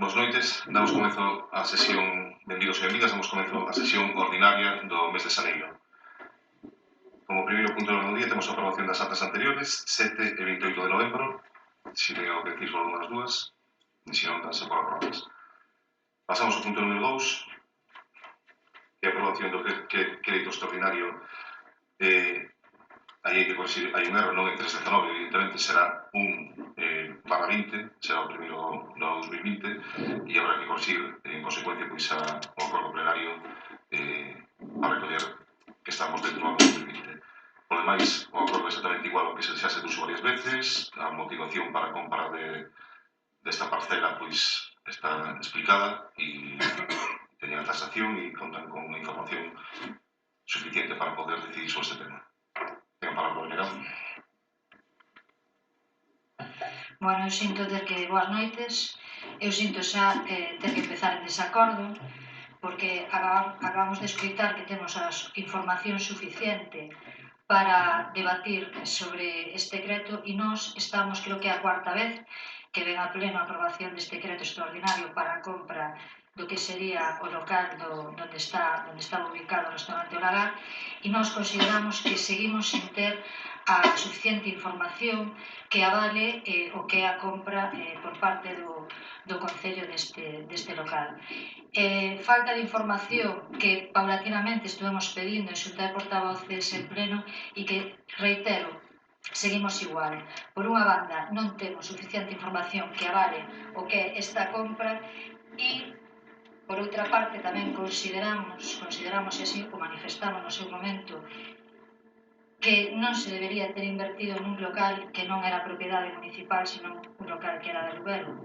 Boas noites, damos comezo a sesión, benvidos e benvidas, damos comezo a sesión ordinaria do mes de xaneiro. Como primeiro punto do día temos a aprobación das actas anteriores, 7 e 28 de novembro, se ten algo que decir sobre unha das dúas, e se non, danse por aprobadas. Pasamos ao punto número 2, que é a aprobación do crédito extraordinario. Aí hai que corrigir, hai un erro, non é 319, evidentemente será 1/20, será o primeiro do 2020, e habrá que corrigir en consecuencia pois ao acordo plenario para recoller que estamos dentro do ano 2020. Por demais, o acordo é exactamente igual ao que xa se puxo varias veces, a motivación para a compra desta parcela pois está explicada e teñen a tasación e contan con unha información suficiente para poder decidir sobre este tema. Ten a palabra, Venerable. Bueno, eu sinto ter que... Boas noites. Eu sinto xa ter que empezar en desacordo, porque acabamos de escoitar que temos a información suficiente para debatir sobre este decreto e nós estamos, creo que é a cuarta vez que ven a pleno a aprobación deste decreto extraordinario para a compra do que sería o local onde está ubicado o restaurante O Lagar, e nós consideramos que seguimos sin ter a suficiente información que avale o que é a compra por parte do Concello deste local. Falta de información que paulatinamente estuvemos pedindo en xunta de portavoces en pleno e que, reitero, seguimos igual. Por unha banda, non temos suficiente información que avale o que é esta compra e, por outra parte, tamén consideramos e así o manifestamos no seu momento, que non se debería ter invertido nun local que non era propiedade municipal, sino un local que era de alugueiro,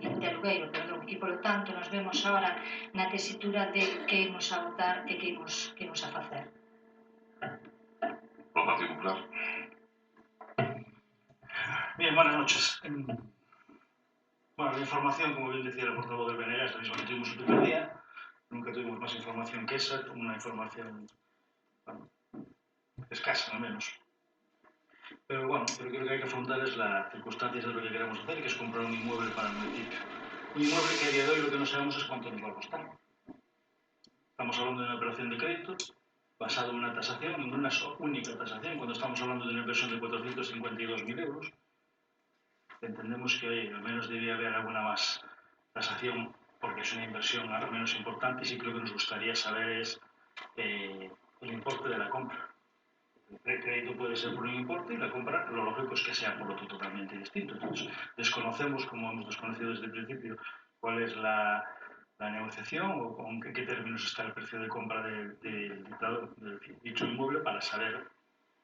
e, polo tanto, nos vemos agora na tesitura de que imos a votar e que imos a facer. Polo Partido Popular. Bien, buenas noches. Bueno, la información, como bien decía el portavoz del BNG, es la misma que tuvimos el primer día. Nunca tuvimos más información que esa, una información, bueno, escasa al menos. Pero bueno, yo creo que hay que afrontar es las circunstancias de lo que queremos hacer, que es comprar un inmueble para el municipio. Un inmueble que a día de hoy lo que no sabemos es cuánto nos va a costar. Estamos hablando de una operación de crédito basada en una tasación, en una única tasación, cuando estamos hablando de una inversión de 452.000 euros. Entendemos que al menos debería haber alguna más tasación, porque es una inversión al menos importante, y sí que lo que nos gustaría saber es el importe de la compra. El crédito puede ser por un importe y la compra, lo lógico es que sea por otro totalmente distinto. Entonces, desconocemos, como hemos desconocido desde el principio, cuál es la negociación o con qué términos está el precio de compra del dicho inmueble para saber,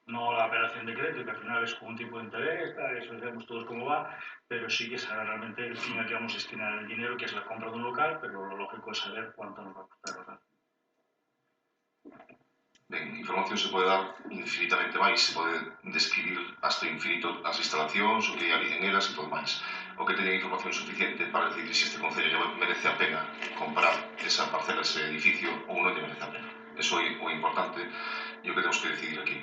no la operación de crédito, que al final es con un tipo de interés, eso sabemos todos cómo va, pero sí que saber realmente el fin a que vamos a destinar el dinero, que es la compra de un local, pero lo lógico es saber cuánto nos va a costar el local. Ben, información se pode dar infinitamente máis, se pode describir hasta infinito as instalacións, o que hai en elas e todo máis. O que teñen información suficiente para decidir se este Concello merece a pena comprar esa parcela, ese edificio, ou non lle merece a pena. Eso é o importante e o que temos que decidir aquí.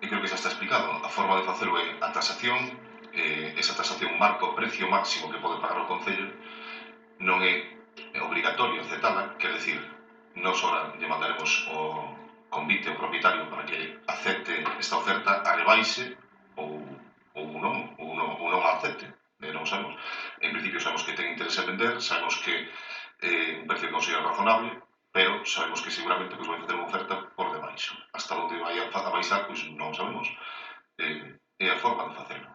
E creo que xa está explicado. A forma de facelo é a tasación, esa tasación marca o precio máximo que pode pagar o Concello, non é obrigatorio aceptala, quer decir, nós ahora lle mandaremos o convite ao propietario para que acepte esta oferta a rebaixe ou non a acepte, non sabemos. En principio sabemos que ten interés en vender, sabemos que un precio que considera razonable, pero sabemos que seguramente vai facer unha oferta por debaixo. Hasta onde vai a baixar, pois non sabemos. É a forma de facelo.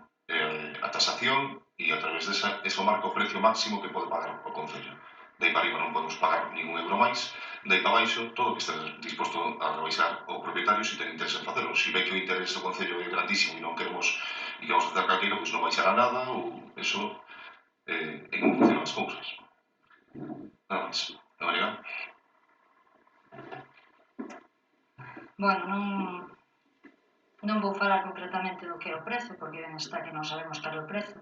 A tasación e a través desa, eso marca o precio máximo que pode pagar o Concello. Dai para arriba non podemos pagar ningún euro máis, dai para baixo todo o que este disposto a rebaixar o propietario se ten interés en facelo. Se ve que o interés do Concello é grandísimo e non queremos e que vamos a facer calqueiro, pois non baixará nada ou eso en como funcionan as cousas. Nada máis. Obrigado. Bueno, non vou falar concretamente do que é o prezo, porque ben está que non sabemos cal é o prezo,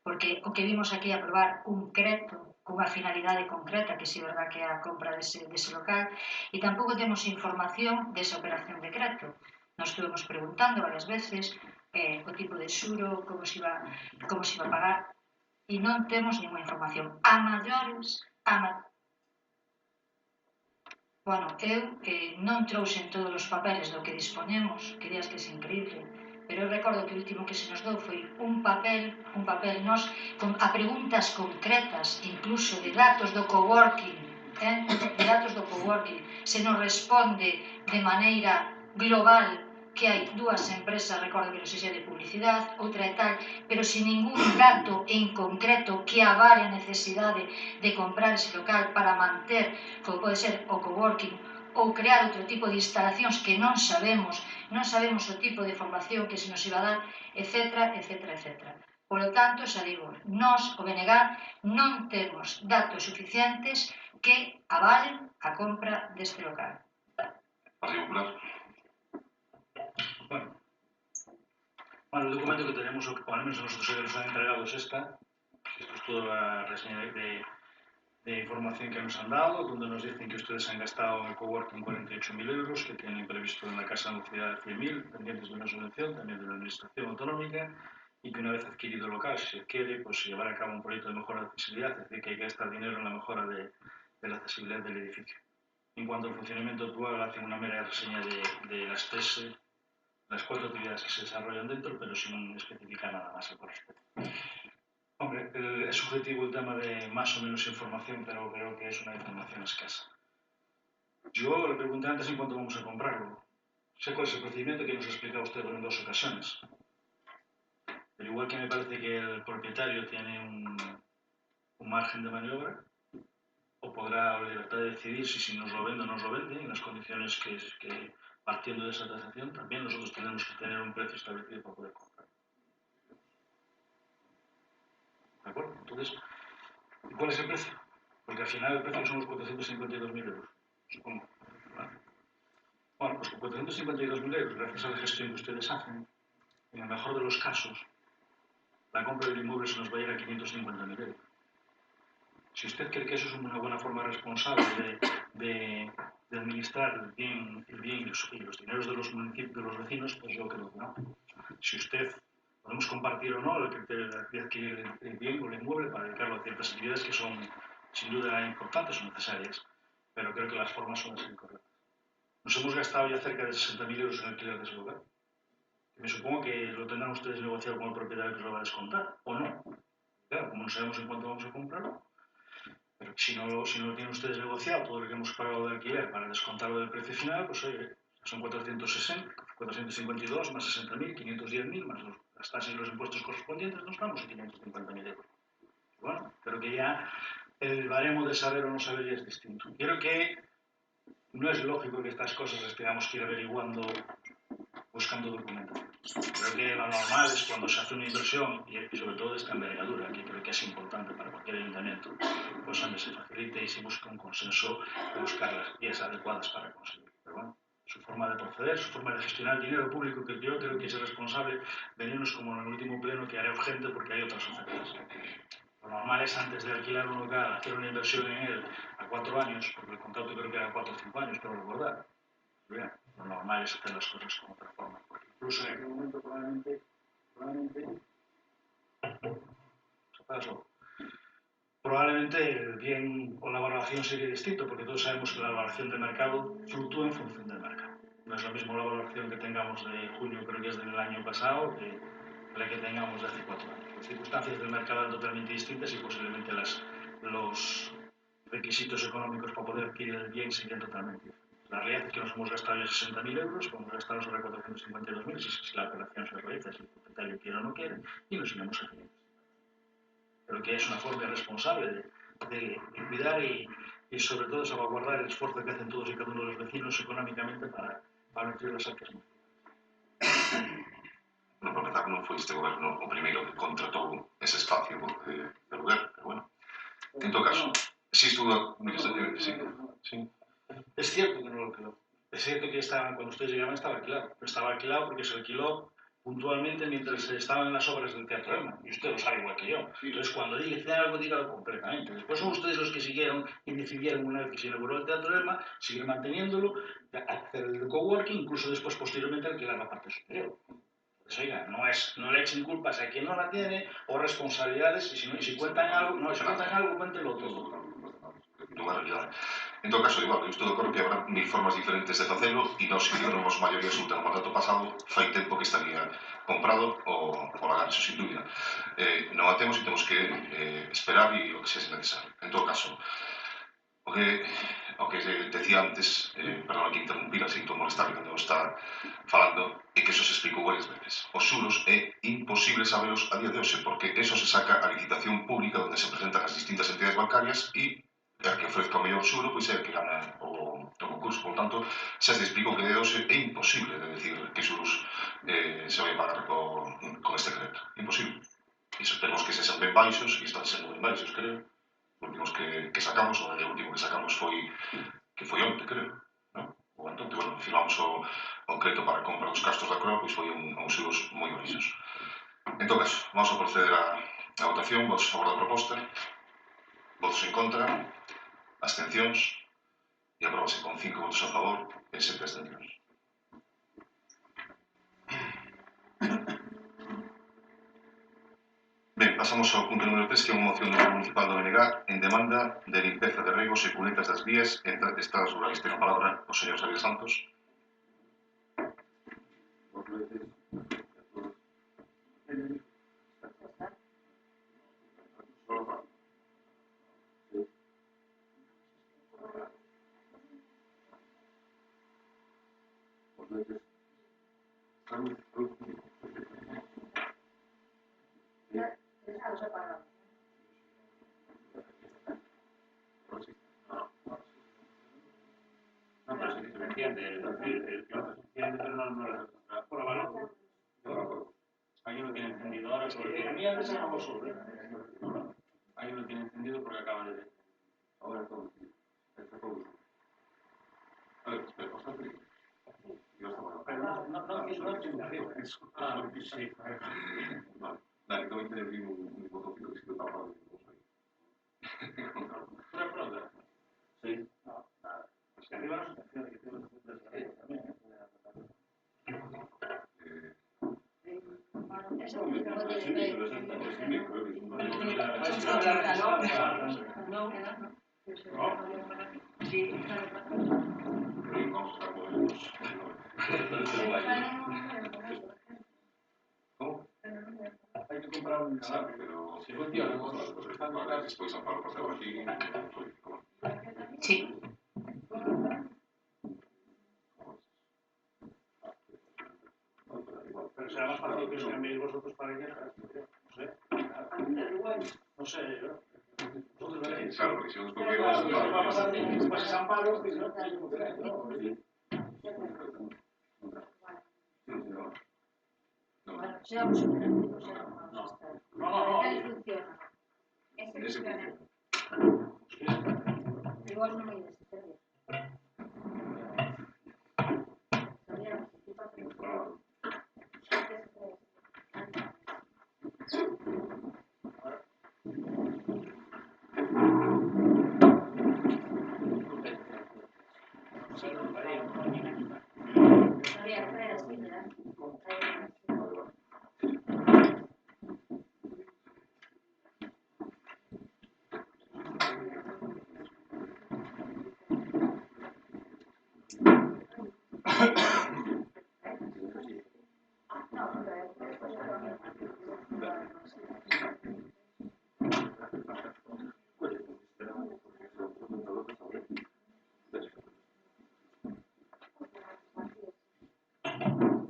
porque o que vimos aquí é aprobar un crédito cunha finalidade concreta, que si é verdad que é a compra dese local, e tampouco temos información desa operación de crédito. Nos estuvemos preguntando varias veces o tipo de xuro, como se iba a pagar. e non temos ninguna información. A maiores, bueno, eu non trouxen todos os papeles do que disponemos, que días que é increíble, pero eu recordo que o último que se nos dou foi un papel nos a preguntas concretas, incluso de datos do coworking, de datos do coworking, se nos responde de maneira global que hai dúas empresas, recordo que non sei se é de publicidade, outra é tal, pero sin ningún dato en concreto que avale a necesidade de comprar ese local para manter, como pode ser o coworking, ou crear outro tipo de instalacións que non sabemos o tipo de formación que se nos iba a dar, etc, etc, etc. Polo tanto, xa digo, nós, o BNG, non temos datos suficientes que avalen a compra deste local. Partido Popular. Bueno, el documento que tenemos, o al menos nosotros que nos han entregado es esta. Esto es toda la reseña de información que nos han dado, donde nos dicen que ustedes han gastado en el coworking 48.000 euros, que tienen previsto en la Casa Anunciada 100.000, pendientes de una subvención también de la Administración Autonómica, y que una vez adquirido el local, si adquiere, pues llevar a cabo un proyecto de mejora de accesibilidad, es decir, que hay que gastar dinero en la mejora de la accesibilidad del edificio. En cuanto al funcionamiento actual, hacen una mera reseña de las 4 actividades que se desarrollan dentro, pero sin especificar nada más al respecto. Hombre, es subjetivo el tema de más o menos información, pero creo que es una información escasa. Yo le pregunté antes en cuánto vamos a comprarlo. Sé cuál es el procedimiento que nos ha explicado usted en 2 ocasiones. Pero igual que me parece que el propietario tiene un margen de maniobra, o podrá la libertad de decidir si nos lo vende o no nos lo vende, en las condiciones que partiendo de esa tasación, también nosotros tenemos que tener un precio establecido para poder comprar. ¿De acuerdo? Entonces, ¿cuál es el precio? Porque al final el precio son los 452.000 euros, supongo. ¿Vale? Bueno, pues con 452.000 euros, gracias a la gestión que ustedes hacen, en el mejor de los casos, la compra del inmueble se nos va a ir a 550.000 euros. Si usted cree que eso es una buena forma responsable de administrar el bien y los dineros de los municipios, de los vecinos, pues yo creo que no. Si usted, podemos compartir o no el criterio de adquirir el bien o el inmueble para dedicarlo a ciertas actividades que son sin duda importantes o necesarias, pero creo que las formas son las incorrectas. Nos hemos gastado ya cerca de 60.000 euros en alquiler de ese lugar. Me supongo que lo tendrán ustedes negociado con el propietario que os lo va a descontar, ¿o no? Claro, como no sabemos en cuánto vamos a comprarlo. Pero si no lo tienen ustedes negociado, todo lo que hemos pagado de alquiler para descontarlo del precio final, pues oye, son 452 más 60.000, 510.000, más las tasas y los impuestos correspondientes, nos vamos a 550.000 euros. Bueno, pero que ya el baremo de saber o no saber ya es distinto. Creo que no es lógico que estas cosas las tengamos que ir averiguando buscando documentación. Creo que lo normal es cuando se hace una inversión, y sobre todo de esta envergadura, que creo que es importante para cualquier ayuntamiento, pues donde se facilite y se busque un consenso y buscar las vías adecuadas para conseguirlo. Pero bueno, su forma de proceder, su forma de gestionar el dinero público, que yo creo que es responsable, venirnos como en el último pleno que haré urgente porque hay otras ofertas. Lo normal es antes de alquilar un local, hacer una inversión en él a 4 años, porque el contrato creo que era 4 o 5 años, pero recordar. Bien, lo normal es hacer las cosas con otra forma. Porque incluso en aquel momento probablemente el bien o la valoración sería distinto, porque todos sabemos que la valoración de mercado fluctúa en función del mercado. No es lo mismo la valoración que tengamos de junio, creo que es del año pasado, que la que tengamos de hace 4 años. Las circunstancias del mercado eran totalmente distintas y posiblemente los requisitos económicos para poder adquirir el bien serían totalmente diferentes. La realidad es que nos hemos gastado ya 60.000 euros, vamos a gastar sobre 452.000, si la operación se realiza, si el propietario quiere o no quiere, y nos iremos a 500. Pero que es una forma responsable de cuidar y sobre todo salvaguardar el esfuerzo que hacen todos y cada uno de los vecinos económicamente para nutrir las arcas municipales. No, para empezar, non foi este goberno o primeiro que contratou ese espacio de lugar, pero bueno. En todo caso, si estuvo... Sí. Es cierto que no lo quedó. Es cierto que cuando ustedes llegaban estaba alquilado. Pero estaba alquilado porque se alquiló puntualmente mientras estaban en las obras del Teatro Ema. Y usted lo sabe igual que yo. Entonces, cuando dice algo, dígalo completamente. Después son ustedes los que siguieron y decidieron, una vez que se inauguró el Teatro Ema, seguir manteniéndolo, hacer el coworking, incluso después, posteriormente, alquilar la parte superior. Pues oiga, no le echen culpas a quien no la tiene o responsabilidades, y si cuentan algo, cuéntelo todo. Nunha realidade. En todo caso, igual, eu estou de acordo que habrá mil formas diferentes de facelo e nós, se tivermos maioría absoluta no mandato pasado, fai tempo que estaría comprado o lagarxo, sin dúbida. Non a temos e temos que esperar e o que sexa necesario. En todo caso, o que decía antes, perdón que interrumpira, sinto molestar cando está falando, é que eso se explicou varias veces. Os xuros é imposible sabelos a día de hoxe, porque eso se saca a licitación pública onde se presentan as distintas entidades bancarias e a que ofrezca o mellor xuro, pois é a que gana o concurso. Por tanto, xa se explicou que de hoxe é imposible de decir que xuros se vai pagar con este crédito. Imposible. E esperemos que se sean ben baixos, e están sendo ben baixos, creo. Os últimos que sacamos, o último que sacamos foi onte, creo. Non? O antonte, bueno, firmamos o crédito para a compra dos castos da Croa, pois foi un xuros moi baixos. En todo caso, vamos a proceder a votación. Votos a favor da proposta. Votos en contra. Abstencións. E apróbase con 5 votos a favor e 7 abstencións. Ben, pasamos ao punto número 3, que é unha moción do Grupo Municipal do BNG en demanda de limpeza de regos e cunetas das vías entre estados rurais. Ten a palabra o señor Xavier Santos. No, pero si se entiende, el entiende, pero no por abajo. Alguien lo tiene encendido ahora porque... A mí antes era vos sobre. Alguien lo tiene encendido porque acaba de ver. Ahora todo. A ver, espera, ¿os hace? Pero no tiene arriba. Ah, sí. Vale. Dale, también te digo un botoncito que si te está hablando. Prueba. Sí. No, nada. Es que arriba no se funciona, que tengo que hacer también. Vamos a estar con ellos. ¿Cómo? Hay que comprar un Sabe, pero si funciona, despois a Pablo pasaba aquí. Sí. Pero será más fácil que os cambiéis vosotros para que no sé. No sé, yo. Vosotros veréis. Claro, porque si nosotros Va a pasar después de San Pablo, que no, Bueno, seamos operativos. No. Funciona. Ese funciona. Igual no me dices.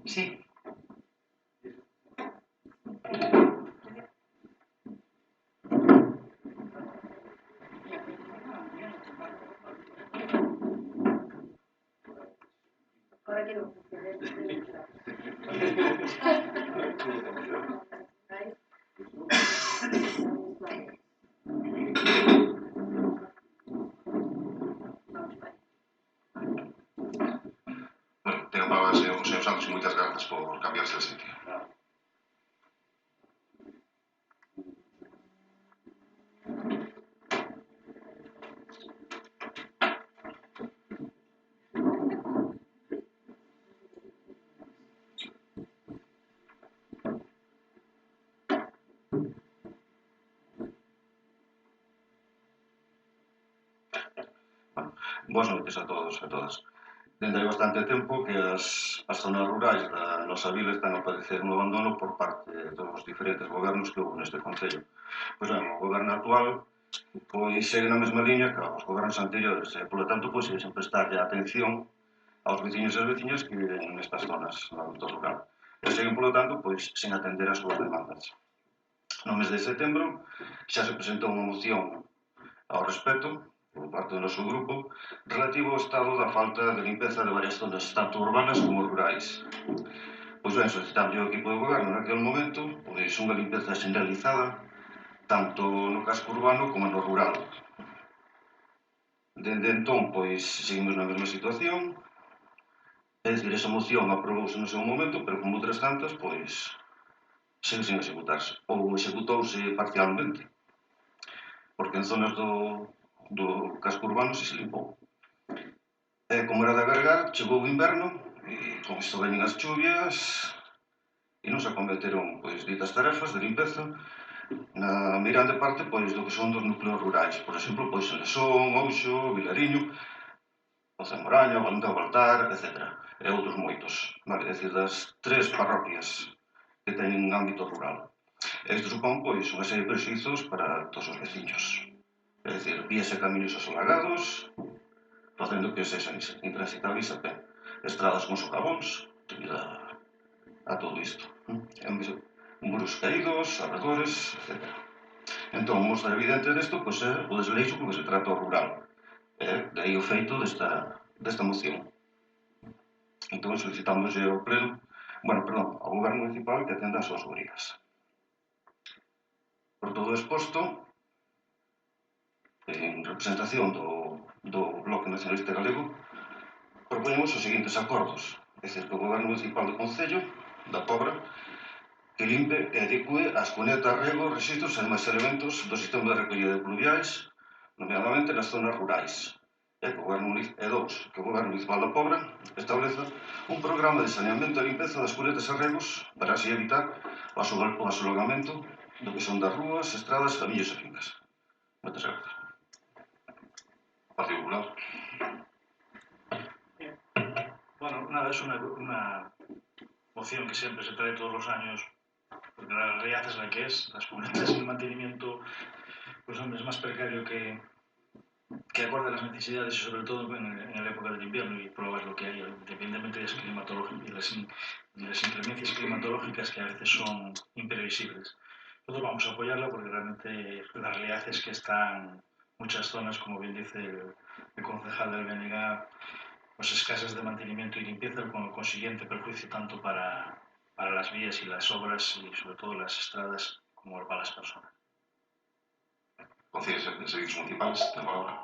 Sí. Ahora quiero Bueno, tengo palabras o señor Santos y muchas gracias por cambiarse el sitio. Boas noites a todos e a todas. Dende hai bastante tempo que as zonas rurais da nosa vila están a padecer un abandono por parte dos diferentes gobernos que houve neste concello. Pois ben, o goberno actual pois segue na mesma liña que os gobernos anteriores e, polo tanto, pois sen prestarlle atención aos veciños e as veciñas que viven nestas zonas no ámbito rural. E seguen, polo tanto, pois sen atender as súas demandas. No mes de setembro xa se presentou unha moción ao respecto por parte do noso grupo, relativo ao estado da falta de limpeza de varias zonas, tanto urbanas como rurais. Pois ben, solicitamos ao equipo de goberno naquele momento pois unha limpeza generalizada tanto no casco urbano como no rural. Dende entón, pois, seguimos na mesma situación, é dicir, esa moción aprobouse no seu momento, pero como outras tantas, pois, segue sen executarse, ou executouse parcialmente, porque en zonas do casco urbano se limpou. E como era de agregar, chegou o inverno e con isto veñen as chuvias e non se acometeron pois ditas tarefas de limpeza na mirande parte pois do que son dos núcleos rurais, por exemplo, pois en Lesón, Ouxo, Vilariño, o Zamoraño, o Valente, o Baltar, etc. E outros moitos, vale, decir, das 3 parroquias que teñen ámbito rural. E isto supón pois unha serie de prexuizos para todos os veciños. É dicir, vías e camiños asolagados, facendo que sexan intransitables a pé. Estradas con socavóns, debido a todo isto. Muros caídos, arredores, etc. Entón, mostra evidente desto, pois é o desleixo con que se trata o rural. De aí o feito desta moción. Entón, solicitamos ao pleno, ao goberno municipal que atenda as súas obrigas. Por todo exposto, en representación do Bloque Nacionalista Galego, propoñemos os seguintes acordos. É dicir, que o goberno municipal do Concello da Pobra que limpe e adecue as cunetas, regos, rexistros e demais elementos do sistema de recollida de pluviais, nomeadamente nas zonas rurais. E que o goberno municipal da Pobra estableza un programa de saneamento e limpeza das cunetas e regos para así evitar o asolagamento do que son das rúas, estradas, camiños e fincas. Moitas grazas. Partido Popular. Bueno, nada, es una moción que siempre se trae todos los años, porque la realidad es la que es. Las cunetas y el mantenimiento, pues hombre, es más precario que acorde a las necesidades y sobre todo en la época del invierno y pruebas lo que hay, independientemente de las inclemencias climatológicas que a veces son imprevisibles. Nosotros vamos a apoyarla porque realmente la realidad es que están muchas zonas, como bien dice el concejal del BNG, pues escasas de mantenimiento y limpieza, con el consiguiente perjuicio tanto para las vías y las obras y sobre todo las estradas como para las personas. Concellos de Servicios Municipales, ten palabra.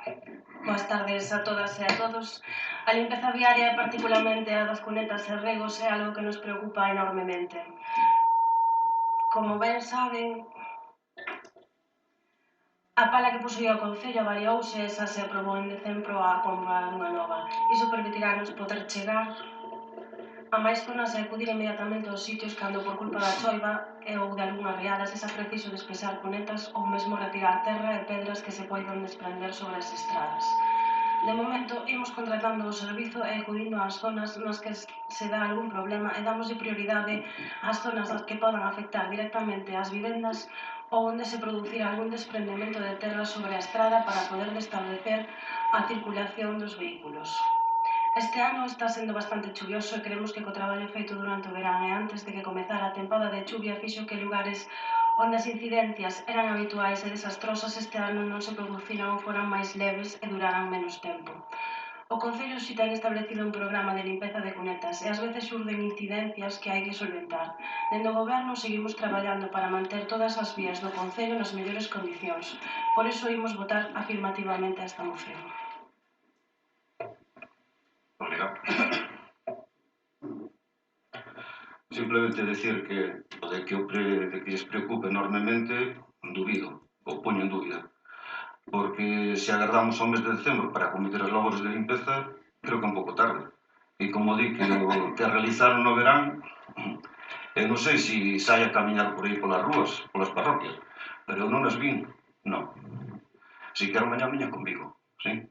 Boas tardes a todas e a todos. A limpeza viaria e particularmente a das cunetas e regos é algo que nos preocupa enormemente. Como ben saben, a pala que posuía o Concello avariouse e xa se aprobou en decembro a compra dunha nova. Iso permitirá-nos poder chegar a máis zonas e acudir inmediatamente aos sitios cando por culpa da choiva ou de algunhas riadas é preciso despexar cunetas ou mesmo retirar terra e pedras que se poidan desprender sobre as estradas. De momento, imos contratando o servizo e acudindo ás zonas nas que se dá algún problema e damoslle prioridade ás zonas nas que podan afectar directamente ás vivendas ou onde se producirá algún desprendemento de terra sobre a estrada para poder restablecer a circulación dos vehículos. Este ano está sendo bastante chuvioso e creemos que co traballo feito durante o verán e antes de que comezara a tempada de chuvia fixo que lugares onde as incidencias eran habituais e desastrosas este ano non se produciran ou foran máis leves e duraran menos tempo. O Concello si ten establecido un programa de limpeza de cunetas e ás veces xurden incidencias que hai que solventar. Dende o Goberno seguimos traballando para manter todas as vías do Concello nas mellores condicións. Por iso imos votar afirmativamente a esta moción. Obrigado. Simplemente decir que o de que lles preocupe enormemente, dubido, ou poño en dúbida. Porque se agardamos ao mes de decembro para cometer as labores de limpeza, creo que é un pouco tarde. E como di que realizaron no verán, eu non sei se sai a camiñar por aí polas rúas, polas parroquias, pero eu non as vin, non. Si quero mañá miña conmigo, sí?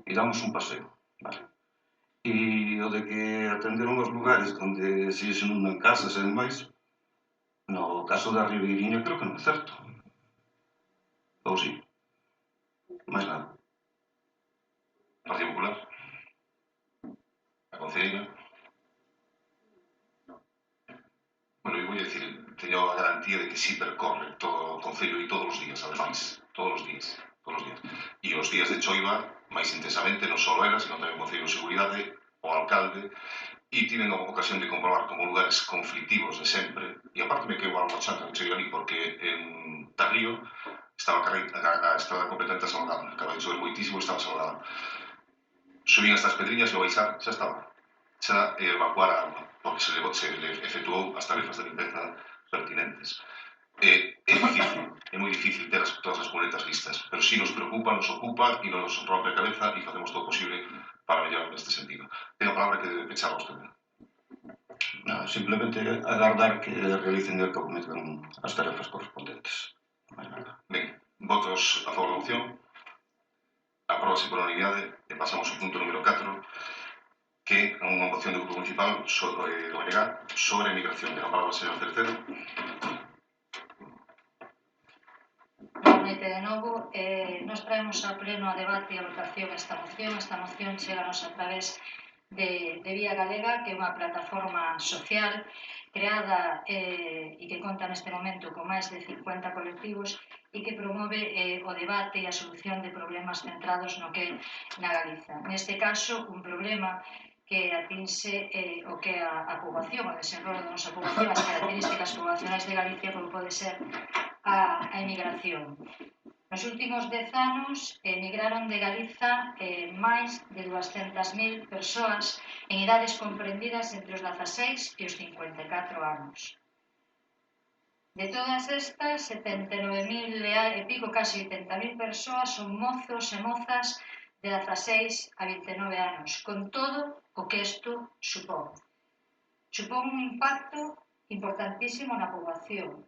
e damos un paseo, vale? E o de que atenderon os lugares onde se inundan casas e demais, no caso da Ribeiriña creo que non é certo. Ou sí? Mais nada. Partido Popular. A concelleira. Bueno, eu vou dicir, teño a garantía de que sí percorre todo o Concello e todos os días, ademais, todos os días. E os días de choiva, máis intensamente, non só ela, sino tamén o Concello de Seguridade, o alcalde, e tiven a ocasión de comprobar como lugares conflictivos de sempre, e aparte me quedo algo chanta de chegar ali, porque en Tarrío estaba a estrada completamente asalgada, acaba de chover moitísimo e estaba asalgada. Subín estas pedriñas e ao baixar xa estaba. Xa evacuar a agua, porque se le efectuou as tarefas de limpeza pertinentes. É moi difícil ter todas as boletas listas, pero si nos preocupa, nos ocupa e nos rompe a cabeza e facemos todo o posible para mellorar neste sentido. Tengo a palabra que pechaba usted. Nada, simplemente agardar que realicen e que cometan as tarefas correspondentes. Mais nada. Ben, votos a favor da moción. Apróbase por unanimidade e pasamos ao punto número 4, que é unha moción do Grupo Municipal do Vallegar sobre a migración. Ten a palabra o señor Cercero. Boa noite de novo. Nos traemos a pleno a debate e a votación esta moción. Esta moción cheganos a través de Vía Galega, que é unha plataforma social creada e que conta neste momento con máis de 50 colectivos e que promove o debate e a solución de problemas centrados no que é na Galiza. Neste caso, un problema que atinse o que a poboación, o desenrolo da nosa poboación, as características poboacionais de Galicia, como pode ser a emigración. Nos últimos 10 anos emigraron de Galiza máis de 200.000 persoas en idades comprendidas entre os 16 e os 54 anos. De todas estas, 79.000 e pico, casi 80.000 persoas son mozos e mozas de 16 a 29 anos, con todo o que isto supón. Supón un impacto importantísimo na poboación,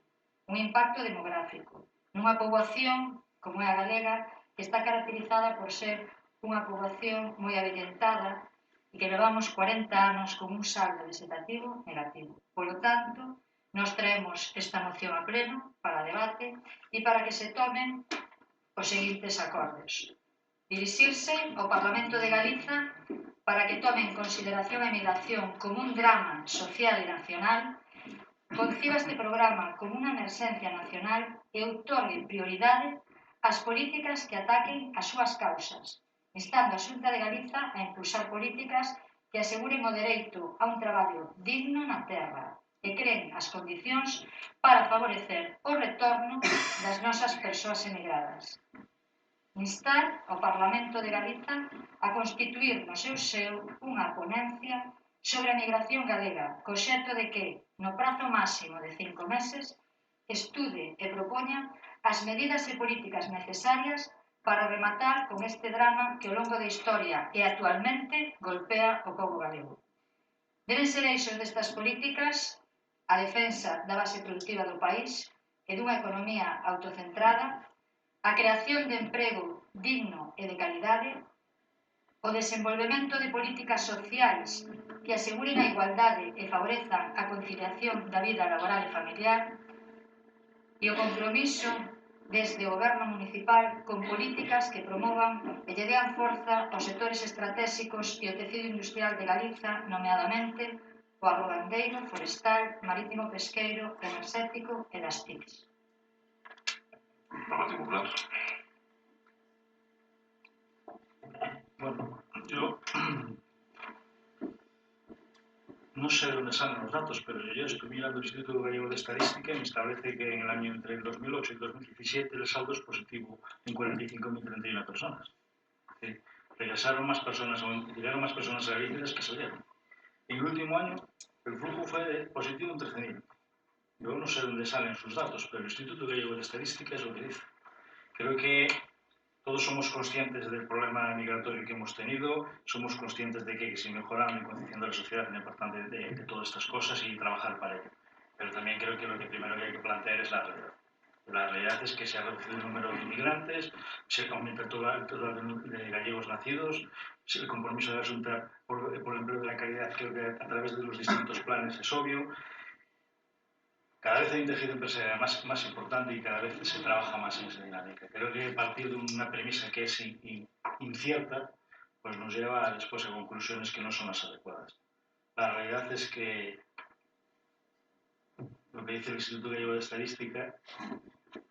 un impacto demográfico, nunha poboación como é a galega, que está caracterizada por ser unha poboación moi avellentada e que levamos 40 anos con un saldo vegetativo negativo. Por lo tanto, nos traemos esta moción a pleno para debate e para que se tomen os seguintes acordos. Dirixirse ao Parlamento de Galiza para que tome en consideración a emigración como un drama social e nacional, conciba este programa como unha emerxencia nacional e outorgue prioridade ás políticas que ataquen as súas causas, instando a Xunta de Galiza a impulsar políticas que aseguren o dereito a un traballo digno na terra e creen as condicións para favorecer o retorno das nosas persoas emigradas. Instar ao Parlamento de Galiza a constituir no seu seo unha ponencia sobre a migración galega, co obxecto de que, no prazo máximo de 5 meses, estude e propoña as medidas e políticas necesarias para rematar con este drama que ao longo da historia e actualmente golpea o pobo galego. Deben ser eixos destas políticas a defensa da base productiva do país e dunha economía autocentrada, a creación de emprego digno e de calidade, o desenvolvemento de políticas sociais que aseguren a igualdade e favorezan a conciliación da vida laboral e familiar, e o compromiso desde o goberno municipal con políticas que promovan e lle dean forza aos sectores estratégicos e o tecido industrial de Galiza, nomeadamente o arrogandeiro, forestal, marítimo pesqueiro, enerxético e das TICs. Partido Popular. Bueno, yo no sé de dónde salen los datos, pero yo estoy mirando el Instituto Gallego de Estadística y me establece que en el año entre el 2008 y el 2017 el saldo es positivo en 45.031 personas. Llegaron más personas a Galicia de las que salieron. En el último año el flujo fue de positivo en 13.000. Yo no sé dónde salen sus datos, pero el Instituto Gallego de Estadística es lo que dice. Creo que todos somos conscientes del problema migratorio que hemos tenido, somos conscientes de que hay que seguir mejorando y concienciando a la sociedad en la importancia de todas estas cosas y trabajar para ello. Pero también creo que lo que primero que hay que plantear es la realidad. La realidad es que se ha reducido el número de inmigrantes, se aumenta el total de gallegos nacidos, el compromiso de la Junta por el empleo de la calidad, creo que a través de los distintos planes es obvio. Cada vez hay un tejido empresarial más importante y cada vez se trabaja más en esa dinámica. Creo que partir de una premisa que es incierta, pues nos lleva después a conclusiones que no son las adecuadas. La realidad es que lo que dice el Instituto Gallego de Estadística,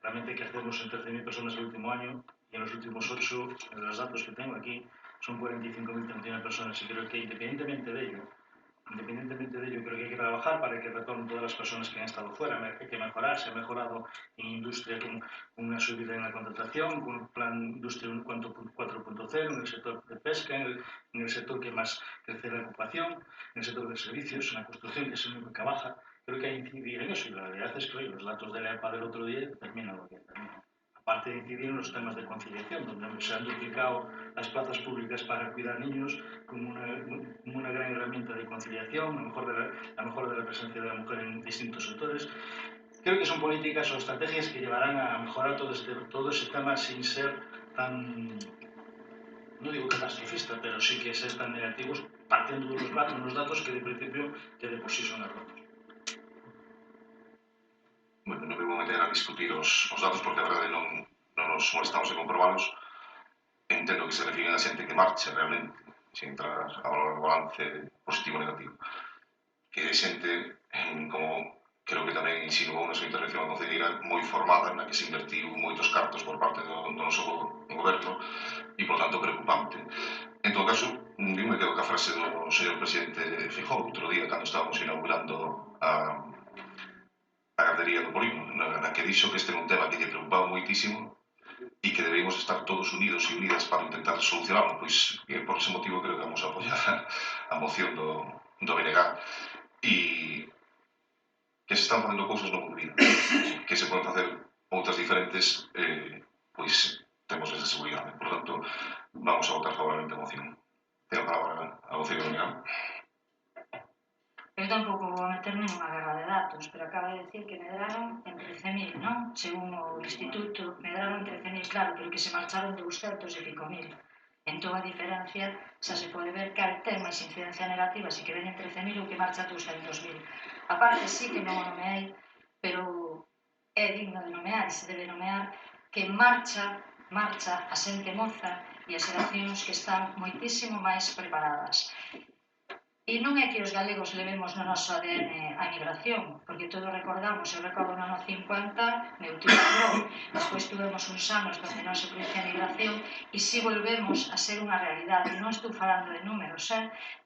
realmente que hacemos en 13.000 personas el último año y en los últimos 8, en los datos que tengo aquí, son 45.031 personas y creo que independientemente de ello, creo que hay que trabajar para que retornen todas las personas que han estado fuera. Hay que mejorar, se ha mejorado en industria con una subida en la contratación, con un plan industria 4.0, en el sector de pesca, en el sector que más crece la ocupación, en el sector de servicios, en la construcción, que es el único que baja. Creo que hay que incidir en eso y la realidad es que los datos de la EPA del otro día determinan lo que determinan. Aparte de incidir en los temas de conciliación, donde se han duplicado las plazas públicas para cuidar niños como una gran herramienta de conciliación, la mejora de la presencia de la mujer en distintos sectores. Creo que son políticas o estrategias que llevarán a mejorar todo ese tema sin ser tan, no digo catastrofista, pero sí que ser tan negativos, partiendo de unos datos que de principio que de por sí son erróneos. Bueno, non me vou meter a discutir os datos porque a verdade non nos molestamos en comprobalos. Entendo que se refiren a xente que marche realmente, sin entrar a valorar o balance positivo ou negativo. Que é xente, como creo que tamén insinuou na súa intervención a concelleira, moi formada, na que se invertiu moitos cartos por parte do noso goberno e, por tanto, preocupante. En todo caso, eu me quedo ca frase do señor presidente Feijóo outro día, cando estábamos inaugurando a gardería do Polígono, na que dixo que este é un tema que lle preocupaba moitísimo e que debemos estar todos unidos e unidas para intentar solucionarlo, pois por ese motivo creo que vamos a apoiar a moción do BNG e que se están facendo cousas no mundo vida, que se poden facer outras diferentes, pois temos esa seguridade. Por tanto, vamos a votar favorablemente a moción. Ten a palabra a voceira do BNG. Eu tampouco vou meterme nunha guerra de datos, pero acaba de decir que medraron en 13.000, non? Según o Instituto, medraron en 13.000, claro, pero que se marcharon 200 e pico mil. Entón a diferencia xa se pode ver que ten máis incidencia negativa se que ven en 13.000 ou que marcha 200.000. A parte sí que non o nomeei, pero é digno de nomear, se debe nomear que marcha a xente moza e as xeracións que están moitísimo máis preparadas. E non é que os galegos levemos no noso ADN a migración, porque todos recordamos, eu recordo no ano 50, meu tío falou, despois tuvemos uns anos donde non se producía a migración e si volvemos a ser unha realidade. Non estou falando de números,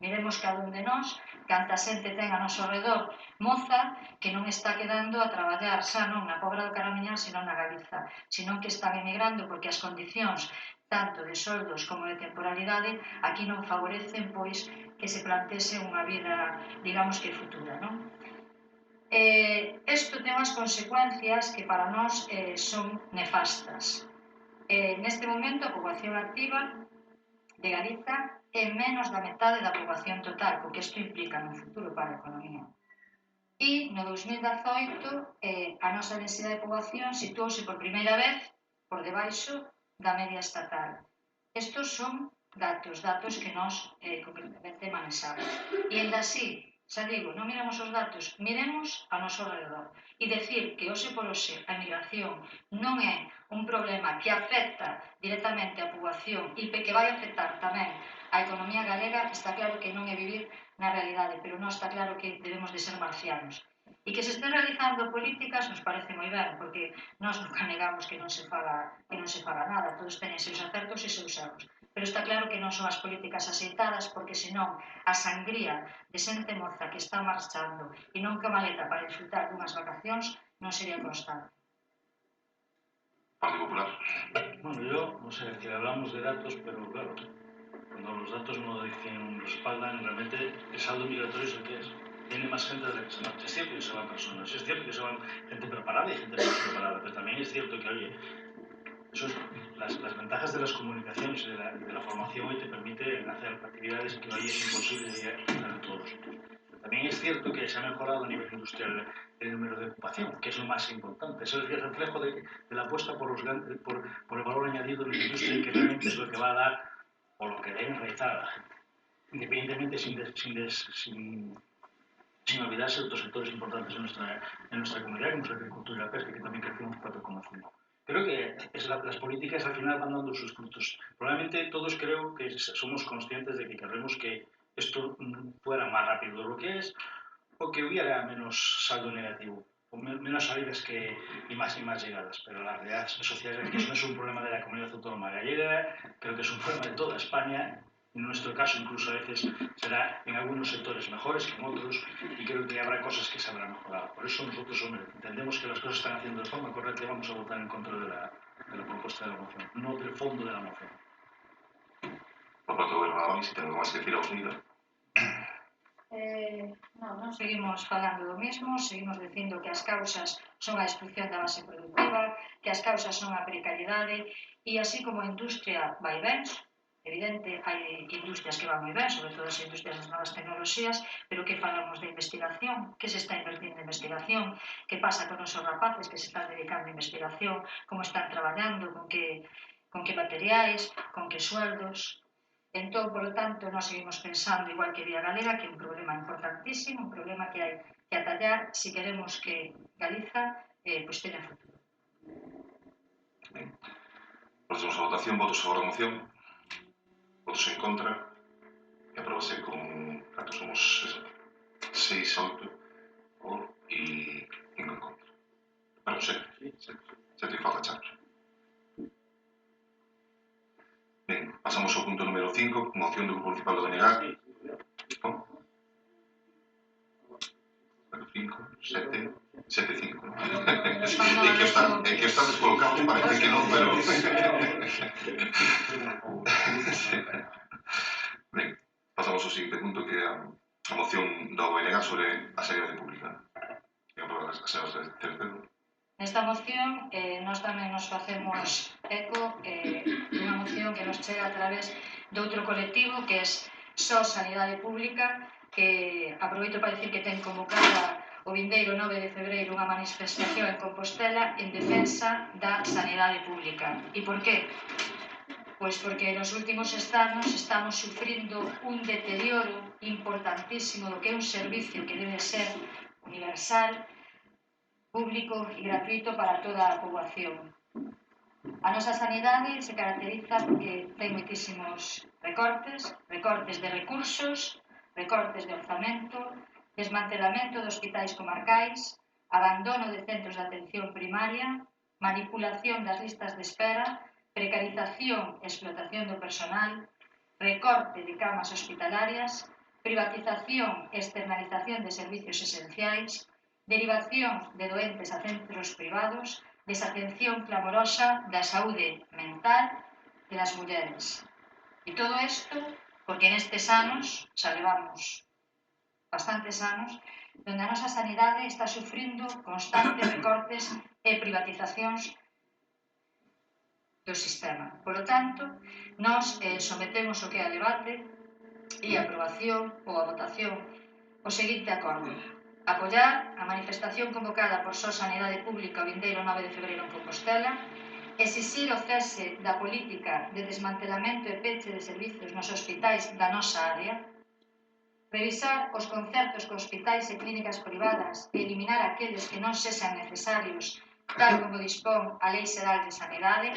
miremos cada un de nós, canta xente ten a noso redor moza que non está quedando a traballar xa non na Pobra do Caramiñal, senón na Galiza, senón que están emigrando porque as condicións tanto de soldos como de temporalidade aquí non favorecen, pois, que se plantese unha vida, digamos que futura, non? Isto ten unhas consecuencias que para nós son nefastas. Neste momento a poboación activa de Galiza é menos da metade da poboación total, o que isto implica no futuro para a economía. E no 2018 a nosa densidade de poboación situouse por primeira vez por debaixo da media estatal. Estos son datos que nós concretamente manexamos. E ainda así, xa digo, non miremos os datos, miremos a noso redor. E decir que hoxe por hoxe a migración non é un problema que afecta directamente a poboación e que vai afectar tamén a economía galega, está claro que non é vivir na realidade, pero non está claro que debemos de ser marcianos. E que se estén realizando políticas nos parece moi ben, porque nós nunca negamos que non se faga nada, todos teñen seus acertos e seus erros. Pero está claro que non son as políticas aceitadas, porque senón a sangría de xente moza que está marchando e non que maleta para disfrutar dunhas vacacións non sería constante. Partido Popular. Bueno, yo, no sé, que hablamos de datos, pero claro, cuando los datos no dicen, respaldan, realmente el saldo migratorio es el que es. Tiene más gente de la que se marcha. Es cierto que se van personas, es cierto que se van gente preparada y gente menos preparada, pero también es cierto que, oye, las ventajas de las comunicaciones y de la formación hoy te permiten hacer actividades que hoy es imposible llegar a todos los sitios. También es cierto que se ha mejorado a nivel industrial el número de ocupación, que es lo más importante. Es el reflejo de la apuesta por el valor añadido en la industria, que realmente es lo que va a dar o lo que deben realizar a la gente. Independientemente, sin olvidarse de otros sectores importantes en nuestra comunidad, como es la agricultura y la pesca, que también crecimos 4,5. Creo que las políticas al final van dando sus frutos. Probablemente todos creo que somos conscientes de que queremos que esto fuera más rápido de lo que es, o que hubiera menos saldo negativo, o menos salidas y más llegadas. Pero la realidad social es que eso no es un problema de la comunidad autónoma gallega, creo que es un problema de toda España. En nuestro caso, incluso a veces será en algunos sectores mejores que en otros, y creo que habrá cosas que se habrán mejorado. Por eso nosotros, entendemos que las cosas están haciendo de forma correcta y vamos a votar en contra de la propuesta de la moción, no del fondo de la moción. Por parte do Goberno nada máis, ten algo máis que decir a Unida. Non seguimos falando do mesmo, seguimos dicindo que as causas son a destrucción da base productiva, que as causas son a precariedade, e así como a industria vai ben, evidente, hai industrias que van moi ben, sobre todo as industrias das novas tecnoloxías, pero que falamos de investigación, que se está invertindo en investigación, que pasa con os rapaces que se están dedicando a investigación, como están traballando, con que materiais, con que sueldos. Entón, polo tanto, nós seguimos pensando, igual que Vía Galega, que é un problema importantísimo, un problema que hai que atallar se queremos que Galiza teña futuro. Ben. Procedemos a votación. Votos a favor da moción. Votos en contra. E aprobase con... Canto somos? 6, 8 e 5 en contra. Perdón, 7 e falta Chatos. Ben, pasamos ao punto número 5, moción do Grupo Municipal do BNG. 5, 7, 5. É que están descolocados, parece que non, pero... Ben, pasamos ao seguinte punto, que é a moción da ONG sobre a sanidade pública. E a palabra a señora Cercedo. Nesta moción, nós tamén nos facemos eco dunha moción que nos chega a través de outro colectivo, que é Só Sanidade Pública, que aproveito para dicir que ten convocada o vindeiro 9 de febreiro unha manifestación en Compostela en defensa da sanidade pública. E por qué? Pois porque nos últimos anos estamos sufrindo un deterioro importantísimo do que é un servicio que debe ser universal, público e gratuito para toda a poboación. A nosa sanidade se caracteriza porque ten moitísimos recortes de recursos, recortes de orzamento, desmantelamento de hospitais comarcais, abandono de centros de atención primaria, manipulación das listas de espera, precarización e explotación do personal, recorte de camas hospitalarias, privatización e externalización de servicios esenciais, derivación de doentes a centros privados, desatención clamorosa da saúde mental de las mulleres. E todo isto porque nestes anos, xa levamos bastantes anos, onde a nosa sanidade está sufrindo constantes recortes e privatizacións do sistema. Por lo tanto, nós sometemos o que é a debate e a aprobación ou a votación o seguinte acordo: apoiar a manifestación convocada por Só Sanidade Pública o vindeiro 9 de febreiro en Compostela, exixir o cese da política de desmantelamento e peche de servizos nos hospitais da nosa área, revisar os concertos con hospitais e clínicas privadas e eliminar aqueles que non sexan necesarios, tal como dispón a Lei Xeral de Sanidade,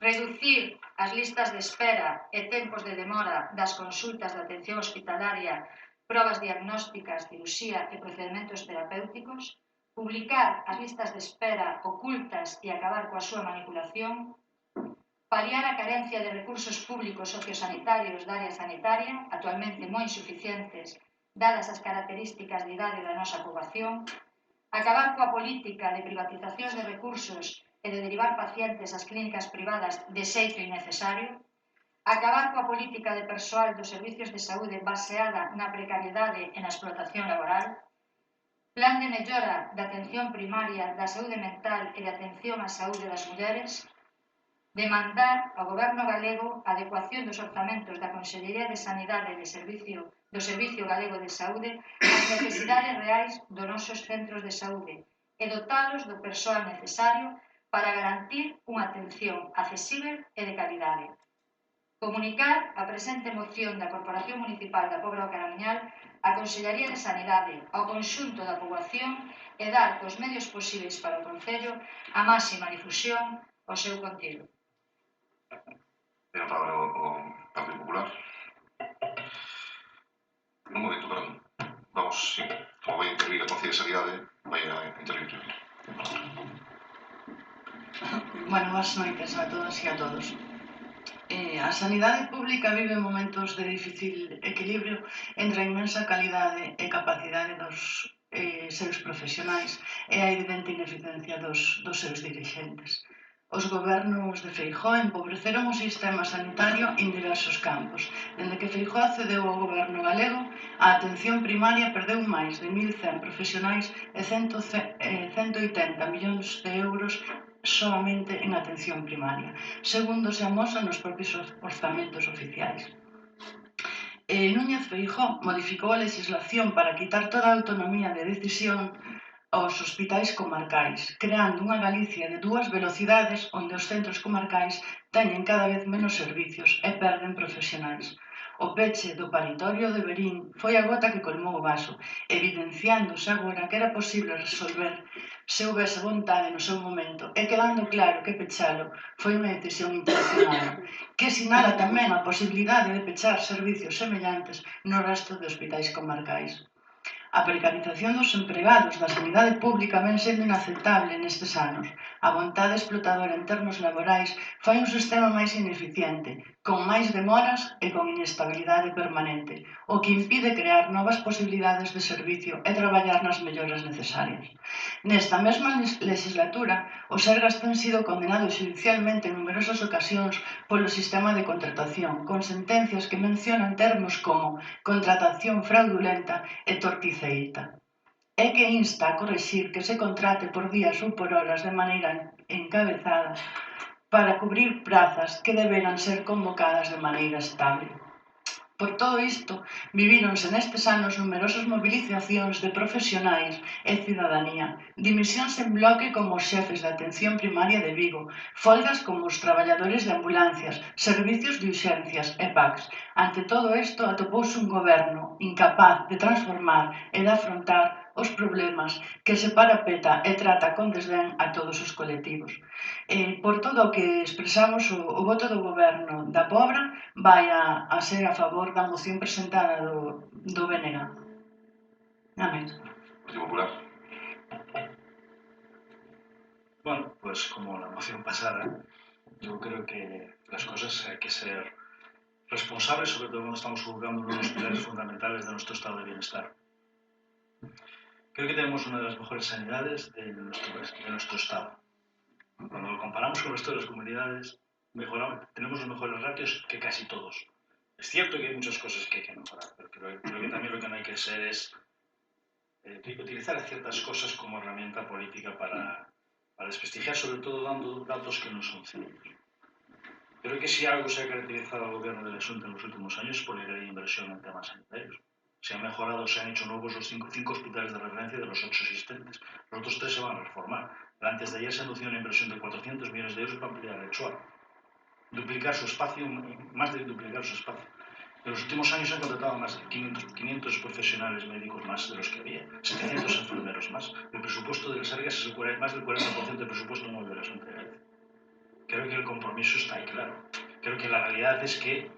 reducir as listas de espera e tempos de demora das consultas de atención hospitalaria, probas diagnósticas, cirurxía e procedimentos terapéuticos, publicar as listas de espera ocultas e acabar coa súa manipulación, paliar a carencia de recursos públicos sociosanitarios da área sanitaria, actualmente moi insuficientes, dadas as características de idade da nosa poboación, acabar coa política de privatizacións de recursos e de derivar pacientes ás clínicas privadas de xeito innecesario, acabar coa política de persoal dos servicios de saúde baseada na precariedade e na explotación laboral, plan de mellora da atención primaria, da saúde mental e da atención á saúde das mulleres, demandar ao Goberno galego a adecuación dos orzamentos da Consellería de Sanidade e do Servicio Galego de Saúde ás necesidades reais dos nosos centros de saúde e dotalos do persoal necesario para garantir unha atención accesible e de calidade. Comunicar a presente moción da Corporación Municipal da Pobra do Caramiñal á Consellería de Sanidade ao conxunto da poboación e dar cos medios posibles para o Concello a máxima difusión ao seu contido. Ten a palabra o Partido Popular. Un momento, perdón. Vamos, sí. Como vai intervir a Concello de Sanidade, vai a intervir primeiro. Bueno, boas noites a todas e a todos. A sanidade pública vive momentos de difícil equilibrio entre a inmensa calidade e capacidade dos seus profesionais e a evidente ineficiencia dos seus dirixentes. Os gobernos de Feijóo empobreceron o sistema sanitario en diversos campos. Dende que Feijóo accedeu ao goberno galego, a atención primaria perdeu máis de 1.100 profesionais e 180 millóns de euros solamente en atención primaria, segundo se amosa nos propios orzamentos oficiais. Núñez Feijóo modificou a legislación para quitar toda a autonomía de decisión aos hospitais comarcais, creando unha Galicia de dúas velocidades onde os centros comarcais teñen cada vez menos servicios e perden profesionais. O peche do paritorio de Verín foi a gota que colmou o vaso, evidenciándose agora que era posible resolver se houvese vontade no seu momento e quedando claro que pechalo foi unha decisión intencionada, que sinala tamén a posibilidade de pechar servicios semellantes no resto de hospitais comarcais. A precarización dos empregados da sanidade pública ven sendo inaceptable nestes anos. A vontade explotadora en termos laborais fai un sistema máis ineficiente, con máis demoras e con inestabilidade permanente, o que impide crear novas posibilidades de servicio e traballar nas melloras necesarias. Nesta mesma legislatura, os Sergas ten sido condenados xudicialmente en numerosas ocasións polo sistema de contratación, con sentencias que mencionan termos como contratación fraudulenta e torticeira. É que insta a correxir que se contrate por días ou por horas de maneira encabezada para cubrir prazas que deberan ser convocadas de maneira estable. Por todo isto, vivíronse nestes anos numerosas movilizacións de profesionais e cidadanía, dimisións en bloque como os xefes de atención primaria de Vigo, folgas como os traballadores de ambulancias, servicios de urxencias e PACs. Ante todo isto, atopouse un goberno incapaz de transformar e de afrontar os problemas que se parapeta e trata con desdén a todos os colectivos. Por todo o que expresamos, o voto do goberno da Pobra vai a ser a favor da moción presentada do BNG. Amén. Partido Popular. Bueno, pues como la moción pasada, yo creo que las cosas hay que ser responsables, sobre todo cuando estamos juzgando uno de los pilares fundamentales de nuestro estado de bienestar. Creo que tenemos una de las mejores sanidades de nuestro estado. Cuando lo comparamos con el resto de las comunidades, tenemos los mejores ratios que casi todos. Es cierto que hay muchas cosas que hay que mejorar, pero creo que también lo que no hay que hacer es utilizar ciertas cosas como herramienta política para desprestigiar, sobre todo dando datos que no son ciertos. Creo que si algo se ha caracterizado al gobierno del Xunta en los últimos años es por la gran inversión en temas sanitarios. Se han mejorado, se han hecho nuevos los 5 hospitales de referencia de los 8 existentes. Los otros 3 se van a reformar. Antes de ayer se anunció una inversión de 400 millones de euros para ampliar el Choa. Duplicar su espacio, más de duplicar su espacio. En los últimos años se han contratado más de 500 profesionales médicos más de los que había, 700 enfermeros más. El presupuesto de las Sergas es más del 40% del presupuesto anual de la Xunta de Galicia. Creo que el compromiso está ahí claro. Creo que la realidad es que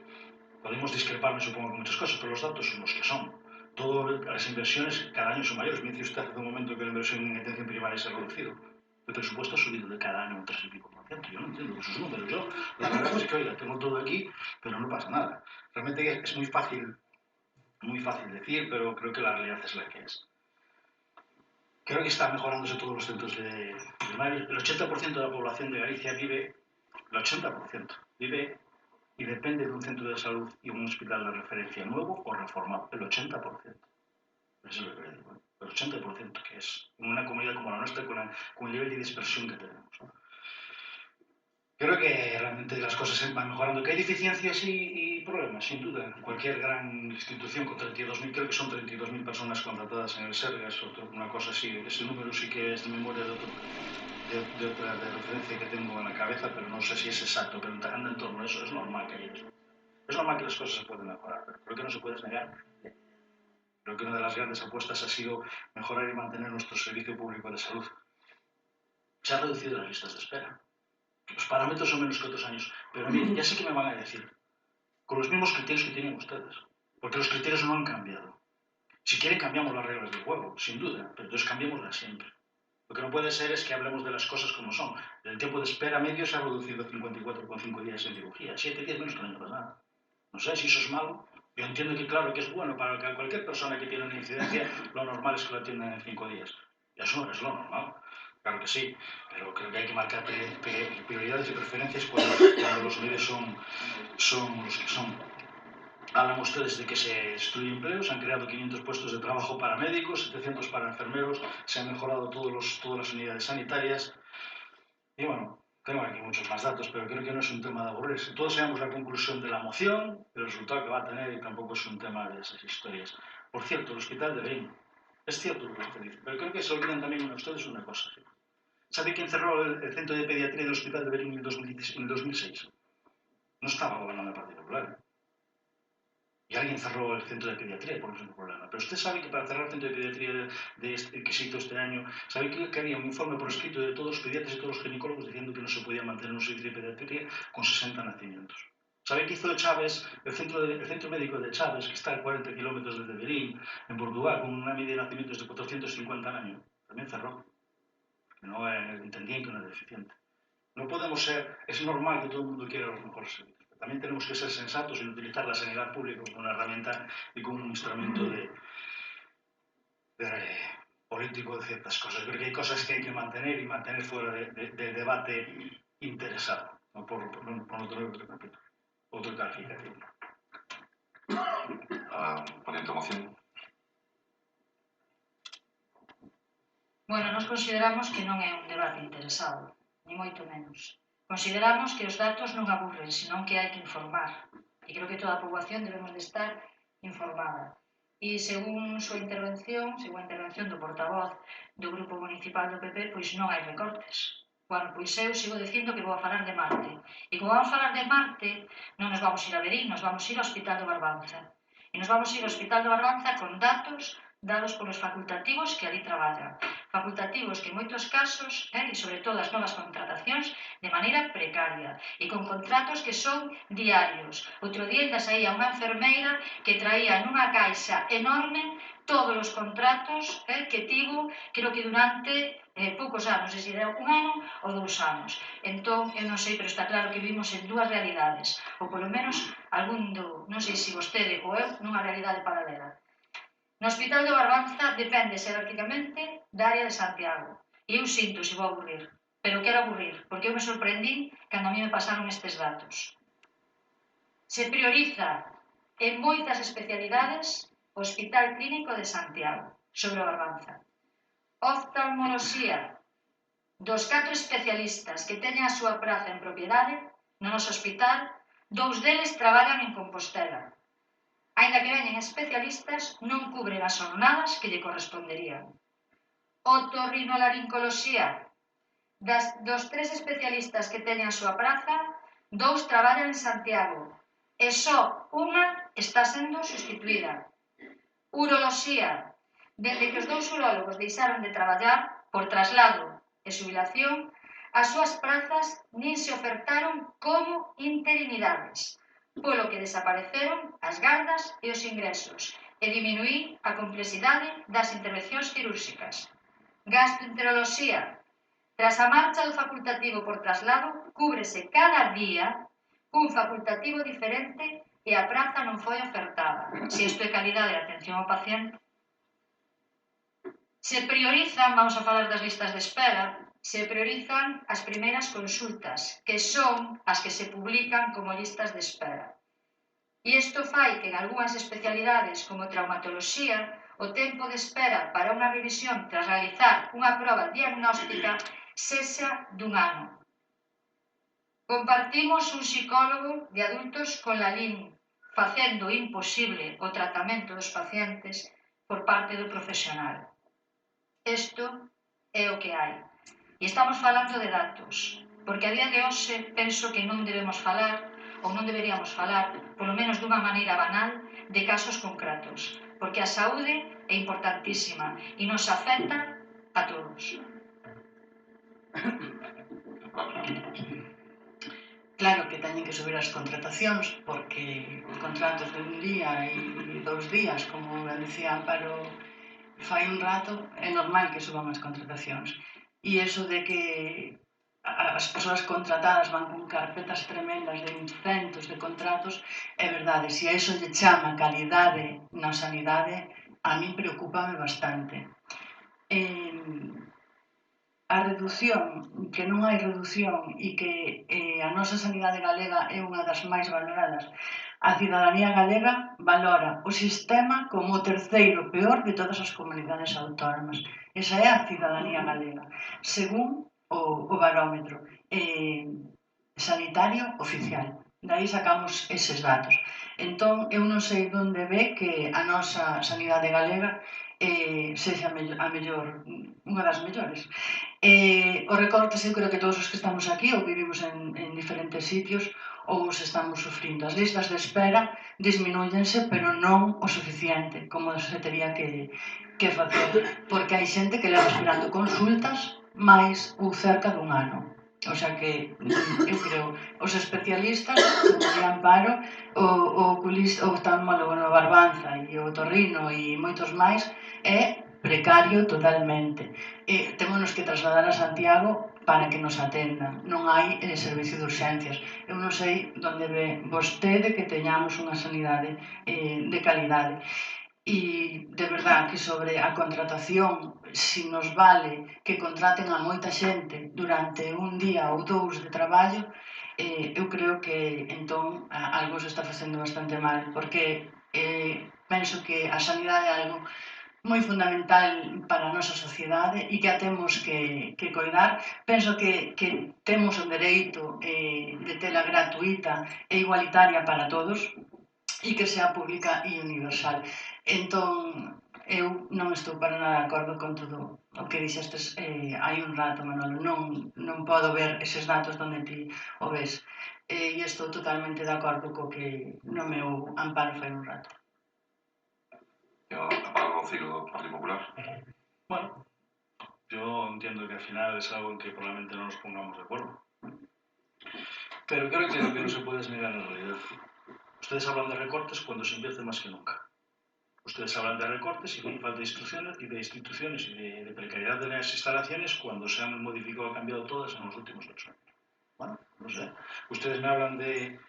podemos discrepar, me supongo, con muchas cosas, pero los datos son los que son. Todas las inversiones cada año son mayores. Me dice usted hace un momento que la inversión en atención primaria se ha reducido. El presupuesto ha subido de cada año un 3 y pico %. Yo no entiendo esos números. Yo, la verdad es que, oiga, tengo todo aquí, pero no pasa nada. Realmente es muy fácil decir, pero creo que la realidad es la que es. Creo que están mejorándose todos los centros de primarios. El 80% de la población de Galicia vive, el 80% vive y depende de un centro de salud y un hospital de referencia nuevo o reformado. El 80%. Eso es lo que digo. El 80%, que es en una comunidad como la nuestra con el nivel de dispersión que tenemos. Creo que realmente las cosas se van mejorando, que hay deficiencias y problemas, sin duda. Cualquier gran institución con 32.000, creo que son 32.000 personas contratadas en el Sergas, una cosa así, ese número sí que es de memoria de otra de referencia que tengo en la cabeza, pero no sé si es exacto, pero anda en torno a eso, es normal que haya eso. Es normal que las cosas se pueden mejorar, pero creo que no se puede negar. Creo que una de las grandes apuestas ha sido mejorar y mantener nuestro servicio público de salud. Se han reducido las listas de espera. Los parámetros son menos que otros años, pero miren, ya sé que me van a decir, con los mismos criterios que tienen ustedes, porque los criterios no han cambiado. Si quieren cambiamos las reglas del juego, sin duda, pero entonces cambiémoslas siempre. Lo que no puede ser es que hablemos de las cosas como son. El tiempo de espera medio se ha reducido a 54,5 días en cirugía, 7 días menos que el año pasado. No sé si eso es malo. Yo entiendo que claro que es bueno para cualquier persona que tiene una incidencia, lo normal es que la atiendan en 5 días. Y eso es lo normal. Claro que sí, pero creo que hay que marcar prioridades y preferencias cuando los medios son los que son. Hablan ustedes de que se destruye empleo, se han creado 500 puestos de trabajo para médicos, 700 para enfermeros, se han mejorado todas las unidades sanitarias. Y bueno, tengo aquí muchos más datos, pero creo que no es un tema de aburrirse. Todos sabemos la conclusión de la moción, el resultado que va a tener y tampoco es un tema de esas historias. Por cierto, el hospital de Berín, es cierto lo que usted dice, pero creo que se olvidan también ustedes una cosa. ¿Sabe quién cerró el centro de pediatría del hospital de Berín en el 2006? No estaba gobernando el Partido Popular. Y alguien cerró el centro de pediatría por ese problema. Pero usted sabe que para cerrar el centro de pediatría que se hizo este año, ¿sabe que había un informe por escrito de todos los pediatras y todos los ginecólogos diciendo que no se podía mantener un servicio de pediatría con 60 nacimientos? ¿Sabe qué hizo Chaves, el centro médico de Chaves, que está a 40 kilómetros desde Berín, en Portugal, con una media de nacimientos de 450 al año? También cerró. No entendían que no era deficiente. No podemos ser, es normal que todo el mundo quiera los mejores servicios. También tenemos que ser sensatos y utilizar la sanidad pública como una herramienta y como un instrumento político de ciertas cosas. Creo que hay cosas que hay que mantener y mantener fuera de debate interesado, no por no tener otro calificativo. Ponente moción. Bueno, nós consideramos que non é un debate interesado, ni moito menos. Consideramos que os datos non aburren, senón que hai que informar. E creo que toda a poboación debemos de estar informada. E según a intervención do portavoz do Grupo Municipal do PP, pois non hai recortes. Bueno, pois eu sigo dicindo que vou a falar de Marte. E como vamos a falar de Marte, non nos vamos ir a Berín, nos vamos ir ao Hospital do Barbanza. E nos vamos ir ao Hospital do Barbanza con datos dados polos facultativos que ali traballan. Facultativos que en moitos casos, e sobre todo as novas contratacións, de maneira precaria e con contratos que son diarios. Outro día ainda saía unha enfermeira que traía nunha caixa enorme todos os contratos que tivo, creo que durante poucos anos, se era un ano ou 2 anos. Entón, eu non sei, pero está claro que vivimos en dúas realidades, ou polo menos algún non sei se vostede ou eu, nunha realidade paralela. No Hospital do Barbanza depende xerárquicamente da área de Santiago. E eu sinto se vou aburrir, pero quero aburrir, porque eu me sorprendín cando a mí me pasaron estes datos. Se prioriza en moitas especialidades o Hospital Clínico de Santiago, sobre o Barbanza. Oftalmoloxía, dos 4 especialistas que teñen a súa praza en propiedade no noso hospital, 2 deles traballan en Compostela. Ainda que veñen especialistas, non cubren as jornadas que lle corresponderían. Otorrinolaringoloxía, dos 3 especialistas que teñen a súa praza, 2 traballan en Santiago, e só unha está sendo sustituída. Uroloxía, dende que os 2 urólogos deixaron de traballar por traslado e xubilación, as súas prazas nin se ofertaron como interinidades, polo que desapareceron as gardas e os ingresos e diminuí a complexidade das intervencións quirúrxicas. Gastroenteroloxía, tras a marcha do facultativo por traslado, cúbrese cada día un facultativo diferente e a praza non foi ofertada. Se isto é calidade de atención ao paciente. Se priorizan, vamos a falar das listas de espera, se priorizan as primeiras consultas, que son as que se publican como listas de espera. E isto fai que en algunhas especialidades como traumatoloxía o tempo de espera para unha revisión tras realizar unha proba diagnóstica sexa dun ano. Compartimos un psicólogo de adultos con Lalín, facendo imposible o tratamento dos pacientes por parte do profesional. Isto é o que hai. E estamos falando de datos, porque a día de hoxe penso que non debemos falar, ou non deberíamos falar, polo menos dunha maneira banal, de casos concretos, porque a saúde é importantísima e nos afecta a todos. Claro que teñen que subir as contratacións porque contratos de un día e 2 días, como dicía Amparo fai un rato, é normal que suban as contratacións. E iso de que as persoas contratadas van con carpetas tremendas de centos de contratos, é verdade, se a iso lle chama calidade na sanidade, a min preocúpame bastante. A reducción, que non hai reducción e que a nosa sanidade galega é unha das máis valoradas. A cidadanía galega valora o sistema como o terceiro peor de todas as comunidades autónomas. Esa é a cidadanía galega, según o barómetro sanitario oficial. Daí sacamos eses datos. Entón, eu non sei onde ve que a nosa sanidade galega sexa a mellor, unha das mellores. Os recortes, eu creo que todos os que estamos aquí ou vivimos en diferentes sitios ou os estamos sufrindo. As listas de espera disminúyense, pero non o suficiente, como se tería que facer, porque hai xente que leva esperando consultas máis ou cerca dun ano. O sea que, eu creo, os especialistas, como di Amparo, o oculista, o oftalmólogo no Barbanza e o Torrino e moitos máis, é precario totalmente. Témonos que trasladar a Santiago para que nos atendan. Non hai servicio de urxencias. Eu non sei onde ve vostede que teñamos unha sanidade de calidade. E, de verdad, que sobre a contratación, si nos vale que contraten a moita xente durante un día ou 2 de traballo, eu creo que, entón, algo se está facendo bastante mal, porque penso que a sanidade é algo moi fundamental para a nosa sociedade e que a temos que coidar. Penso que temos o dereito de tela gratuita e igualitaria para todos e que sea pública e universal. Entón, eu non estou para nada de acordo con todo o que dixestes hai un rato, Manolo. Non podo ver eses datos onde ti o ves. E estou totalmente de acordo co que no meu Amparo fai un rato. Amparo Rocío do Partido Popular. Bueno, yo entiendo que al final es algo en que probablemente no nos pongamos de acuerdo. Pero creo que lo que no se puede es negar la realidad. Ustedes hablan de recortes cuando se invierte más que nunca. Ustedes hablan de recortes y de falta de instituciones y de precariedad de las instalaciones cuando se han modificado, cambiado todas en los últimos 8 años. Bueno, no sé. Ustedes me hablan de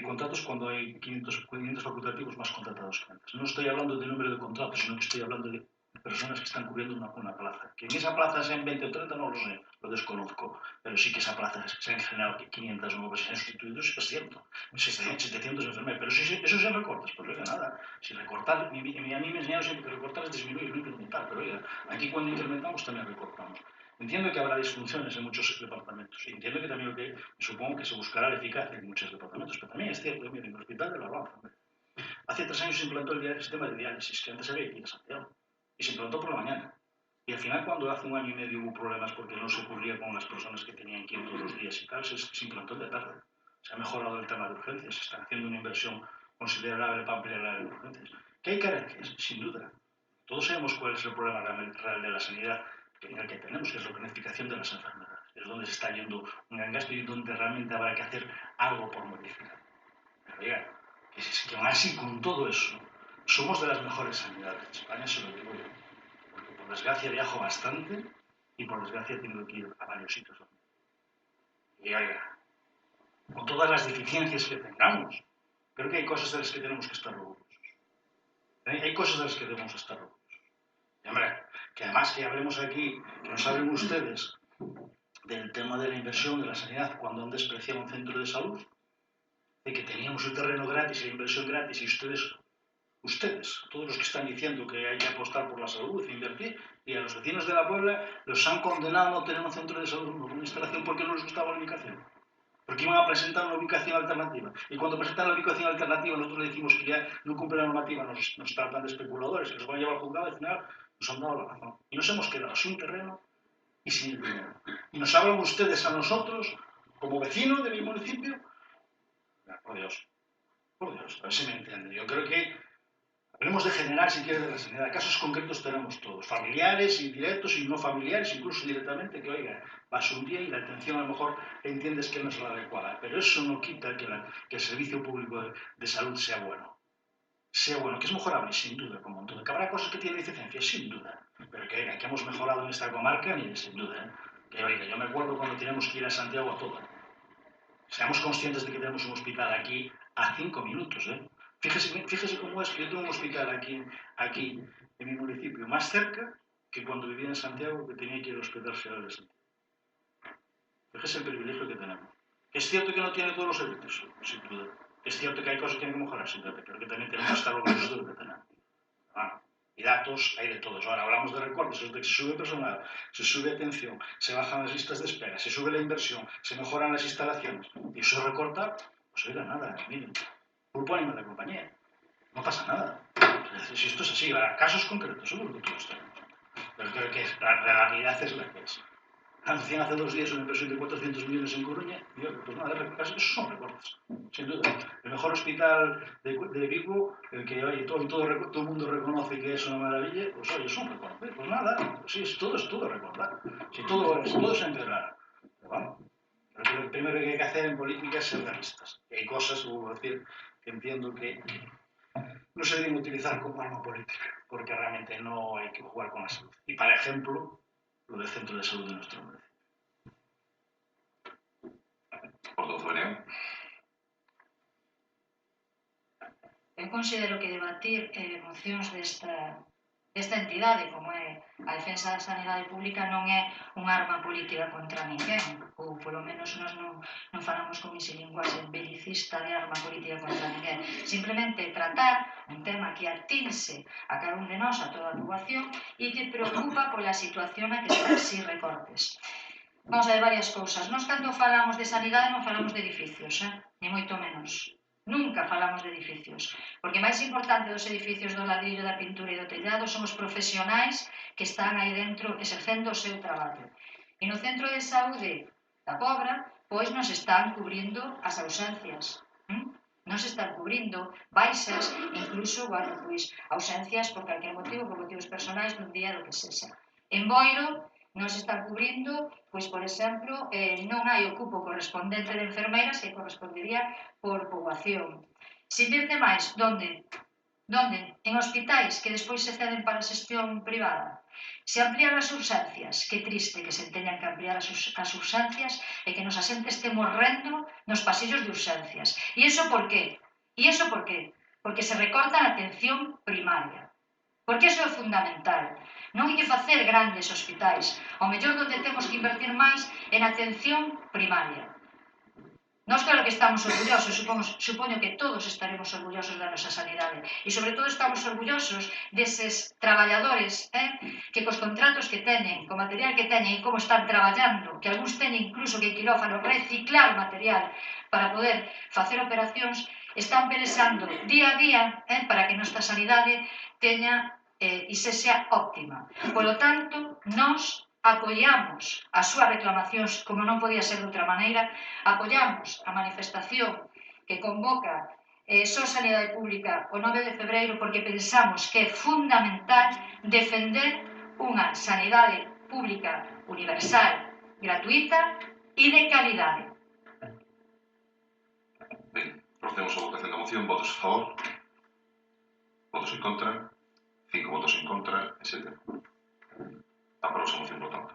contratos cuando hay 500 facultativos más contratados que antes. No estoy hablando del número de contratos, sino que estoy hablando de personas que están cubriendo una plaza. Que en esa plaza sean 20 o 30 no lo sé, lo desconozco, pero sí que esa plaza se han generado 500 nuevos y se han sustituido, es cierto. 700 enfermeros, pero si eso se recorta, pues oiga, nada. Si recortar, a mí me enseñaron siempre que recortar es disminuir, no incrementar, pero oiga, aquí cuando incrementamos también recortamos. Entiendo que habrá disfunciones en muchos departamentos y entiendo que también supongo que se buscará la eficacia en muchos departamentos, pero también es cierto, miren, el Hospital de la Barbanza, hace 3 años se implantó el sistema de diálisis, que antes había que ir a Santiago, y se implantó por la mañana. Y al final, cuando hace 1 año y medio hubo problemas porque no se cubría con las personas que tenían que ir todos los días y tal, se implantó de tarde. Se ha mejorado el tema de urgencias, se está haciendo una inversión considerable para ampliar la área de urgencias. ¿Que hay carencias? Sin duda. Todos sabemos cuál es el problema real de la sanidad en el que tenemos, que es la planificación de las enfermedades. Es donde se está yendo un gran gasto y donde realmente habrá que hacer algo por modificar. Pero oiga, es que aún así, con todo eso, somos de las mejores sanidades de España, se lo digo yo. Porque por desgracia viajo bastante y por desgracia tengo que ir a varios sitios. Y oiga, con todas las deficiencias que tengamos, creo que hay cosas de las que tenemos que estar orgullosos. Hay cosas de las que debemos estar orgullosos. Y hombre, que además que hablemos aquí, que nos hablen ustedes del tema de la inversión de la sanidad cuando han despreciado un centro de salud, de que teníamos el terreno gratis y la inversión gratis y ustedes, todos los que están diciendo que hay que apostar por la salud e invertir, y a los vecinos de la Puebla los han condenado a no tener un centro de salud, una instalación porque no les gustaba la ubicación. porque iban a presentar una ubicación alternativa. Y cuando presentan la ubicación alternativa, nosotros le decimos que ya no cumple la normativa, nos tratan de especuladores, que los van a llevar al juzgado y al final nos han dado la razón. Y nos hemos quedado sin terreno y sin el dinero. Y nos hablan ustedes a nosotros, como vecinos de mi municipio. Por Dios, a ver si me entienden. Yo creo que hablemos de generar, si quieres, de la sanidad. Casos concretos tenemos todos, familiares, indirectos y no familiares, incluso directamente, que oiga, vas un día y la atención a lo mejor entiendes que no es la adecuada, pero eso no quita que el servicio público de salud sea bueno. Sea bueno, que es mejorable, sin duda, como en todo. Que habrá cosas que tienen deficiencias, sin duda, pero que hemos mejorado en esta comarca, ni sin duda. Que oiga, yo me acuerdo cuando teníamos que ir a Santiago a toda. Seamos conscientes de que tenemos un hospital aquí a 5 minutos, Fíjese cómo es que yo tengo un hospital aquí en mi municipio más cerca que cuando vivía en Santiago, que tenía que ir al hospital general de Santiago. Fíjese el privilegio que tenemos. ¿Es cierto que no tiene todos los servicios? Sin duda. Es cierto que hay cosas que hay que mejorar, sin duda, pero que también tenemos que estar orgullosos de lo que tenemos. Y datos hay de todos. Ahora hablamos de recortes, es de que se sube personal, se sube atención, se bajan las listas de espera, se sube la inversión, se mejoran las instalaciones. Y eso recorta, pues oiga, nada, miren. Grupo ánimo de la compañía. No pasa nada. Si esto es así, habrá casos concretos, seguro que todos tenemos. Pero creo que la realidad es la que es. Anuncian hace 2 días una inversión de 400 millones en Coruña, y yo, pues nada, esos son recortes, sin duda. El mejor hospital de Vigo, el que oye, todo el mundo reconoce que es una maravilla, pues oye, es un recorte. Pues nada, pues sí, todo es recordar. Si todo es empeorar. Pero bueno, creo que lo primero que hay que hacer en política es ser realistas. Y hay cosas, vuelvo a decir, que entiendo que no se deben utilizar como arma política, porque realmente no hay que jugar con la salud. Y para ejemplo, lo del centro de salud de nuestro municipio. Portavoz Beneo. Eu considero que debatir mocións desta entidade, como é a defensa da sanidade pública, non é unha arma política contra ninguén, ou polo menos nós non falamos con ese linguaxe belicista de arma política contra ninguén. Simplemente tratar un tema que atinse a cada un de nós, a toda a poboación, e que preocupa pola situación na que están sin recortes. Vamos a ver varias cousas. Nós, cando falamos de sanidade, non falamos de edificios, ni moito menos. Nunca falamos de edificios, porque máis importante dos edificios do ladrillo, da pintura e do tellado son os profesionais que están aí dentro exercendo o seu traballo. E no centro de saúde da Pobra, pois nos están cubrindo as ausencias. Nos están cubrindo baixas, incluso, bueno, pois ausencias por calquer motivo, por motivos personais dun día do que sexa. En Boiro, nos están cubrindo, pois, por exemplo, non hai o cupo correspondente de enfermeiras que correspondería por poboación. Se invierte máis, donde? En hospitais que despois se ceden para a xestión privada. Se amplían as urxencias, que triste que se teñan que ampliar as urxencias e que nos a xente este morrendo nos pasillos de urxencias. E iso por qué? Porque se recorta a atención primaria. Porque iso é fundamental. Non hai que facer grandes hospitais. Ao mellor onde temos que invertir máis en atención primaria. Nós claro que estamos orgullosos, supoño que todos estaremos orgullosos da nosa sanidade. E sobre todo estamos orgullosos deses traballadores que cos contratos que teñen, co material que teñen e como están traballando, que algúns teñen incluso que quirófano reciclar material para poder facer operacións, están pelexando día a día para que nosa sanidade teña e sexa óptima. Polo tanto, nós apoiamos as súas reclamacións, como non podía ser de outra maneira, apoiamos a manifestación que convoca Só Sanidade Pública o 9 de febreiro porque pensamos que é fundamental defender unha sanidade pública universal, gratuita e de calidade. Ben, procedemos a votación da moción. Votos a favor? Votos en contra? 5 votos en contra e 7. Aproba a moción, por tanto.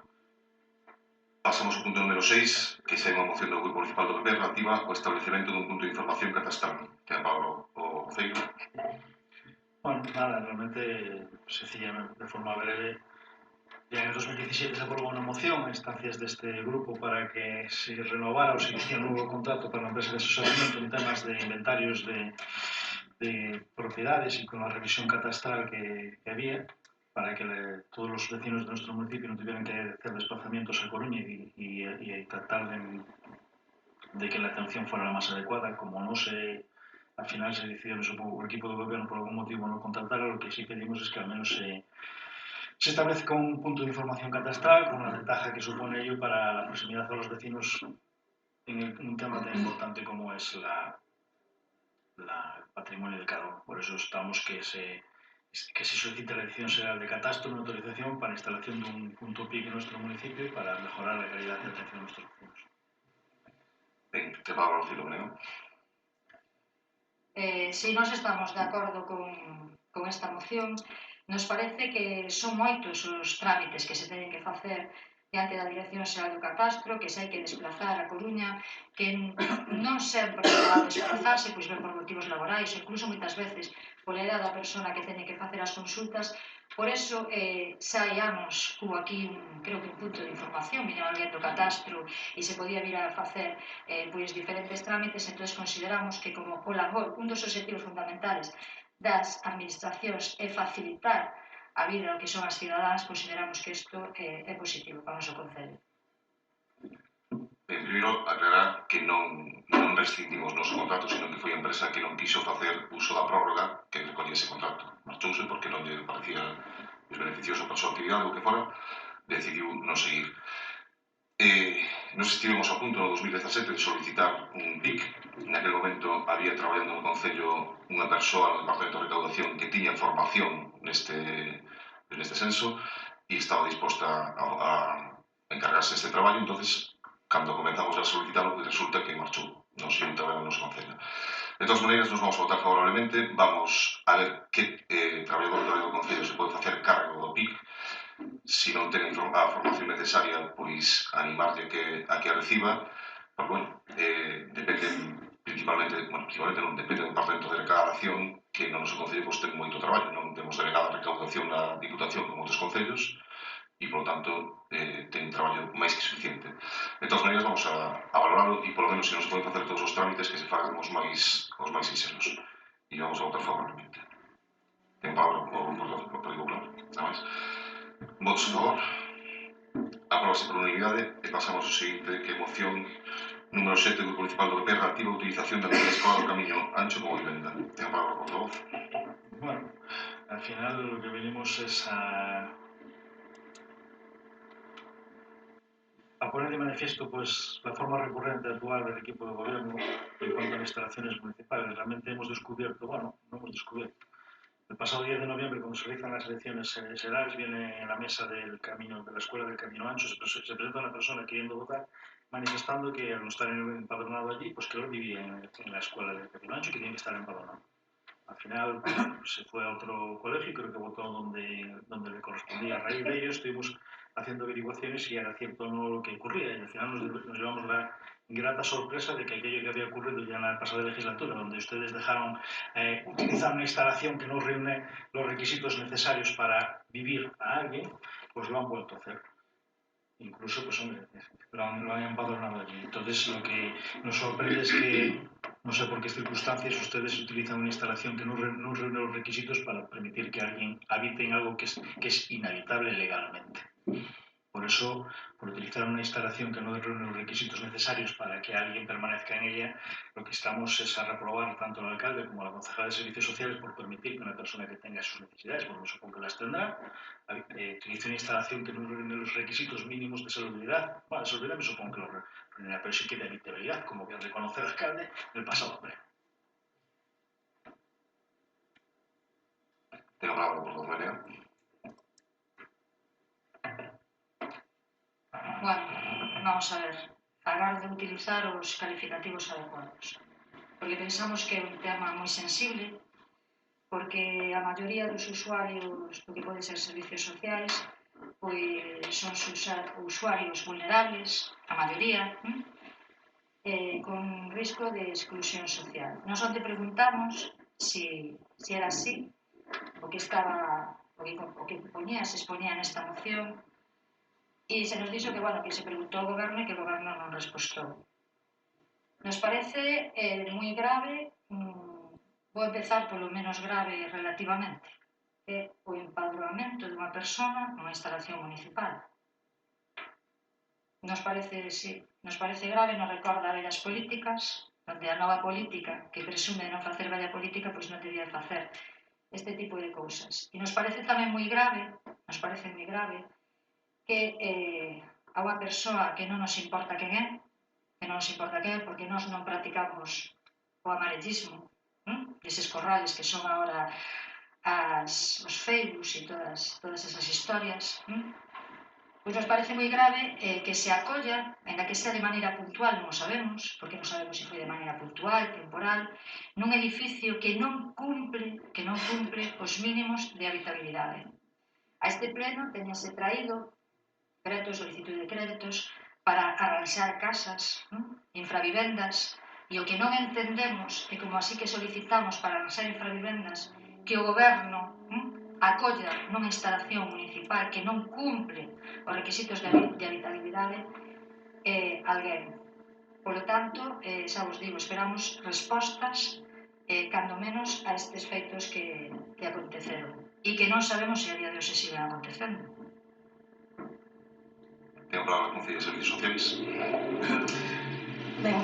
Pasamos ao punto número 6, que é unha moción do Grupo Municipal do PP relativa ao establecemento dun punto de información catastral. Ten a palabra o Feiro. Bueno, nada, realmente, sencillamente, de forma breve, ya en el 2017 se aprobó una moción a instancias de este grupo para que se renovara o se hiciera un nuevo contrato para la empresa de asesoramiento en temas de inventarios de propiedades y con la revisión catastral que había, para que todos los vecinos de nuestro municipio no tuvieran que hacer desplazamientos a Coruña y tratar de de que la atención fuera la más adecuada. Como no se, al final se decidió, supongo, el equipo de gobierno por algún motivo no contratarlo, lo que sí pedimos es que al menos se establezca un punto de información catastral con la ventaja que supone ello para la proximidad a los vecinos en un tema tan importante como es el patrimonio de cada uno. Por eso estamos que se solicite la Dirección General de Catastro una autorización para la instalación de un punto PIC en nuestro municipio y para mejorar la calidad de atención a nuestros vecinos. Ben, te pago a Filomeno. Si nós estamos de acordo con esta moción, nos parece que son moitos os trámites que se teñen que facer diante da Dirección Xeral do Catastro, que se hai que desplazar a Coruña, que non sempre va a desplazarse, pois ben por motivos laborais, ou incluso moitas veces pola edad da persona que teñe que facer as consultas. Por eso, xa hai anos hubo aquí creo que un punto de información, viña alguén do catastro e se podía vir a facer pois diferentes trámites. Entón consideramos que como o labor, un dos obxectivos fundamentales das administracións é facilitar a vida ao que son as cidadáns, consideramos que isto é positivo para o noso concello. Ben, primeiro, aclarar que non rescindimos o noso contrato, sino que foi a empresa que non quiso facer uso da prórroga que recolle ese contrato. Marchouse porque non lle parecía beneficioso para a súa actividade ou que fora, decidiu non seguir. Nos estivemos a punto no 2017 de solicitar un PIC. Naquele momento había traballando no Concello unha persoa no Departamento de Recaudación que tiña formación neste senso e estaba disposta a encargarse deste traballo. Entonces, cando comenzamos a solicitarlo, pues resulta que marchou, non seguiu traballando no Concello. De todas maneiras, nos vamos a votar favorablemente. Vamos a ver que traballador do Concello se pode facer cargo do PIC. Se non ten a formación necesaria, pois animarlle a que a reciba. Pero, bueno, depende principalmente non, depende do Departamento de Recaudación, que no noso Concello pois, ten moito traballo. Non temos delegada a recaudación na Diputación como outros concellos e, polo tanto, ten traballo máis que suficiente. De todas maneiras, vamos a valorarlo e, polo menos, se non se poden facer todos os trámites, que se fagan os máis sinceros. E vamos a votar favorablemente. Ten palabra o Partido Popular. Nada máis. Votos a favor. Apróbase por unanimidade e pasamos ao seguinte, que é moción número 7 do Grupo Municipal do PP relativa á utilización da media escola do Camiño Ancho como vivenda. Ten a palabra, por favor. Bueno, al final lo que venimos es a poner de manifiesto pues la forma recurrente de actuar del equipo de gobierno en cuanto a las instalaciones municipales. Realmente hemos descubierto, bueno, no hemos descubierto. El pasado 10 de noviembre, cuando se realizan las elecciones generales, viene en la mesa del camino, de la escuela del Camino Ancho, se presenta una persona queriendo votar, manifestando que al no estar empadronado allí, pues que no vivía en la escuela del Camino Ancho y que tiene que estar empadronado. Al final se fue a otro colegio y creo que votó donde le correspondía. A raíz de ello estuvimos haciendo averiguaciones si era cierto o no lo que ocurría y al final nos llevamos la grata sorpresa de que aquello que había ocurrido ya en la pasada legislatura, donde ustedes dejaron utilizar una instalación que no reúne los requisitos necesarios para vivir a alguien, pues lo han vuelto a hacer. Incluso, pues hombre, lo han empadronado allí. Entonces, lo que nos sorprende es que, no sé por qué circunstancias, ustedes utilizan una instalación que no reúne los requisitos para permitir que alguien habite en algo que es inhabitable legalmente. Por eso, por utilizar una instalación que no reúne los requisitos necesarios para que alguien permanezca en ella, lo que estamos es a reprobar tanto al alcalde como a la concejala de Servicios Sociales por permitir que una persona que tenga sus necesidades, porque supongo que las tendrá, utilice una instalación que no reúne los requisitos mínimos de salubridad. Bueno, de salubridad me supongo que lo reúne, pero sí que de habitabilidad, como que reconoce el alcalde en el pasado pleno. Tengo palabra por favor, María. Bueno, vamos a ver, falar de utilizar os calificativos adecuados, porque pensamos que é un tema moi sensible, porque a maioría dos usuarios do que pode ser servicios sociais pois son usuarios vulnerables, a maioría, con risco de exclusión social. Nós onte preguntamos se era así, o que se exponía nesta moción, e se nos dixo que, bueno, que se preguntou ao goberno e que o goberno non respostou. Nos parece moi grave, vou empezar polo menos grave relativamente, é o empadroamento dunha persona nunha instalación municipal. nos parece grave, nos recorda a vellas políticas, onde a nova política que presume non facer vella política, pois non debía facer este tipo de cousas. E nos parece tamén moi grave, que a unha persoa que non nos importa quen é, porque nós non practicamos o amarellismo, deses corrales que son agora os Facebook e todas esas historias, pois nos parece moi grave que se acolla, ainda que sea de maneira puntual, non o sabemos, porque non sabemos se foi de maneira puntual, temporal, nun edificio que non cumpre os mínimos de habitabilidade. A este pleno teñase traído solicitud de créditos para arranxar casas, infravivendas, e o que non entendemos é como así que solicitamos para arranxar infravivendas que o goberno acolla nunha instalación municipal que non cumpre os requisitos de habitabilidade alguén. Polo tanto, xa vos digo, esperamos respostas cando menos a estes feitos que aconteceron e que non sabemos se a día de hoxe siguen acontecendo. Ten a palabra a Concello de Servicios Sociais. Ben,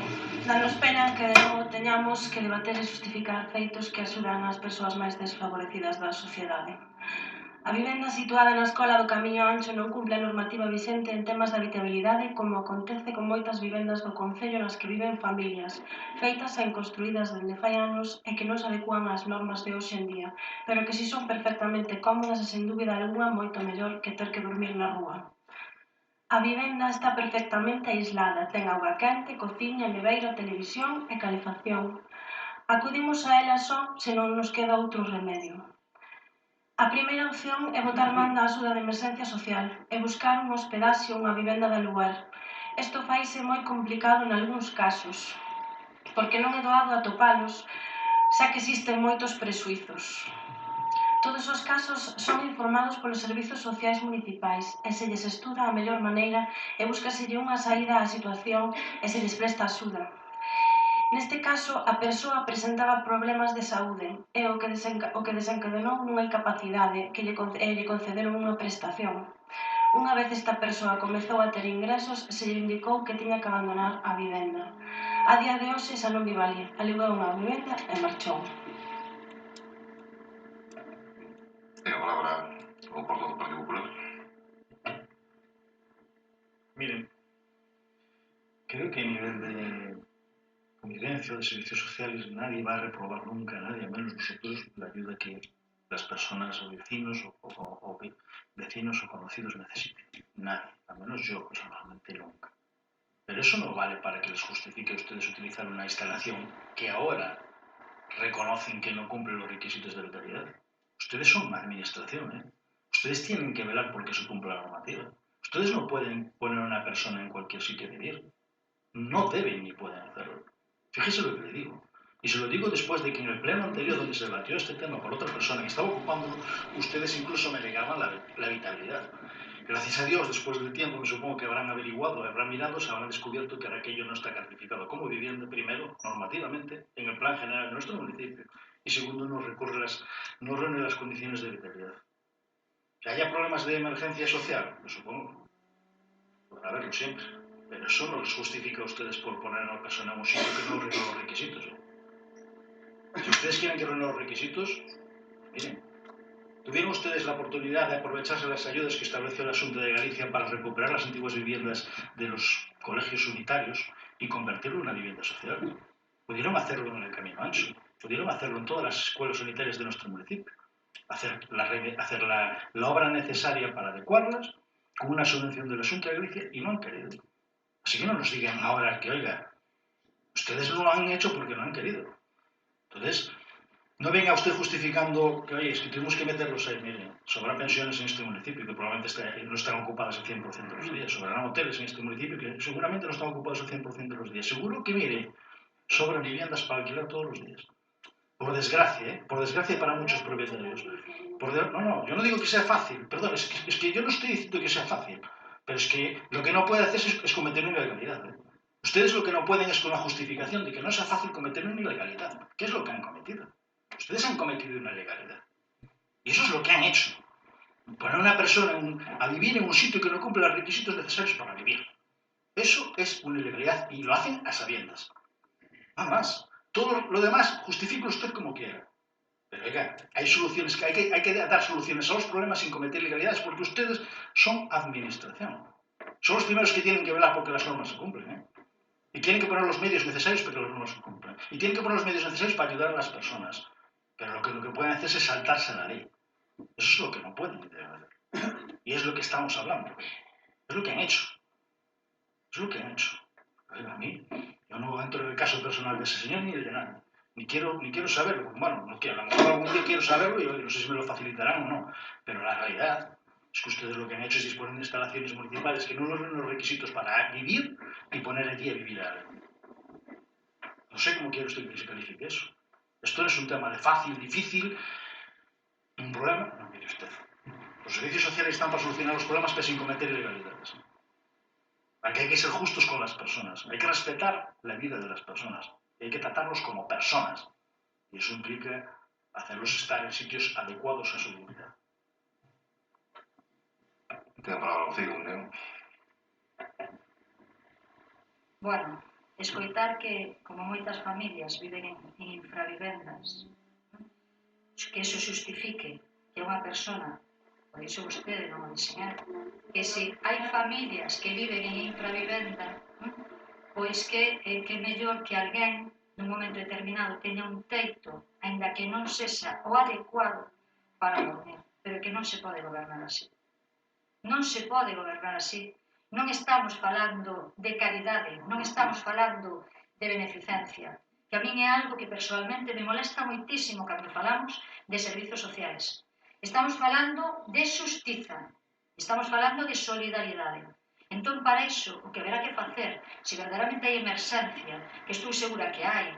danos pena que de novo teñamos que debater e justificar feitos que axudan as persoas máis desfavorecidas da sociedade. A vivenda situada na escola do Camiño Ancho non cumple a normativa vixente en temas de habitabilidade, como acontece con moitas vivendas do concello nas que viven familias, feitas e construídas dende fai anos e que non se adecúan ás normas de hoxe en día, pero que si son perfectamente cómodas e sen dúbida algunha moito mellor que ter que dormir na rúa. A vivenda está perfectamente aislada, ten auga quente, cociña, neveira, televisión e calefacción. Acudimos a ela só se non nos queda outro remedio. A primeira opción é botar man da axuda de emerxencia social e buscar un hospedaxe ou unha vivenda de aluguer. Isto faise moi complicado nalgúns casos, porque non é doado atopalos, xa que existen moitos presuizos. Todos os casos son informados polos servizos sociais municipais e se lles estuda a mellor maneira e búscaselle unha saída á situación e se lles presta axuda. Neste caso, a persoa presentaba problemas de saúde e o que desencadenou nunha incapacidade que lle concederon unha prestación. Unha vez esta persoa comezou a ter ingresos, se lle indicou que tiña que abandonar a vivenda. A día de hoxe xa non vive ali, alugou unha vivenda e marchou. Ten a palabra o portavoz do Partido Popular. Miren, creo que a nivel de convivencia de servicios sociales nadie va a reprobar nunca, nadie, a menos nosotros, la ayuda que las personas o vecinos o conocidos necesiten. Nadie, al menos yo personalmente nunca. Pero eso no vale para que les justifique a ustedes utilizar una instalación que ahora reconocen que no cumple los requisitos de legalidad. Ustedes son una administración, Ustedes tienen que velar porque se cumpla la normativa. Ustedes no pueden poner a una persona en cualquier sitio de vivir. No deben ni pueden hacerlo. Fíjese lo que le digo. Y se lo digo después de que en el pleno anterior donde se debatió este tema por otra persona que estaba ocupándolo, ustedes incluso me negaban la habitabilidad. Gracias a Dios, después del tiempo, me supongo que habrán averiguado, habrán mirado, se habrán descubierto que aquello no está calificado como vivienda, primero, normativamente, en el plan general de nuestro municipio, y segundo, no reúne las condiciones de habitabilidad. Que haya problemas de emergencia social, lo supongo. Podrá haberlo siempre. Pero eso no les justifica a ustedes por poner a una persona en un sitio que no reúne los requisitos. Si ustedes quieren que reúna los requisitos, miren, tuvieron ustedes la oportunidad de aprovecharse de las ayudas que estableció la Xunta de Galicia para recuperar las antiguas viviendas de los colegios unitarios y convertirlo en una vivienda social. Pudieron hacerlo en el Camino Ancho, pudieron hacerlo en todas las escuelas unitarias de nuestro municipio, hacer la obra necesaria para adecuarlas con una subvención de la Xunta de Galicia y no han querido. Así que no nos digan ahora que, oiga, ustedes no lo han hecho porque no han querido. Entonces, no venga usted justificando que, oye, es que tenemos que meterlos ahí. Miren, sobran pensiones en este municipio que probablemente no están ocupadas al 100% de los días. Sobrarán hoteles en este municipio que seguramente no están ocupados al 100% de los días. Seguro que, mire, sobran viviendas para alquilar todos los días. Por desgracia para muchos propietarios. No, yo no digo que sea fácil, perdón, es que yo no estoy diciendo que sea fácil. Pero es que lo que no puede hacer es cometer una ilegalidad. Ustedes lo que no pueden es con la justificación de que no sea fácil cometer una ilegalidad. ¿Qué es lo que han cometido? Ustedes han cometido una ilegalidad. Y eso es lo que han hecho. Poner a una persona a vivir en un sitio que no cumple los requisitos necesarios para vivir. Eso es una ilegalidad y lo hacen a sabiendas. Nada más. Todo lo demás, justifíquelo usted como quiera. Pero oiga, hay soluciones, hay que dar soluciones a los problemas sin cometer ilegalidades porque ustedes son administración. Son los primeros que tienen que velar porque las normas se cumplen, ¿eh? Y tienen que poner los medios necesarios para que las normas se cumplan. Y tienen que poner los medios necesarios para ayudar a las personas. Pero lo que pueden hacer es saltarse la ley. Eso es lo que no pueden hacer. Y es lo que estamos hablando. Es lo que han hecho. Es lo que han hecho. Oiga, a mí, yo no entro en el caso personal de ese señor ni el de nadie. Ni quiero saberlo. Bueno, no quiero, a lo mejor algún día quiero saberlo y no sé si me lo facilitarán o no. Pero la realidad es que ustedes lo que han hecho es disponer de instalaciones municipales que no logran los requisitos para vivir y poner allí a vivir a alguien. No sé cómo quiere usted que se califique eso. Esto no es un tema de fácil, difícil, un problema. No, mire usted. Los servicios sociales están para solucionar los problemas pero sin cometer ilegalidades. Aquí hay que ser justos con las personas. Hay que respetar la vida de las personas. Hay que tratarlos como personas. Y eso implica hacerlos estar en sitios adecuados a su dignidad. Ten a palabra o Ciro, non? Bueno, escoitar que, como moitas familias viven en infravivendas, que eso justifique que unha persona, por iso vostede non o diseñar, que se hai familias que viven en infravivenda, pois que mellor que alguén nun momento determinado teña un teito, aínda que non sexa o adecuado para dormir, pero que non se pode gobernar así. Non se pode gobernar así. Non estamos falando de caridade, non estamos falando de beneficencia, que a min é algo que personalmente me molesta moitísimo cando falamos de servizos sociais. Estamos falando de xustiza, estamos falando de solidaridade. Entón, para iso, o que haberá que facer, se verdadeiramente hai emerxencia, que estou segura que hai,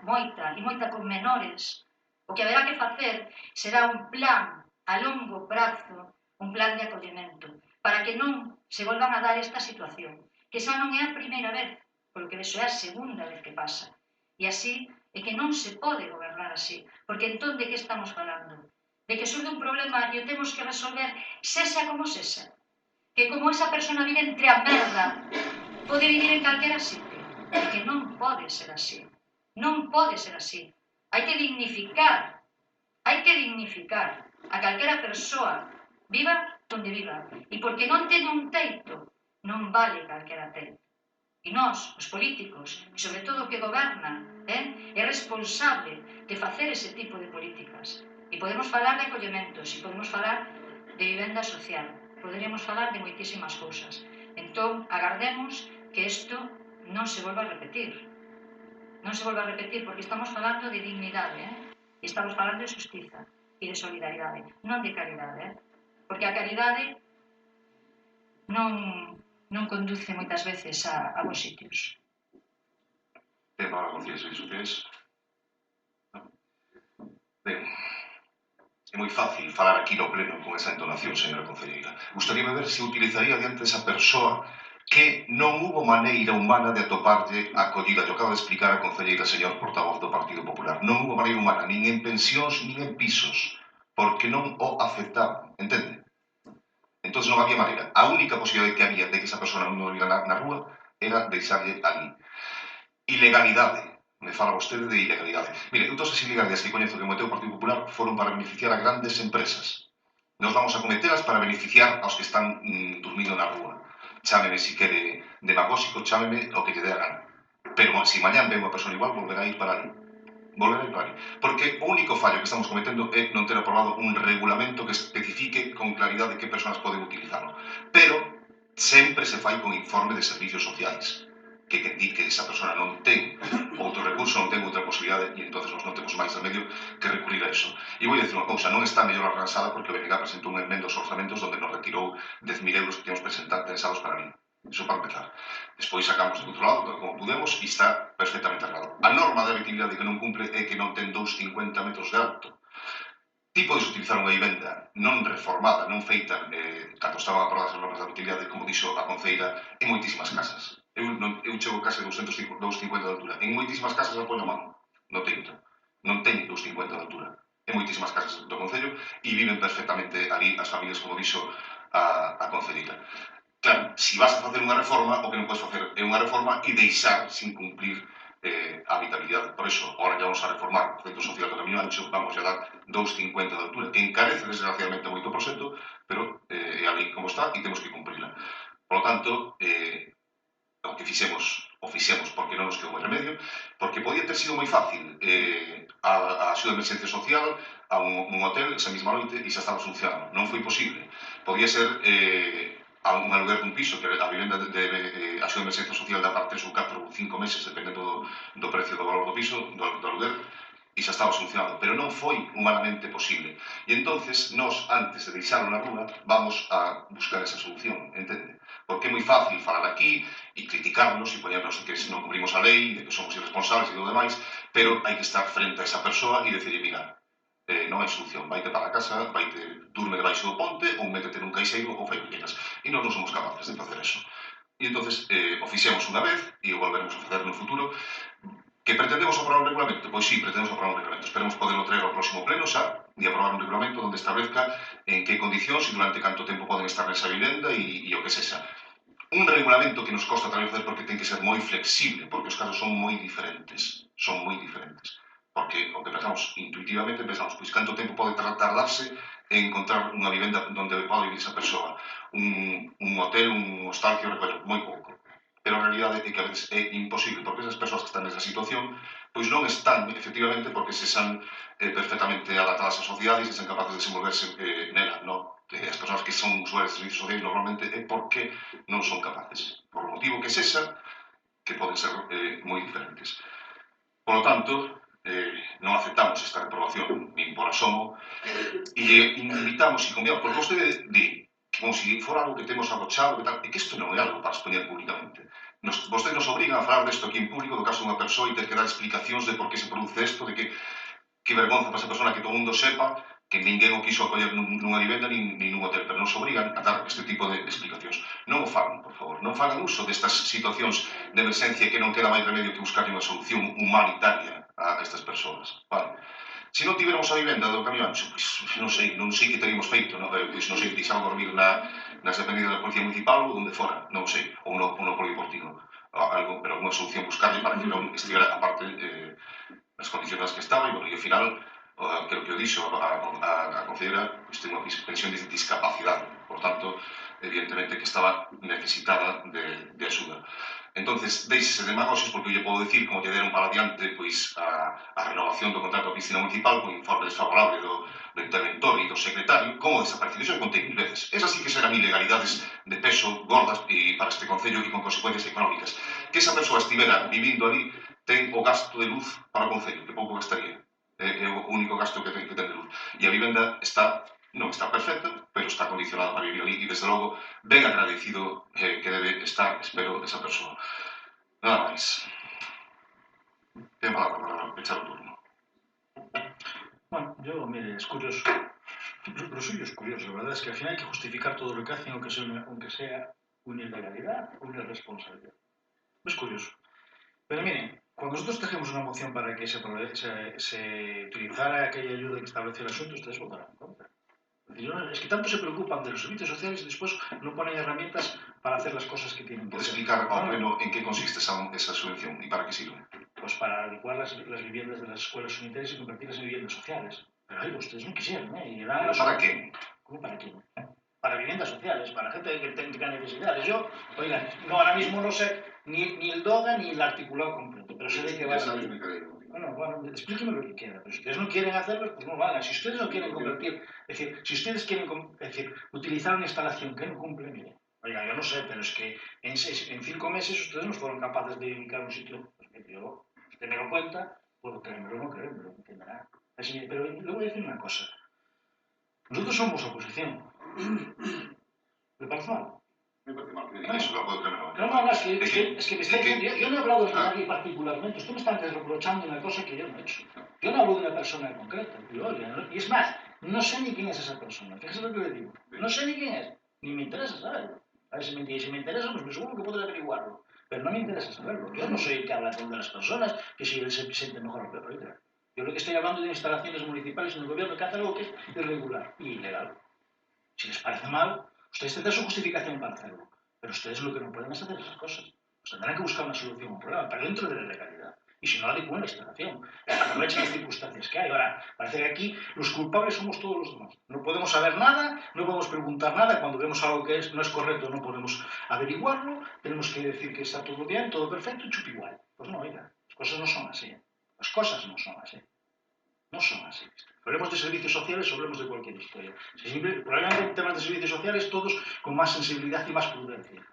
moita, e moita con menores, o que haberá que facer será un plan a longo prazo, un plan de acollemento, para que non se volvan a dar esta situación, que xa non é a primeira vez, polo que vexo é a segunda vez que pasa. E así é que non se pode gobernar así, porque entón de que estamos falando? De que surge un problema e o temos que resolver sexa como sexa, que como esa persona vive entre a merda, pode vivir en calquera sitio, e que non pode ser así. Non pode ser así. Hai que dignificar a calquera persoa viva onde viva. E porque non teña un teito, non vale calquera teito. E nós, os políticos, e sobre todo o que goberna, é responsable de facer ese tipo de políticas. E podemos falar de acollementos, e podemos falar de vivenda social, poderíamos falar de moitísimas cousas. Entón, agardemos que isto non se volva a repetir. Non se volva a repetir, porque estamos falando de dignidade, e estamos falando de xustiza e de solidaridade, non de caridade, porque a caridade non conduce moitas veces a bons sitios. Ten a palabra con Ciro Sociais. Ben, é moi fácil falar aquí no pleno con esa entonación, señora concelleira. Gustaríame ver se utilizaría diante desa persoa que non hubo maneira humana de atoparlle a acollida. Yo acabo de explicar a concelleira, señor portavoz do Partido Popular. Non hubo maneira humana, nin en pensións, nin en pisos, porque non o aceptaban, entende? Entón non había maneira. A única posibilidade que había de que esa persona non vivira na rúa era deixarlle ali. Ilegalidade. Me fala vostede de ilegalidade. Mire, todas as ilegalidades que coñezo que cometeu o Partido Popular foron para beneficiar a grandes empresas. Nos vamos a cometelas para beneficiar aos que están dormindo na rúa. Chámeme si quere demagóxico, chámeme o que lle dé a gana. Pero se mañán ven unha persona igual, volverá a ir para ali. Porque o único fallo que estamos cometendo é non ter aprobado un regulamento que especifique con claridade que persoas poden utilizarlo. Pero sempre se fai con informe de servicios sociais, que di que esa persona non ten outro recurso, non ten outra posibilidade, e entón nos non temos máis remedio que recurrir a eso. E vou dicir unha cousa, non está mellor arransada porque o BNG presentou un enmendo aos orzamentos onde nos retirou 10.000 euros que tínhamos pensados para mí. Iso para empezar. Despois sacamos de outro lado, como pudemos, e está perfectamente arreglado. A norma de habitabilidade que non cumple é que non ten 2,50 metros de alto. Ti podes utilizar unha vivenda non reformada, non feita, cando estaban aprobadas as normas de habitabilidade, como dixo a conceira, en moitísimas casas. Eu chego case 250 de altura. En moitísimas casas a poño a mano, no teito. Non teñen 2,50 de altura. En moitísimas casas do Concello e viven perfectamente ali as familias, como dixo a concelleira. claro, se vas a facer unha reforma, o que non podes facer é unha reforma e deixar sin cumplir a habitabilidade. Por eso, ahora ya vamos a reformar o centro social do Camiño Ancho, vamos a dar 2,50 de altura, que encarece desgraciadamente moito o proxecto, pero é a lei como está e temos que cumprila. Por lo tanto, o que fixemos porque non nos quedou máis remedio, porque podía ter sido moi fácil a axuda de emerxencia social a un hotel esa mesma noite e xa estaba solucionado. Non foi posible. Podía ser a un aluguer dun piso, que a vivenda de axuda de emerxencia social dá para 3 ou 4 ou 5 meses, dependendo do precio do valor do piso, do aluguer, e xa estaba solucionado, pero non foi humanamente posible. E entonces, nós, antes de deixarlo na rúa, vamos a buscar esa solución, entende? Porque é moi fácil falar aquí e criticarnos e poñernos de que non cubrimos a lei, de que somos irresponsables e todo demais, pero hai que estar frente a esa persoa e decirle, mira, non hai solución, vaite para a casa, vaite durme debaixo do ponte ou métete nun caixeiro ou fai o que queras. E nós non somos capaces de facer eso. E entonces o fixemos unha vez e o volveremos a facer no futuro. Que pretendemos aprobar un regulamento? Pois sí, pretendemos aprobar un regulamento. Esperemos poderlo traer ao próximo pleno xa e aprobar un regulamento onde establezca en que condicións e durante canto tempo poden estar nesa vivenda e o que sexa. Un regulamento que nos costa tamén facer porque ten que ser moi flexible, porque os casos son moi diferentes. Son moi diferentes. Porque o que pensamos intuitivamente, pensamos, pois canto tempo pode tardarse en encontrar unha vivenda onde pode vivir esa persoa. Un hotel, un hostal que o recolle moi pouco. Pero a realidade é que a veces é imposible, porque esas persoas que están nesa situación pois non están, efectivamente, porque se san perfectamente adaptadas á sociedade e se san capaces de desenvolverse nela, non? As persoas que son usuarias de servicios sociais normalmente é porque non son capaces. Por o motivo que sexa, que poden ser moi diferentes. Por lo tanto, non aceptamos esta reprobación nin por asomo e invitamos e conviamos, porque vostede di como se fora algo que temos agochado e tal, e que isto non é algo para expoñer públicamente. Vostedes nos obrigan a falar desto aquí en público do caso dunha persoa e ter que dar explicacións de por que se produce isto, de que vergonza para esa persona que todo o mundo sepa que ninguén o quiso acoller nunha vivenda nin nun hotel, pero nos obrigan a dar este tipo de explicacións. Non o fagan, por favor, non fagan uso destas situacións de emerxencia que non queda máis remedio que buscar unha solución humanitaria a estas persoas. Vale. Se non tiveramos a vivenda do Camiño Ancho, pois non sei que teríamos feito, non? Pois non sei, deixamos dormir nas dependencias da Policía Municipal ou onde fora, non sei, ou no polideportivo, algo, pero unha solución buscarle para que non estivera aparte nas condicións nas que estaba, e, bueno, e ao final, creo que o dixo a concelleira, pois ten unha pensión de discapacidade, por tanto, evidentemente que estaba necesitada de axuda. Entonces, deixese demagoxios, porque eu lle podo dicir, como lle deron para adiante, pois, a renovación do contrato da piscina municipal con informe desfavorable do interventor e do secretario, como desaparecido. Iso é contei mil veces. Esas sí que serán ilegalidades de peso gordas para este concello e con consecuencias económicas. Que esa persoa estivera vivindo ali ten o gasto de luz para o concello, que pouco gastaría. É o único gasto que ten de luz. E a vivenda non está perfecta, pero está condicionada para vivir ali e, desde logo, ben agradecido que debe estar, espero, esa persoa. Nada máis. Ten palabra para pechar o turno. Bueno, yo, mire, es curioso. Lo suyo es curioso, la verdad es que al final hay que justificar todo lo que hacen, aunque sea una ilegalidad o una irresponsabilidad. Es curioso. Pero miren, cuando nosotros trajimos una moción para que se utilizara aquella ayuda que estableció el asunto, ustedes votaron en contra. Es que tanto se preocupan de los servicios sociales y después no ponen herramientas para hacer las cosas que tienen que hacer. ¿Puedes explicar ao pleno en qué consiste esa subvención y para qué sirve? Pues para adecuar las viviendas de las escuelas unitarias y convertirlas en viviendas sociales. Pero ahí ustedes no quisieron, ¿eh? Y ¿Para qué? ¿Cómo para qué? Para viviendas sociales, para gente que tenga necesidades. Yo, oigan, no, ahora mismo no sé ni el DOGA ni el articulado completo, pero sé de qué va a ir. Bueno, explíqueme lo que quiera, pero si ustedes no quieren hacerlo, pues no lo hagan. Si ustedes no quieren convertir, es decir, si ustedes quieren utilizar una instalación que no cumple, mire, oiga, yo no sé, pero es que en 5 meses ustedes no fueron capaces de dedicar un sitio, pues yo, usted me lo cuenta, puedo creérmelo o no creérmelo, entenderá. Pero le voy a decir una cosa. Nosotros somos oposición. ¿Le parece mal? Me parece mal, eso lo puedo creer. No, es que me está diciendo, yo no he hablado de nadie particularmente, usted me está reprochando una cosa que yo no he hecho. Yo no hablo de una persona concreta, y es más, no sé ni quién es esa persona, fíjese lo que le digo, no sé ni quién es, ni me interesa saberlo. A ver si me interesa, pues me seguro que podré averiguarlo, pero no me interesa saberlo. Yo no soy el que habla con las personas, que si él se siente mejor o peor. Yo lo que estoy hablando de instalaciones municipales en el gobierno que hace algo que es irregular y ilegal. Si les parece mal, ustedes tendrán su justificación para hacerlo. Pero ustedes lo que no pueden es hacer esas cosas. Pues tendrán que buscar una solución a un problema, pero dentro de la legalidad. Y si no, adecúen la instalación. Aprovechen las circunstancias que hay. Ahora, parece que aquí los culpables somos todos los demás. No podemos saber nada, no podemos preguntar nada. Cuando vemos algo que no es correcto, no podemos averiguarlo. Tenemos que decir que está todo bien, todo perfecto y chup igual. Pues no, oiga, las cosas no son así. Las cosas no son así. No son así. Hablemos de servicios sociales o hablemos de cualquier historia. Probablemente en temas de servicios sociales todos con más sensibilidad y más prudencia.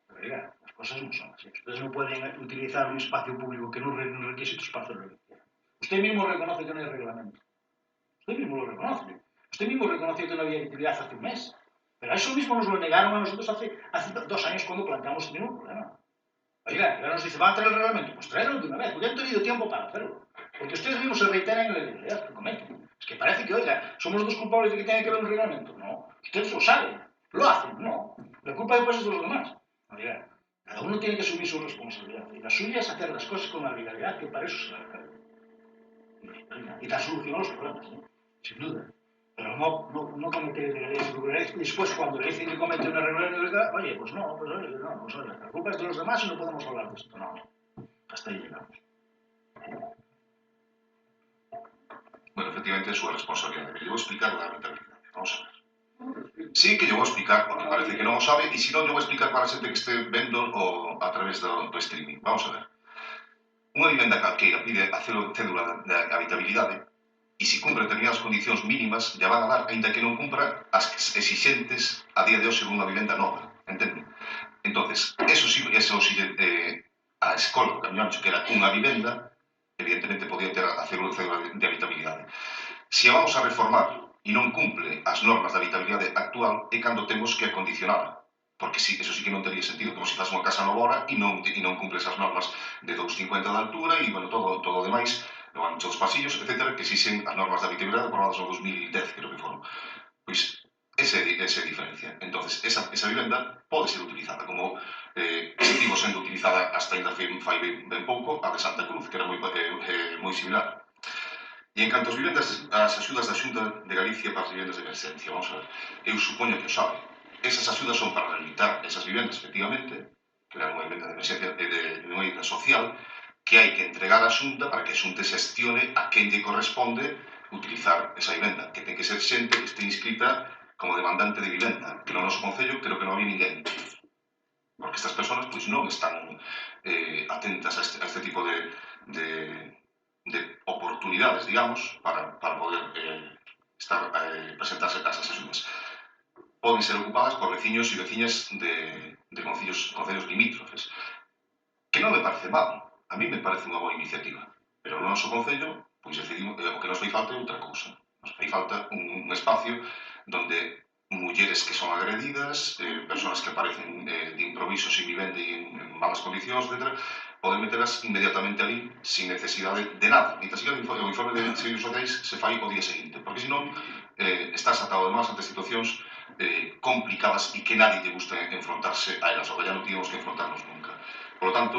Pero oiga, las cosas no son así. Ustedes no pueden utilizar un espacio público que no reúne requisitos para hacer lo que quieran. Usted mismo reconoce que no hay reglamento. Usted mismo lo reconoce. Usted mismo reconoció que no había utilidad hace un mes. Pero a eso mismo nos lo negaron a nosotros hace 2 años cuando planteamos este mismo problema. Oiga, ahora nos dice, ¿va a traer el reglamento? Pues tráelo de una vez, porque han tenido tiempo para hacerlo. Porque ustedes mismos se reiteran en la ilegalidad que cometen. Es que parece que, oiga, somos los dos culpables de que tenga que haber un reglamento. No, ustedes lo saben, lo hacen, no. La culpa después es de los demás. Oiga, cada uno tiene que asumir su responsabilidad. Y la suya es hacer las cosas con la legalidad, que para eso se la hace. Y dar solución a los problemas, ¿eh? Sin duda. Pero no cometer irregularidades y después cuando le dicen que comete una irregularidad, oye, pues no, pues oye, no, pues oye, la culpa es de los demás y no podemos hablar de esto. No, hasta ahí llegamos. Bueno, efectivamente es su responsabilidad. Le voy a explicar la habitabilidad. Vamos a ver. Sí que yo voy a explicar, porque parece que non o sabe, e se non, yo voy a explicar para a xente que este vendo o a través do streaming. Vamos a ver. Unha vivenda calqueira pide a cédula de habitabilidade e se cumpre determinadas condicións mínimas lle van a dar, aínda que non cumpra as exixentes a día de hoxe dunha vivenda nova. Entende? Entonces, eso sí, a escola do Camiñancho, que era unha vivenda, evidentemente podía ter a cédula de habitabilidade. Se a vamos a reformar e non cumple as normas de habitabilidade actual, é cando temos que acondicionala. Porque sí, eso sí que non tería sentido, como se faz unha casa nova ahora e non cumple esas normas de 2,50 de altura e, bueno, todo o demais, o ancho dos pasillos, etc., que exixen as normas de habitabilidade aprobadas no 2010, creo que foron. Pois, esa é a diferencia. Entonces, esa vivenda pode ser utilizada como estivo sendo utilizada hasta ainda fai ben pouco a de Santa Cruz, que era moi similar. E en canto as vivendas, as axudas da Xunta de Galicia para as vivendas de emerxencia, vamos a ver, eu supoño que o sabe. Esas axudas son para rehabilitar esas vivendas, efectivamente, que era unha vivenda de emerxencia, de unha vivenda social, que hai que entregar á Xunta para que a Xunta xestione a quen lle corresponde utilizar esa vivenda, que ten que ser xente que este inscrita como demandante de vivenda, que no noso concello creo que non había ninguén. Porque estas personas pois non están atentas a este tipo de oportunidades, digamos, para poder presentarse a esas axudas. Poden ser ocupadas por veciños e veciñas de concellos limítrofes. Que non me parece mal, a mí me parece unha boa iniciativa. Pero no noso concello, pois decidimos, o que nos fai falta é outra cousa. Nos fai falta un espacio donde mulleres que son agredidas, persoas que aparecen de improviso sin vivenda e en malas condicións, etc., poden metelas inmediatamente ali sin necesidade de nada. Mientras que o informe de servicios sociais se fai o día seguinte, porque senón estás atado además ante situacións complicadas e que nadie lle gusta enfrontarse a elas, o que ya non tíamos que enfrontarnos nunca. Por lo tanto,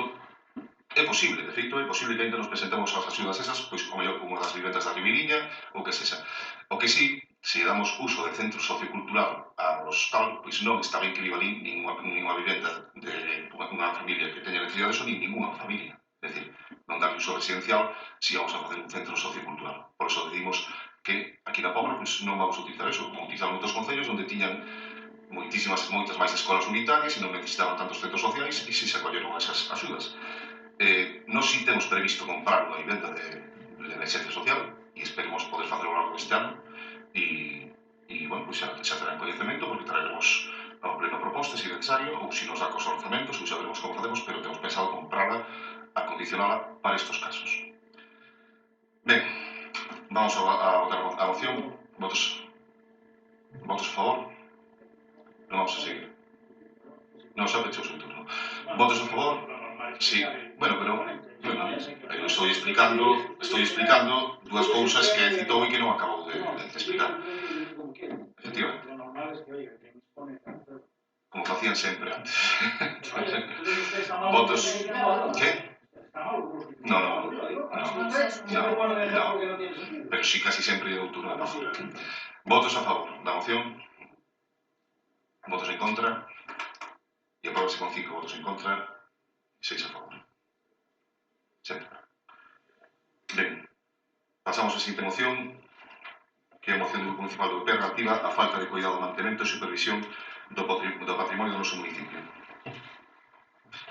é posible, de feito, é posible que ainda nos presentemos as axudas esas, pois, o mellor, como das vivendas da Ribiriña, ou que sexa. O que sí, se damos uso de centro sociocultural aos tal, pois non está ben que viva ali ninguna vivenda de unha familia que teña necesidade de eso, nin ninguna familia. É dicir, non dar uso residencial se vamos a facer un centro sociocultural. Por eso decidimos que aquí na Pobra pois, non vamos a utilizar eso, como utilizar moitos concellos onde tiñan moitas máis escolas unitarias e non necesitaban tantos centros sociais e si se acolleron a esas axudas. Nós si temos previsto comprar unha vivenda de emerxencia social e esperemos poder facelo ao largo deste ano e bueno, pois xa terá en coñecemento porque traeremos ao pleno propostas se necesario ou se nos dá cos orzamentos ou xa veremos como facemos, pero temos pensado comprarla, acondicionala para estes casos. Ben, vamos a votar a moción. Votos a favor? Non vamos a seguir. Non, xa pechou o seu turno. Votos a favor? Sí. Bueno, pero estou explicando dúas cousas que citou e que non acabou de explicar. Efectivamente. Como facían sempre antes. Votos... Que? No. Pero sí, casi sempre é o turno de favor. Votos a favor da moción? Votos en contra? E a aprobarse con 5 votos en contra e 6 a favor. Sempre. Ben, pasamos a seguinte moción, que é a moción do Grupo Municipal do PP relativa á falta de cuidado, mantemento e supervisión do patrimonio do noso municipio.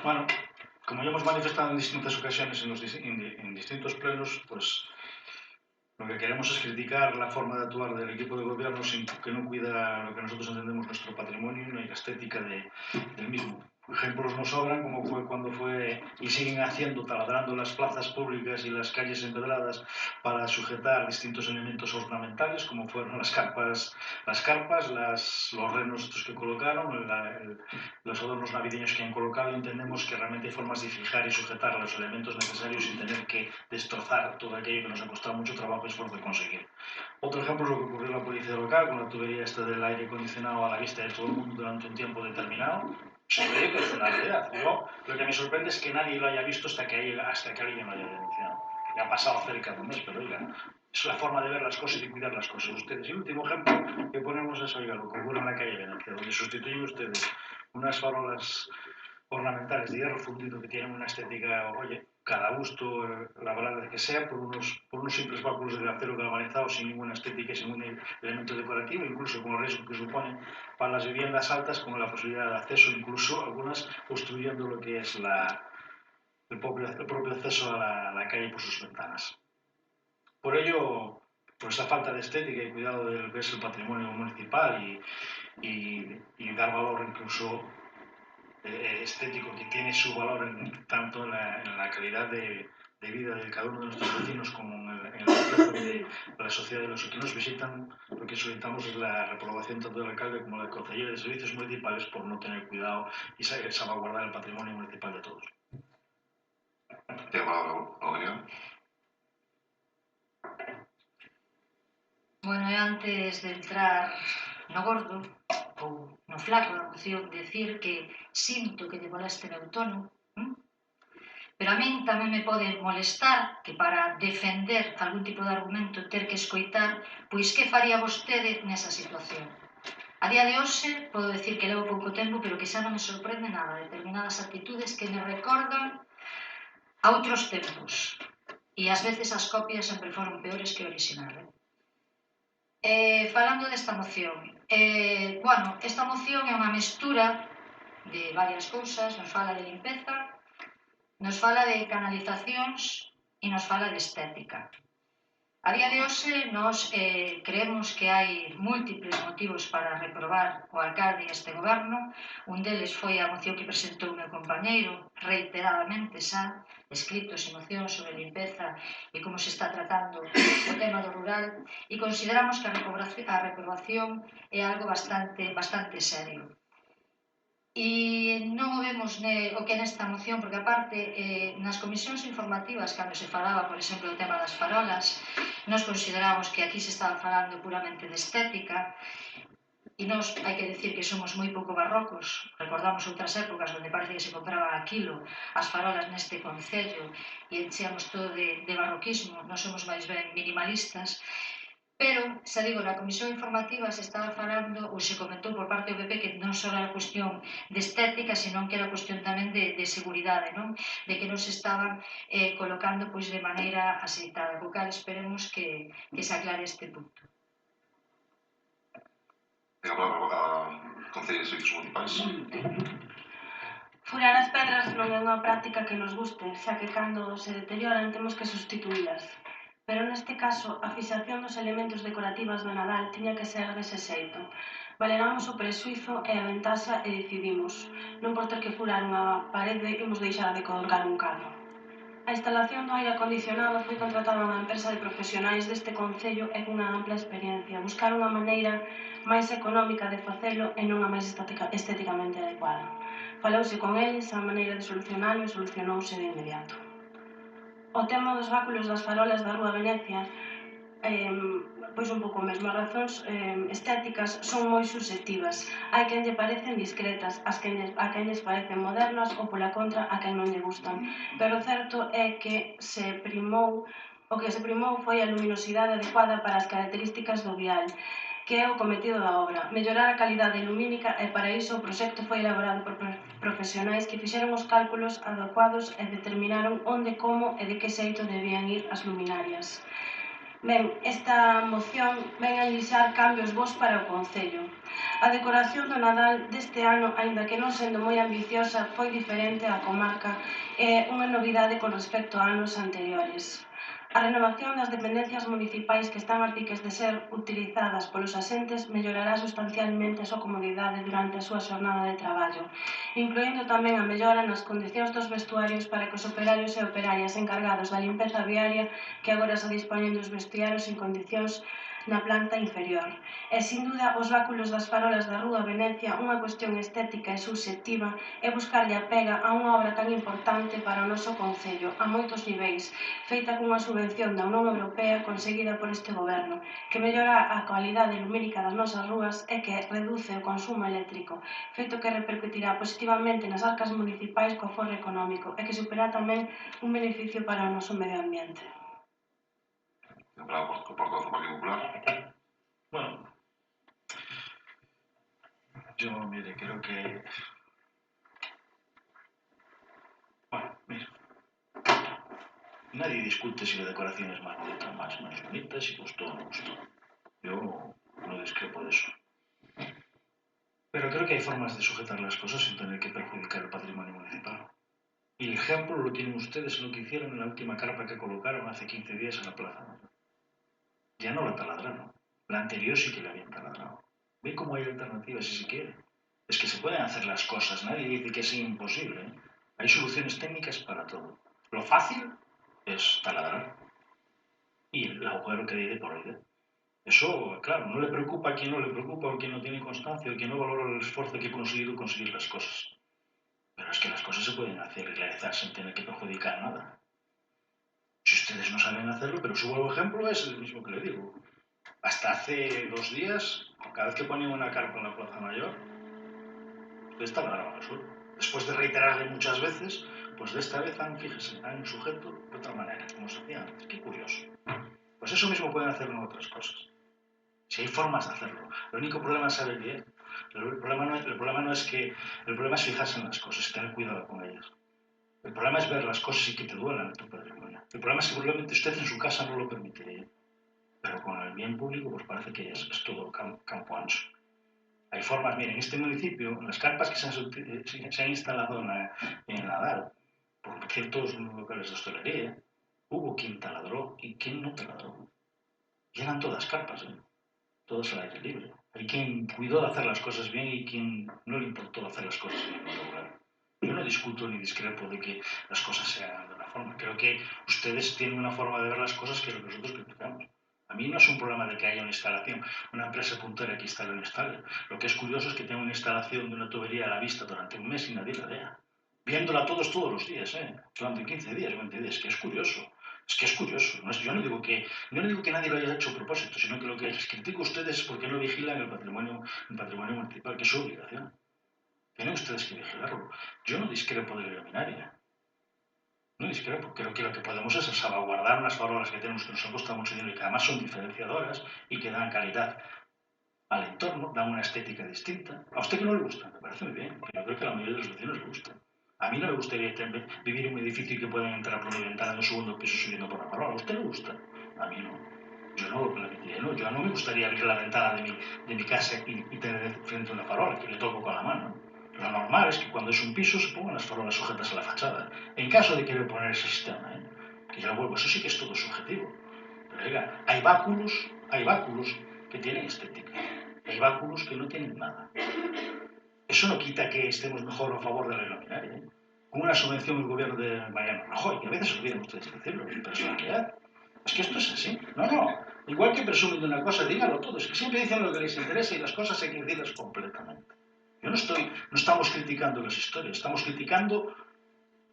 Bueno, como ya hemos manifestado en distintas ocasiones en distintos plenos, pues lo que queremos es criticar la forma de actuar del equipo de gobierno que no cuida lo que nosotros entendemos nuestro patrimonio y la estética del mismo. Ejemplos nos sobran, como fue cuando fue y siguen haciendo, taladrando las plazas públicas y las calles empedradas para sujetar distintos elementos ornamentales, como fueron las carpas, los renos estos que colocaron, los adornos navideños que han colocado. Entendemos que realmente hay formas de fijar y sujetar los elementos necesarios sin tener que destrozar todo aquello que nos ha costado mucho trabajo y esfuerzo conseguir. Otro ejemplo es lo que ocurrió en la policía local, con la tubería esta del aire acondicionado a la vista de todo el mundo durante un tiempo determinado. Se ve que es una realidad. Yo, lo que me sorprende es que nadie lo haya visto hasta que alguien lo haya denunciado. Ya ha pasado cerca de un mes, pero oiga, es la forma de ver las cosas y cuidar las cosas. Ustedes, y el último ejemplo que ponemos es, oiga, lo que ocurre en la calle Venecia, donde sustituyen ustedes unas farolas ornamentales de hierro fundido que tienen una estética, oye, cada gusto, la verdad que sea, por unos simples báculos de acero galvanizado sin ninguna estética y sin ningún elemento decorativo, incluso con el riesgo que suponen para las viviendas altas, con la posibilidad de acceso, incluso algunas construyendo lo que es el propio acceso a la calle por sus ventanas. Por ello, por esa falta de estética y cuidado de lo que es el patrimonio municipal y dar valor incluso estético, que tiene su valor tanto en la calidad de vida de cada uno de nuestros vecinos como en el reflejo de la sociedad de los que nos visitan. Lo que solicitamos es la reprobación tanto del alcalde como del consejero de servicios municipales por no tener cuidado y salvaguardar el patrimonio municipal de todos. Ten a palabra, Aurelia. Bueno, e antes de entrar no gordo, ou no flaco da moción, decir que sinto que lle moleste meu tono, pero a min tamén me pode molestar que para defender algún tipo de argumento ter que escoitar pois que faría vostede nesa situación. A día de hoxe podo decir que levo pouco tempo, pero que xa non me sorprende nada determinadas actitudes que me recordan a outros tempos, e ás veces as copias sempre foron peores que o original. Falando desta moción, bueno, esta moción é unha mestura de varias cousas. Nos fala de limpeza, nos fala de canalizacións e nos fala de estética. A día de hoxe, nós creemos que hai múltiples motivos para reprobar o alcalde e este goberno. Un deles foi a moción que presentou o meu compañeiro, reiteradamente xa, escritos e mocións sobre limpeza e como se está tratando o tema do rural, e consideramos que a reprobación é algo bastante serio. E non o vemos o que é nesta moción, porque aparte nas comisións informativas, cando se falaba, por exemplo, do tema das farolas, nos consideramos que aquí se estaba falando puramente de estética, e nos hai que decir que somos moi pouco barrocos. Recordamos outras épocas onde parece que se compraba a kilo as farolas neste concello e encheamos todo de barroquismo. Nos somos máis ben minimalistas. Pero, xa digo, na comisión informativa se estaba falando, ou se comentou por parte do PP, que non só era cuestión de estética, senón que era cuestión tamén de seguridade, non? De que non se estaban colocando pois de maneira aceitada, co cal esperemos que se aclare este punto. Ten a palabra a Concelleira de Servicios Municipais. Furar as pedras non é unha práctica que nos guste, xa que cando se deterioran temos que sustituílas. Pero neste caso, a fixación dos elementos decorativos do Nadal tiña que ser dese xeito. Valeramos o prexuizo e a ventaxa e decidimos. Non por ter que furar unha parede imos deixar de colocar un cadro. A instalación do aire acondicionado foi contratada a unha empresa de profesionais deste concello e cunha ampla experiencia. Buscar unha maneira máis económica de facelo e non a máis estéticamente adecuada. Falouse con eles, a maneira de solucionalo e solucionouse de inmediato. O tema dos báculos das farolas da Rúa Venecia, pois un pouco mesmo, as razóns estéticas son moi subjetivas. Hai quen lle parecen discretas, a quen lles parecen modernas ou pola contra a quen non lle gustan. Pero o certo é que o que se primou foi a luminosidade adecuada para as características do vial, que é o cometido da obra, mellorar a calidade lumínica, e para iso o proxecto foi elaborado por profesionais que fixeron os cálculos adecuados e determinaron onde, como e de que xeito debían ir as luminarias. Ben, esta moción ven a lixar cambios bons para o Concello. A decoración do Nadal deste ano, aínda que non sendo moi ambiciosa, foi diferente á comarca e unha novidade con respecto a anos anteriores. A renovación das dependencias municipais que están a piques de ser utilizadas polos asentes mellorará sustancialmente a súa comodidade durante a súa xornada de traballo, incluindo tamén a mellora nas condicións dos vestuarios para que os operarios e operarias encargados da limpeza viaria que agora se dispoñen dos vestiarios en condicións na planta inferior. E, sin duda, os báculos das farolas da Rúa Venecia, unha cuestión estética e subxectiva, é buscarlle a pega a unha obra tan importante para o noso Concello, a moitos niveis, feita cunha subvención da Unión Europea conseguida por este goberno, que mellora a cualidade lumínica das nosas rúas e que reduce o consumo eléctrico, feito que repercutirá positivamente nas arcas municipais co aforro económico e que supera tamén un beneficio para o noso medio ambiente. Para o portavoz do Partido Popular. Bueno, yo, mire, creo que... Bueno, mire, nadie discute si la decoración es más bonita o menos bonita, si gustó o no gustó. Yo no discrepo de eso. Pero creo que hay formas de sujetar las cosas sin tener que perjudicar el patrimonio municipal. Y el ejemplo lo tienen ustedes en lo que hicieron en la última carpa que colocaron hace 15 días en la plaza Mayor. Ya no la taladraron. La anterior sí que la habían taladrado. ¿Ven cómo hay alternativas si se quiere? Es que se pueden hacer las cosas. Nadie dice que es imposible, ¿eh? Hay soluciones técnicas para todo. Lo fácil es taladrar. Y el agujero que hay de por ahí. Eso, claro, no le preocupa a quien no le preocupa, o quien no tiene constancia, o quien no valora el esfuerzo que ha conseguido conseguir las cosas. Pero es que las cosas se pueden hacer y realizar sin tener que perjudicar nada. Si ustedes no saben hacerlo, pero su buen ejemplo es el mismo que le digo. Hasta hace 2 días, cada vez que ponían una carpa en la Plaza Mayor, ustedes taladraban el suelo. Después de reiterarle muchas veces, pues de esta vez han sujeto de otra manera, como se hacía antes. Qué curioso. Pues eso mismo pueden hacerlo en otras cosas. Si hay formas de hacerlo. El único problema es saber qué es. El problema es fijarse en las cosas y tener cuidado con ellas. El problema es ver las cosas y que te duelan en tu patrimonio. El problema es que probablemente usted en su casa no lo permitiría. Pero con el bien público pues parece que es todo campo ancho. Hay formas, miren, en este municipio, en las carpas que se han instalado en Nadal, por ciertos locales de hostelería, hubo quien taladró y quien no taladró. Y eran todas carpas, todas al aire libre. Hay quien cuidó de hacer las cosas bien y quien no le importó hacer las cosas bien. Yo no discuto ni discrepo de que las cosas se hagan de una forma. Creo que ustedes tienen una forma de ver las cosas que es lo que nosotros criticamos. A mí no es un problema de que haya una instalación, una empresa puntera que instale o no instale. Lo que es curioso es que tenga una instalación de una tubería a la vista durante un mes y nadie la vea. Viéndola todos los días, durante 15 días, 20 días, que es curioso. Es que es curioso. Yo no digo que nadie lo haya hecho a propósito, sino que lo que les critico a ustedes es porque no vigilan el patrimonio municipal, que es su obligación. Tienen ustedes que vigilarlo. Yo no discrepo de la luminaria. No discrepo. Creo que lo que podemos es salvaguardar unas farolas que tenemos que nos han costado mucho dinero y que además son diferenciadoras y que dan calidad al entorno, dan una estética distinta. A usted que no le gusta, me parece muy bien, pero yo creo que a la mayoría de los vecinos le gusta. A mí no me gustaría vivir en un edificio y que puedan entrar por mi ventana en un segundo piso subiendo por la farola. ¿A usted le gusta? A mí no. Yo no lo permitiría, ¿no? Yo no me gustaría abrir la ventana de mi casa y tener frente a una farola que le toco con la mano. Lo normal es que cuando es un piso se pongan las farolas sujetas a la fachada. En caso de querer poner ese sistema, que yo lo vuelvo, eso sí que es todo subjetivo. Pero oiga, hay báculos que tienen estética. Hay báculos que no tienen nada. Eso no quita que estemos mejor a favor de la luminaria. Con una subvención del gobierno de Mariano Rajoy, que a veces olvidan ustedes decirlo, en personalidad. Es que esto es así. No. Igual que presumen de una cosa, díganlo todo. Es que siempre dicen lo que les interesa y las cosas hay que decirlas completamente. No estamos criticando las historias, estamos criticando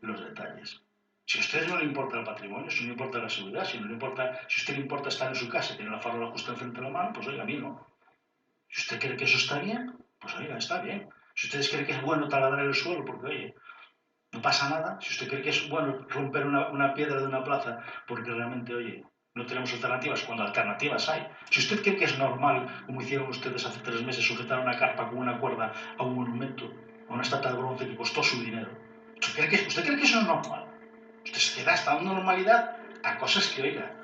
los detalles. Si a ustedes no le importa el patrimonio, si no le importa la seguridad, si a usted le importa estar en su casa y tener la farola justo enfrente de la mano, pues oiga, a mí no. Si usted cree que eso está bien, pues oiga, está bien. Si ustedes creen que es bueno taladrar el suelo, porque oye, no pasa nada. Si usted cree que es bueno romper una piedra de una plaza, porque realmente, oye, no tenemos alternativas, cuando alternativas hay. Si usted cree que es normal, como hicieron ustedes hace 3 meses, sujetar una carpa con una cuerda a un monumento, o una estatua de bronce que costó su dinero. ¿Usted cree que eso es normal? Usted se da esta normalidad a cosas que, oiga,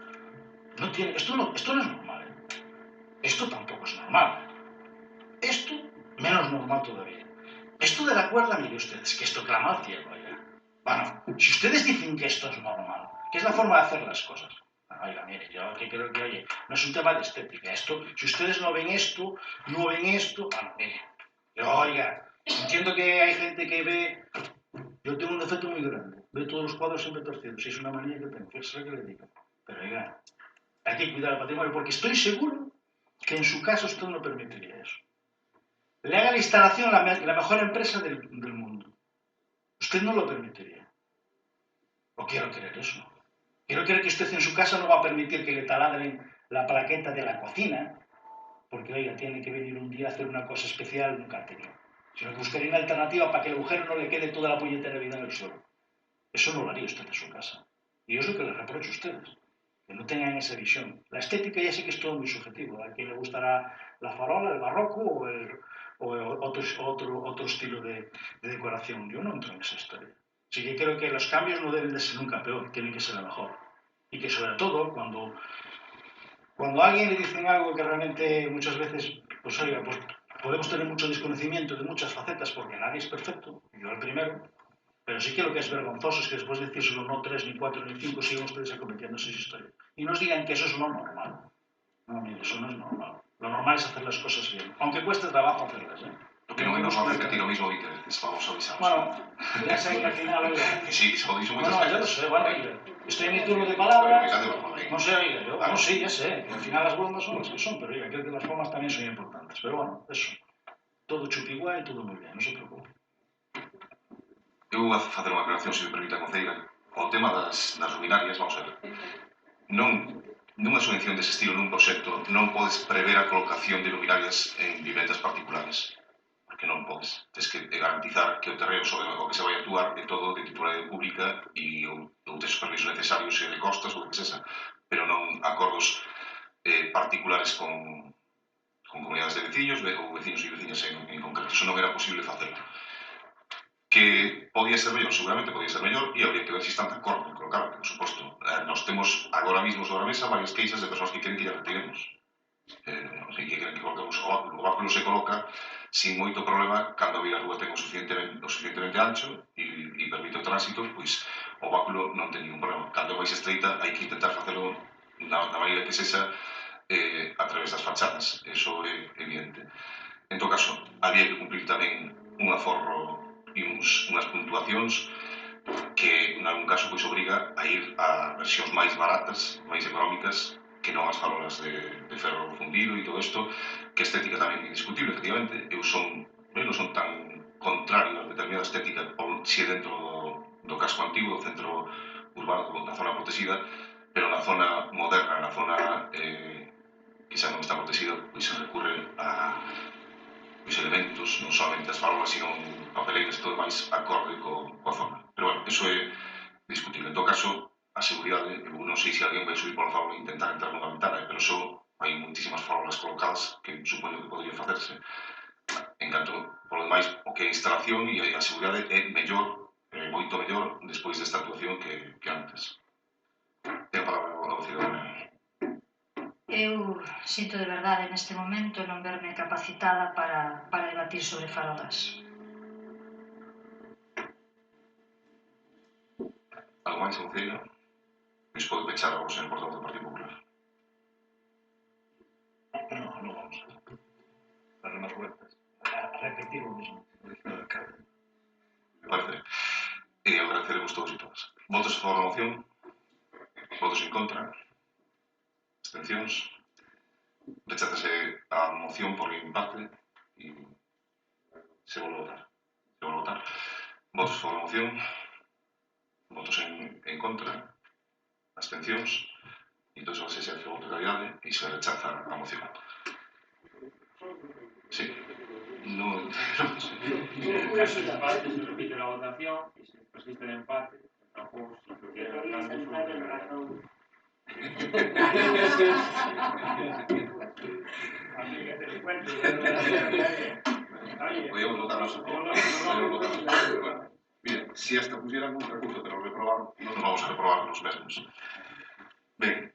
esto no es normal, ¿eh? Esto tampoco es normal. Esto, menos normal todavía. Esto de la cuerda, mire ustedes, que esto clama al cielo, oiga. Bueno, si ustedes dicen que esto es normal, que es la forma de hacer las cosas, bueno, oiga, mire, yo que creo que, oye, no es un tema de estética. Esto, si ustedes no ven esto, bueno, mire, yo, oiga, entiendo que hay gente que ve. Yo tengo un defecto muy grande. Veo todos los cuadros siempre torcidos. Y es una manía que tengo. Fíjese que le digo. Pero oiga, hay que cuidar el patrimonio porque estoy seguro que en su caso usted no permitiría eso. Le haga la instalación la mejor empresa del mundo. Usted no lo permitiría. O quiero creer eso. Quiero creer que usted en su casa no va a permitir que le taladren la plaqueta de la cocina porque, oiga, tiene que venir un día a hacer una cosa especial en un cartelito. Sino que buscaría una alternativa para que el agujero no le quede toda la puñetera vida en el suelo. Eso no lo haría usted en su casa. Y es lo que les reprocho a ustedes, que no tengan esa visión. La estética ya sé que es todo muy subjetivo. A quien le gustará la farola, el barroco o otro estilo de decoración. Yo no entro en esa historia. Así que creo que los cambios no deben de ser nunca peor, tienen que ser la mejor. Y que sobre todo, cuando a alguien le dicen algo que realmente muchas veces, pues oiga, pues podemos tener mucho desconocimiento de muchas facetas porque nadie es perfecto, yo el primero, pero sí que lo que es vergonzoso es que después de decírselo no 3, ni 4, ni 5 sigan ustedes acometiendo esas historias. Y nos digan que eso es lo normal. No, mire, eso no es normal. Lo normal es hacer las cosas bien, aunque cueste trabajo hacerlas, ¿eh? Lo que non é normal repetir o mismo 20 veces, vamos a avisar. Bueno, ya sé que al final, oiga. Que sí, que se lo dicho moitas Bueno, veces. ya lo sé, bueno, oiga. Estoy en mi turno de palabra. Pero fíjate, normal, ¿eh? No sé, oiga, yo, bueno, sí, ya sé, que al final las bromas son las que son, pero oiga, creo que las formas también son importantes. Pero bueno, eso. Todo chupiguá y todo muy bien, no se preocupe. Eu vou facer unha aclaración, se me permite a conceira. O tema das luminarias, vamos a ver. Nunha subvención dese estilo, nun proxecto, non podes prever a colocación de luminarias en vivendas particulares. Porque non podes. Tens que garantizar que o terreno sobre o que se vai actuar é todo de titularidade pública e ou tes os permisos necesarios e de costas ou de que sexa, pero non acordos particulares con comunidades de veciños ou veciños e veciñas en concreto. Eso non era posible facelo. Que podía ser mellor, seguramente podía ser mellor e habría que ver se están de acordo en colocar, por suposto. Nós temos agora mismo sobre a mesa varias queixas de persoas que queren que lle retiremos. Que queren que colocamos o báculo. O báculo se coloca sin moito problema cando a rúa ten o suficientemente ancho e permite o tránsito, pois o báculo non ten ningún problema. Cando é máis estreita hai que intentar facelo da maneira que sexa a través das fachadas, eso é evidente. En todo caso, había que cumplir tamén un aforro e unhas puntuacións que en algún caso pois obriga a ir a versións máis baratas, máis económicas, que non as farolas de ferro fundido e todo isto, que a estética tamén é indiscutible, efectivamente. Eu non son tan contrario a determinada estética se dentro do casco antigo, do centro urbano, da zona protegida, pero na zona moderna, na zona que xa non está protegida, pois se recurre a elementos, non solamente as farolas, sino papeleiras e todo máis acorde coa zona. Pero bueno, iso é discutible. En todo caso, a seguridade, eu non sei se alguén vai subir pola farola e intentar entrar nunha ventana, pero iso hai moitísimas farolas colocadas que supoño que podría facerse. En canto, polo demais, o que é a instalación e a seguridade é mellor, moito mellor, despois desta actuación que antes. Ten a palabra o cidadano. Eu sinto de verdade neste momento non verme capacitada para debatir sobre farolas. Algo máis, concello? Pois pode pechar o señor portavoz do Partido Popular. No vamos a darle más vueltas. A repetir lo mismo. Me parece. E agradeceremos todos e todas. Votos a favor da moción? Votos en contra? Abstencións? Recházase a moción por empate e se volve a votar. Votos a favor da moción? Votos en contra? Abstencións? Entón, se hace a totalidade e se rechaza a moción. Sí. No. En caso de empate se repite la votación y si persiste el empate, tampoco se queda grande su Podríamos votar a favor. Bueno, bien, si hasta pusieran un recurso de no reprobar, no nos vamos a reprobar los mesmos. Ben,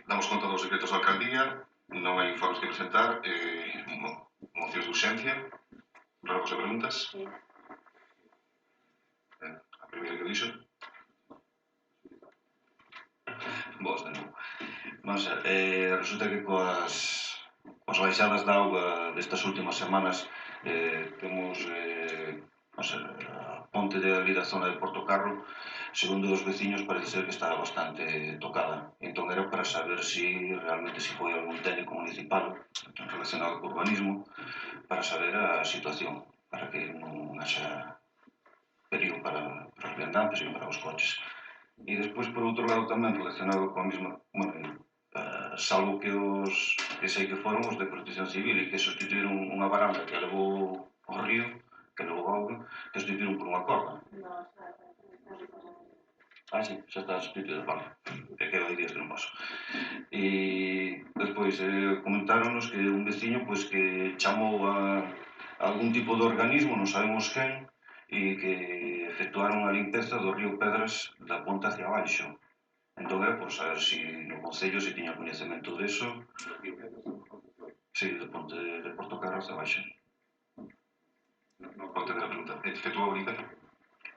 damos conta dos decretos da alcaldía, non hai informes que presentar, mocións de urxencia, relevos de preguntas. A primeira que dixo. Vos, de novo. Vamos a ver, resulta que coas baixadas da auga destas últimas semanas temos a ponte de ali da zona de Portocarro, segundo os veciños, parece ser que está bastante tocada. Entón era para saber si realmente si foi algún técnico municipal relacionado co urbanismo para saber a situación, para que non haxa perigo para os viandantes e para os coches. E despois, por outro lado, tamén relacionado coa mesma, salvo que os que sei que foron os de Protección Civil e que sustituíron unha baranda que levou ao río, que levou auga, que sustituíron por unha corda. Sí, xa está sustituído, vale. É que hai días que non paso. E despois comentáronos que un veciño pois que chamou a algún tipo de organismo, non sabemos quen, e que efectuaron a limpeza do río Pedras da ponte hacia abaixo. Entón era por saber se no Concello se tiña coñecemento deso. Sí, da ponte de Portocarro hacia abaixo. Non pode ter a pregunta. Efectuou a limpeza?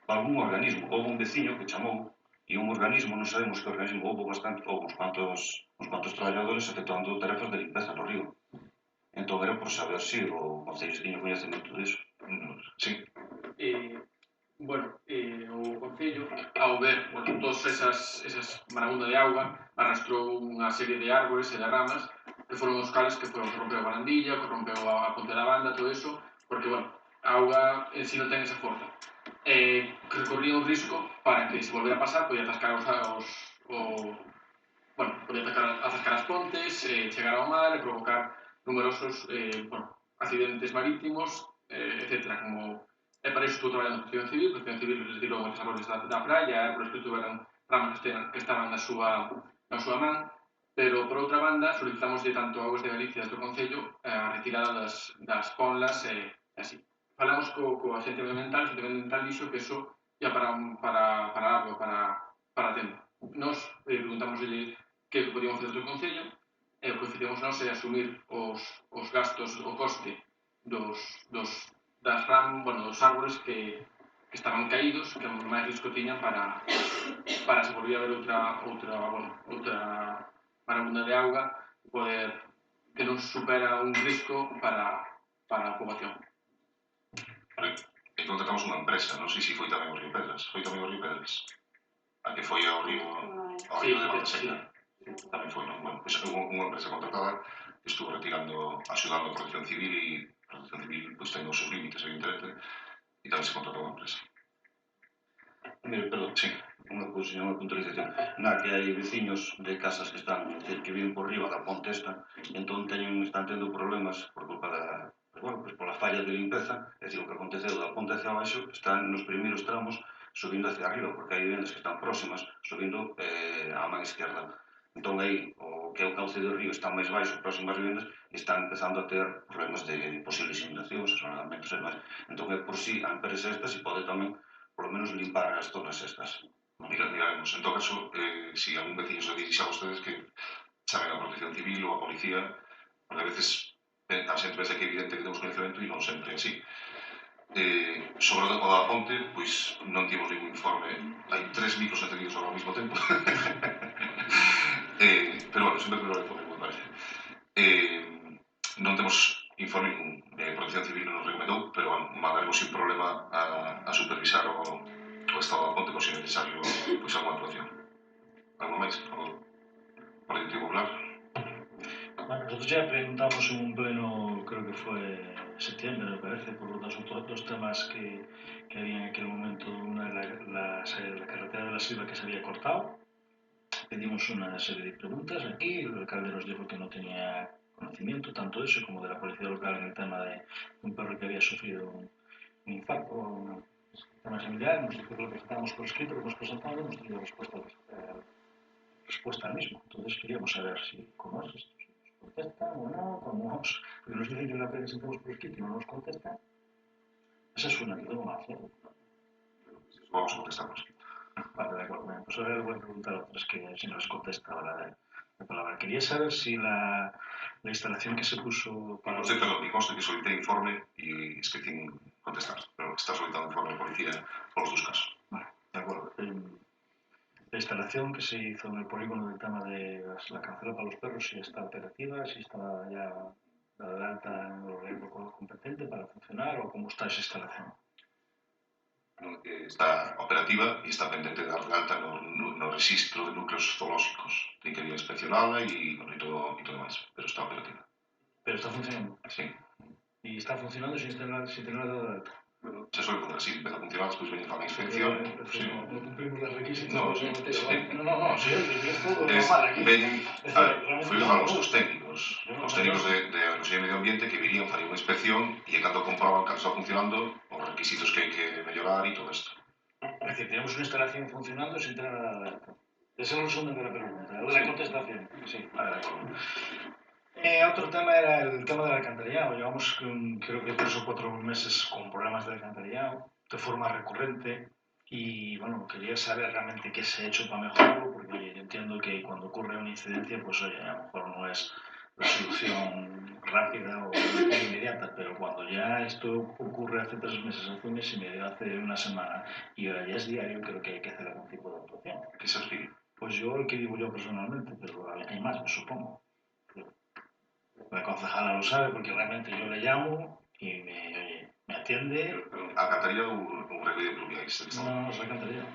Algún organismo, houve un veciño que chamou e un organismo, non sabemos que organismo, houve uns cuantos traballadores efectuando tarefas de limpeza no río. Entón era por saber se o Concello tiña coñecemento disso. Sí. O Concello, ao ver todas esas marabundas de auga, arrastrou unha serie de árbores e de ramas que foron os cales que rompeu a barandilla, que rompeu a ponte da banda, todo eso, porque, a auga en si non ten esa forza. Que recorría un risco para que se volvera a pasar, podía atascar as pontes, chegar ao mar e provocar numerosos accidentes marítimos, etc. E para iso estuvo traballando a Protección Civil retirou moitos árboles da praia, árboles que tuveran ramas que estaban na súa man, pero por outra banda solicitamos tanto a Augas de Galicia do Concello a retirada das ponlas e así. Falamos co agente ambiental dixo que iso ia para algo, para tempo. Nos preguntámoslle que podíamos facer do Concello e o que fixemos nós é asumir os gastos, o coste dos árboles que estaban caídos, que máis risco tiñan para se volver a ver outra marabunda de auga, poder que non supera un risco para a poboación. E contratamos unha empresa, non sei se foi tamén o Río Pedras. Foi tamén o Río Pedras. A que foi ao río de Banda Seca. Tamén foi, non? Bueno, pois unha empresa contratada que estuvo axudando a Protección Civil e a Protección Civil ten os seus límites, evidentemente, e tamén se contratou unha empresa. Mire, perdón, sí, unha puntualización. Que hai veciños de casas que viven por riba da ponte esta, entón están tendo problemas por culpa pola falla de limpeza, é dicir, o que aconteceu da ponte hacia abaixo están nos primeiros tramos subindo hacia arriba, porque hai vivendas que están próximas, subindo á man esquerda. Entón aí, o que é o cauce do río está máis baixo, próximas vivendas, e están empezando a ter problemas de posibles inundacións, asonamentos e demais. Entón é por si a empresa esta se pode tamén, por lo menos, limpar as zonas estas. Miraremos. En todo caso, si algún veciño se dirixe a vostedes que chamen a Protección Civil ou a Policía, porque a veces a xente pensa que é evidente que temos coñecemento e non sempre é así. Sobre o da ponte, pois non tivemos ningún informe. Hai 3 micros encendidos ao mesmo tempo. Pero, sempre que lo informe, me parece. Non temos informe ningún. Protección Civil non nos recomendou, pero, mandaremos sin problema a supervisar o estado da ponte por se necesario pois alguma actuación. Algo máis, por favor? Partido Popular. Nosotros ya preguntamos en un pleno, creo que fue septiembre, me parece, por dos temas que había en aquel momento. Una la carretera de la Silva que se había cortado. Pedimos una serie de preguntas aquí, el alcalde nos dijo que no tenía conocimiento tanto de eso como de la policía local en el tema de un perro que había sufrido un infarto o un tema similar. Nos dijo que lo presentamos por escrito, lo hemos presentado, hemos tenido respuesta al mismo. Entonces queríamos saber si, ¿cómo es esto? ¿Contestan o no? Porque nos dicen que en la presentamos por escrito y no nos contestan. Esa es una que tengo una opción. Vamos a contestarnos. Vale, de acuerdo. Pues ahora voy a preguntar a otras que si nos contesta la palabra. Quería saber si la instalación que se puso para... Me consta que solicité informe y esquecín contestar, pero está solicitando informe de policía por los dos casos. Vale, de acuerdo. La instalación que se hizo en el polígono del tema de la cancela para los perros, si está operativa, si está ya dada de alta en el organismo competente para funcionar o cómo está esa instalación. Está operativa y está pendente de dar de alta no registro de núcleos zoológicos. Tiene que ir inspeccionada y todo demás, pero está operativa. Pero está funcionando. Sí. Y está funcionando sin tener dado de alta. Bueno, se suele poner así, empieza a funcionar, después viene a la inspección. Sí. No cumplimos los requisitos. No, sí, sí. No, sí, es todo normal aquí. Fueron a los técnicos de Consejo de Medio Ambiente que virían a hacer una inspección y cuando comproban que está funcionando, los requisitos que hay que mejorar y todo esto. Es decir, tenemos una instalación funcionando sin tener nada de alta. Ese es el resumen de la pregunta, de la contestación. Sí, vale, de acuerdo. Otro tema era el tema del alcantarillado. Llevamos creo que 3 o 4 meses con problemas de alcantarillado de forma recurrente y bueno, quería saber realmente qué se ha hecho para mejorarlo porque oye, yo entiendo que cuando ocurre una incidencia pues oye, a lo mejor no es la solución rápida o inmediata, pero cuando ya esto ocurre hace 3 meses, hace un mes y medio, hace una semana y ahora ya es diario, creo que hay que hacer algún tipo de actuación. ¿Qué se refiere? Pues yo el que digo yo personalmente, pero hay más, me supongo. La concejala lo sabe porque realmente yo le llamo y me atiende. Pero alcantarillado un remedio pluviais. No, es alcantarillado.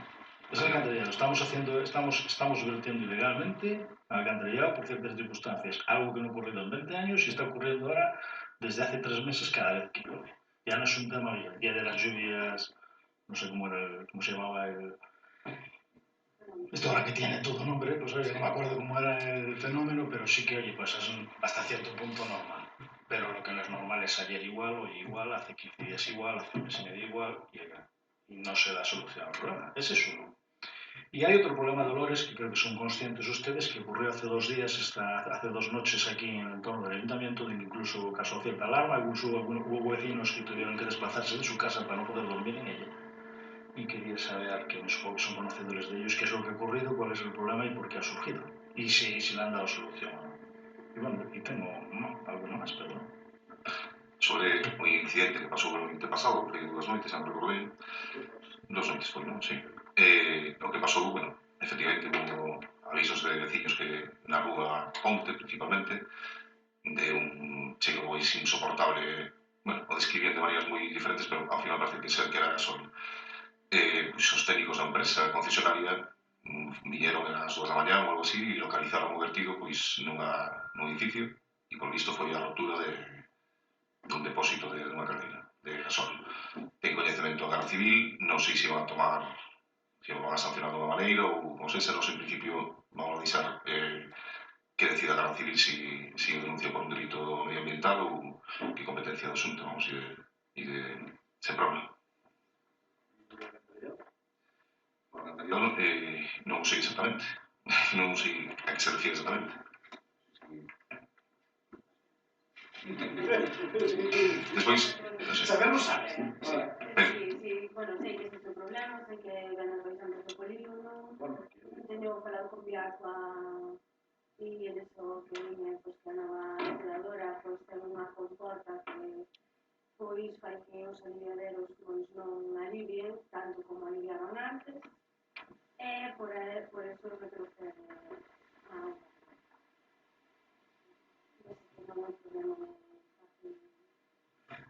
Es alcantarillado. Estamos vertiendo ilegalmente alcantarillado por ciertas circunstancias. Algo que no ha ocurrido en 20 años y está ocurriendo ahora desde hace 3 meses cada vez que llueve. Ya no es un tema hoy. El día de las lluvias, no sé cómo se llamaba esto ahora que tiene todo nombre, pues oye, no me acuerdo cómo era el fenómeno, pero sí que, oye, pues es hasta cierto punto normal. Pero lo que no es normal es ayer igual, hoy igual, hace 15 días igual, hace un mes y medio igual, y no se da solución al problema. Ese es uno. Y hay otro problema, Dolores, que creo que son conscientes ustedes, que ocurrió hace 2 días, hace 2 noches aquí en el entorno del ayuntamiento, de que incluso causó cierta alarma, incluso hubo vecinos que tuvieron que desplazarse de su casa para no poder dormir en ella. Y quería saber, que supongo que son conocedores de ellos, qué es lo que ha ocurrido, cuál es el problema y por qué ha surgido. Y si le han dado solución o no. Y bueno, aquí tengo alguna más, pero bueno. Sobre un incidente que pasó el noite pasado, foi 2 noites, non recordo ben. 2 noites foi, non? Sí. O que pasou, bueno, efectivamente hubo avisos de veciños que na rúa Ponte, principalmente, de un cheiro moi insoportable, bueno, o describían de maneiras moi diferentes, pero ao final parece que ser que era gasol. Pues os técnicos da empresa concesionaria viñeron ás 2 da mañá ou algo así e localizaron o vertido pois nun edificio e por visto foi a rotura dun depósito de unha caldeira de gasol. En coñecemento da Garda Civil, non sei se van a tomar, se van a sancionar de unha maneira ou non sei se nos en principio vamos a deixar que decida a Garda Civil se o denuncia por un delito medioambiental ou que competencia do asunto, vamos, e de se problema. O alcantarillado non sei exactamente, non sei a que se refiere exactamente. Despois, non sei. Sabemos, sabes. Sí, bueno, sei que este é o problema, sei que ganas baixando do polígono, teño falado con Viacua e eles o que viñen, pois que a nova depuradora pois ten unha comporta que pois fai que os aliviaderos pois non alivien tanto como aliviaban antes e por eso retrocede a auga. Non é problema fácil.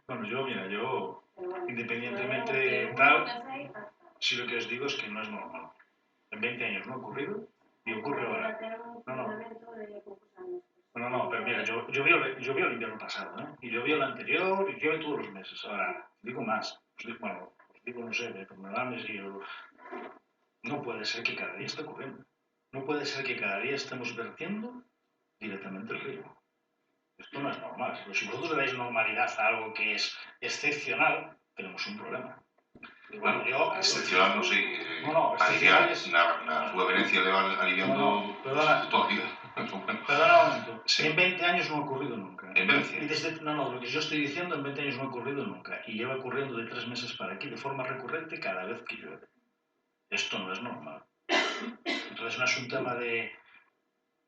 Bueno, yo independientemente de tal, si lo que os digo es que no es normal. En 20 años no ha ocurrido y ocurre ahora. No, pero mira, llovió el invierno pasado, ¿eh? Y llovió el anterior y llueve todos los meses. Ahora, digo más, os digo, no sé, de enfermedades y no puede ser que cada día esté ocurriendo. No puede ser que cada día estemos vertiendo directamente el río. Esto no es normal. Si vosotros le dais normalidad a algo que es excepcional, tenemos un problema. Bueno, excepcional, non sei, excepcional na súa Venecia leva aliviando toda a vida. Perdona un momento. Sí. En 20 años no ha ocurrido nunca. En Valencia. No, lo que yo estoy diciendo en 20 años no ha ocurrido nunca. Y lleva ocurriendo de 3 meses para aquí de forma recurrente cada vez que llueve. Esto no es normal. Entonces no es un tema de...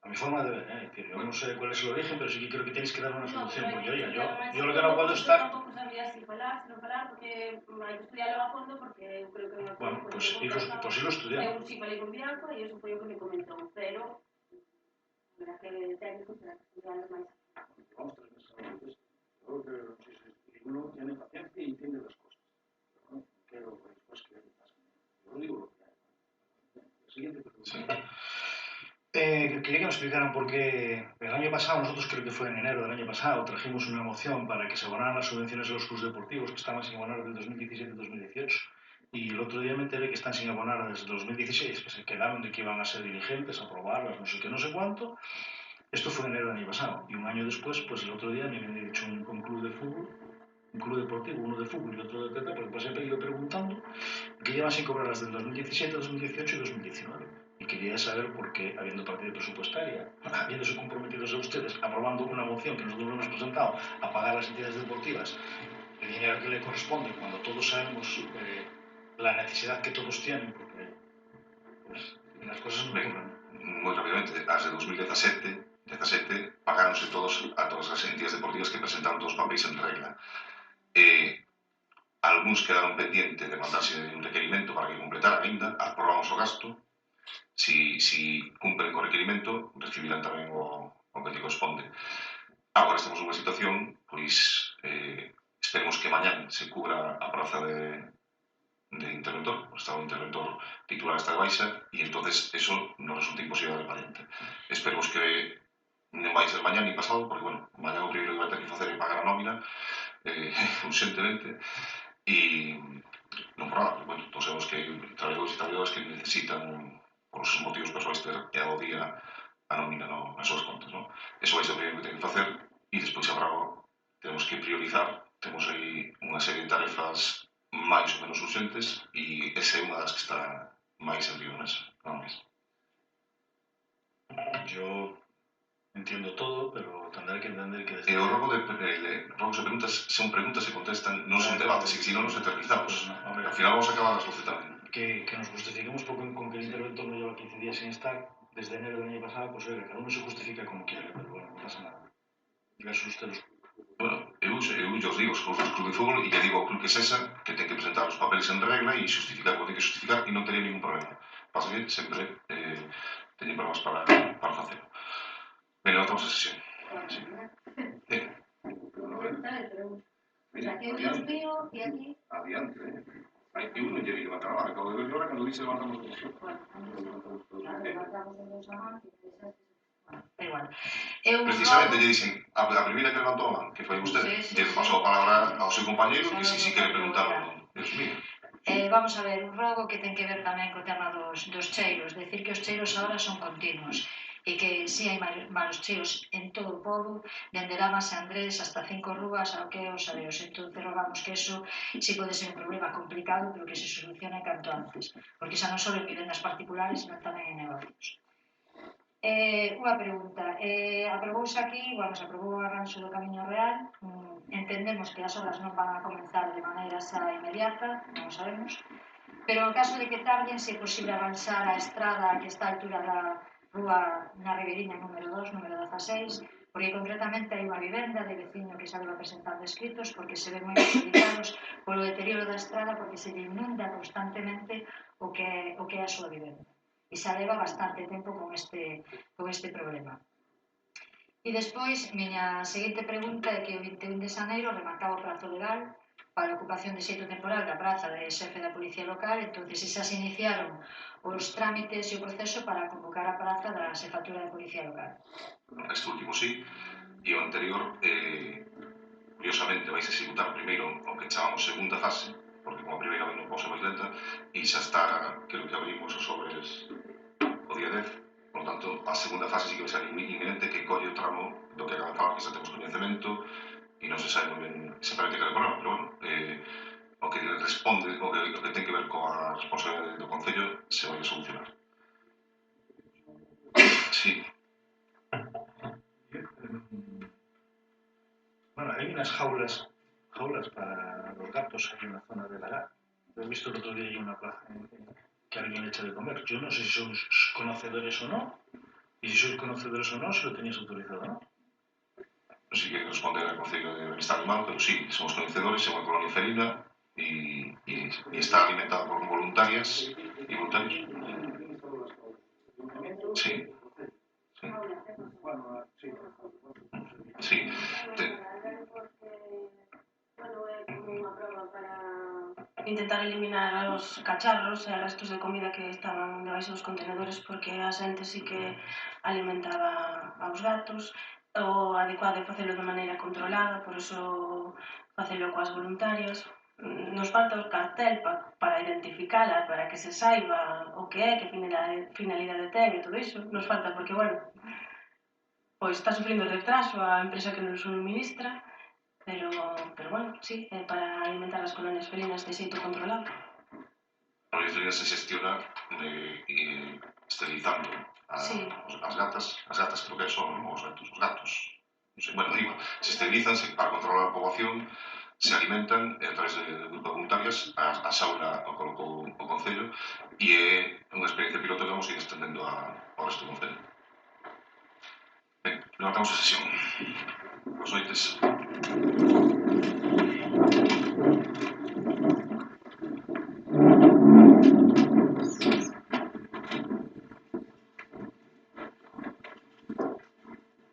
A mi forma de ver, es decir, yo no sé cuál es el origen, pero sí que creo que tenéis que dar una solución, porque oiga, yo lo que no puedo estar... Eu tampouco sabía si falar, se non falar, porque hai que estudiarlo a fondo, porque eu creo que Bueno, pues irlo estudiando. Eu si falei con Bianca e iso foi o que me comentou, pero habrá que técnico será que estudiarlo máis. Vamos 3 meses antes. Yo creo que uno tiene paciencia y entiende las cosas. Pero no quiero después que me pasen. Yo lo digo lo que hay. La siguiente pregunta. Sí. Quería que me explicaran por qué el año pasado, nosotros creo que fue en enero del año pasado, trajimos una moción para que se abonaran las subvenciones a los clubes deportivos que estaban sin abonar del 2017-2018 y el otro día me enteré que están sin abonar desde 2016, que se quedaron de que iban a ser dirigentes, aprobarlas, no sé qué, no sé cuánto. Esto fue en enero del año pasado y un año después, pues el otro día me habían dicho un club de fútbol, un club deportivo, uno de fútbol y otro de tetra, porque siempre he ido preguntando que llevan sin cobrar desde el 2017, 2018 y 2019. Y quería saber por qué, habiendo partido presupuestaria, habiéndose comprometidos a ustedes, aprobando una moción que nosotros hemos presentado a pagar las entidades deportivas el dinero que le corresponde, cuando todos sabemos la necesidad que todos tienen, porque pues, las cosas no ocurren. Moi rapidamente, as de 2017 pagáronse a todas as entidades deportivas que presentaron todos os papéis en regla. Algúns quedaron pendientes de mandarse un requerimento para que completaran aínda, aprobamos o gasto. Si cumplen co requerimento, recibirán tamén o que lle corresponde. Agora estamos nunha situación, pois, esperemos que mañán se cubra a praza de interventor, o estado de interventor titular está de baixa, e entonces eso nos resulta imposible de pariente. Esperemos que non vai ser mañán ni pasado, porque, bueno, mañán o primeiro que vai ter que facer é pagar a nómina, urgentemente, e non por nada, bueno, todos sabemos que hai traballadores e traballadoras que necesitan, por os motivos persoais, ter ao día a nómina nas súas contas, non? Eso vai ser o primeiro que ten que facer, e despois habrá, temos que priorizar, temos aí unha serie de tarefas máis ou menos urgentes, e esa é unha das que está máis en río mesa, non máis. Yo entiendo todo, pero tendré que entender que desde... O rogo de preguntas son preguntas e contestan, non son debates, e se non nos eternizamos. Al final vamos a acabar as 12 tamén. Que nos justifiquemos con que el interventor no lleva 15 días sin estar, desde enero del año pasado, pues oiga, cada uno se justifica como quiere, pero bueno, no pasa nada. Díganse ustedes. Bueno, eu os digo os cousas do club de fútbol e lle digo ao club que cesa que ten que presentar os papeles en regla e justificar o que ten que justificar e non teria ningún problema. Pasa que sempre teñen problemas para facelo. Ben, levantamos a sesión. Sí. Adiante, eu non lle vi levantar a mano, acabo de ver agora cando dice levantamos a sesión. Precisamente lle dixen a primeira que levantou a man, que foi vostede, lle pasou a palabra ao seu compañeiro que si quere preguntar ou non. Deus mío. Vamos a ver, un rogo que ten que ver tamén co tema dos cheiros, decir que os cheiros agora son continuos e que si hai malos cheiros en todo o pobo, dende Lamas e Andrés hasta 5 rúas ao que os areos. Entón, rogamos que eso si pode ser un problema complicado, pero que se solucione canto antes, porque xa non só en vivendas particulares, sino tamén en negocios. Unha pregunta, aprobouse aquí, bueno, se aprobou o arranxo do Camiño Real, entendemos que as obras non van a comenzar de maneira xa inmediata, non o sabemos, pero no caso de que tarden, se é posible avanzar a estrada que está a altura da rúa na Ribeirinha número 2, número 16, porque concretamente hai unha vivenda de veciño que xa leva presentando escritos porque se ven moi perjudicados polo deterioro da estrada porque se lle inunda constantemente o que é a súa vivenda. E xa leva bastante tempo con este problema. E despois, miña seguinte pregunta é que o 21 de xaneiro remataba o prazo legal para a ocupación de xeito temporal da praza de xefe da Policía Local, entón xa se iniciaron os trámites e o proceso para convocar a praza da xefatura de Policía Local. Este último sí, e o anterior, curiosamente, vais a executar primeiro o que chamamos segunda fase, porque como a primeira vez non pode ser máis lenta, e xa está, creo que abrimos os sobres o día 10, por tanto, a segunda fase sí que vai ser inminente, que colle o tramo do que acaba de falar, que xa temos coñecemento, e non se sabe moi ben exactamente que é o problema, pero bueno, o que responde, o que ten que ver coa responsabilidade do Concello, se vai a solucionar. Sí. unas jaulas para los gatos aquí en la zona de Lagar. He visto el otro día ahí una plaza que alguien le echa de comer. Yo no sé si sois conocedores o no, y si sois conocedores o no, si lo tenéis autorizado o no. Non sei que responder ao Concello de Benestar Animal, pero sí, somos conocedores, é unha colonia felina e está alimentada por voluntarias e voluntarios. Sí. Sí. Intentar eliminar os cacharros e restos de comida que estaban debaixo dos contenedores porque a xente sí que alimentaba aos gatos. O adecuado é facelo de maneira controlada, por iso facelo coas voluntarias. Nos falta o cartel para identificala, para que se saiba o que é, que finalidade ten e todo iso. Nos falta porque, bueno, pois está sufrindo retraso a empresa que nos suministra, pero bueno, sí, é para alimentar as colonias felinas de xeito controlado. A colonia felina se xestiona esterilizando as gatas creo que son os gatos. Non sei, bueno, digo, se esterilizan para controlar a poboación, se alimentan a través de grupos voluntarias, a xaula o colocou o Concello e é unha experiencia piloto que vamos ir estendendo ao resto do Concello. Ben, levantamos a sesión. Boas noites.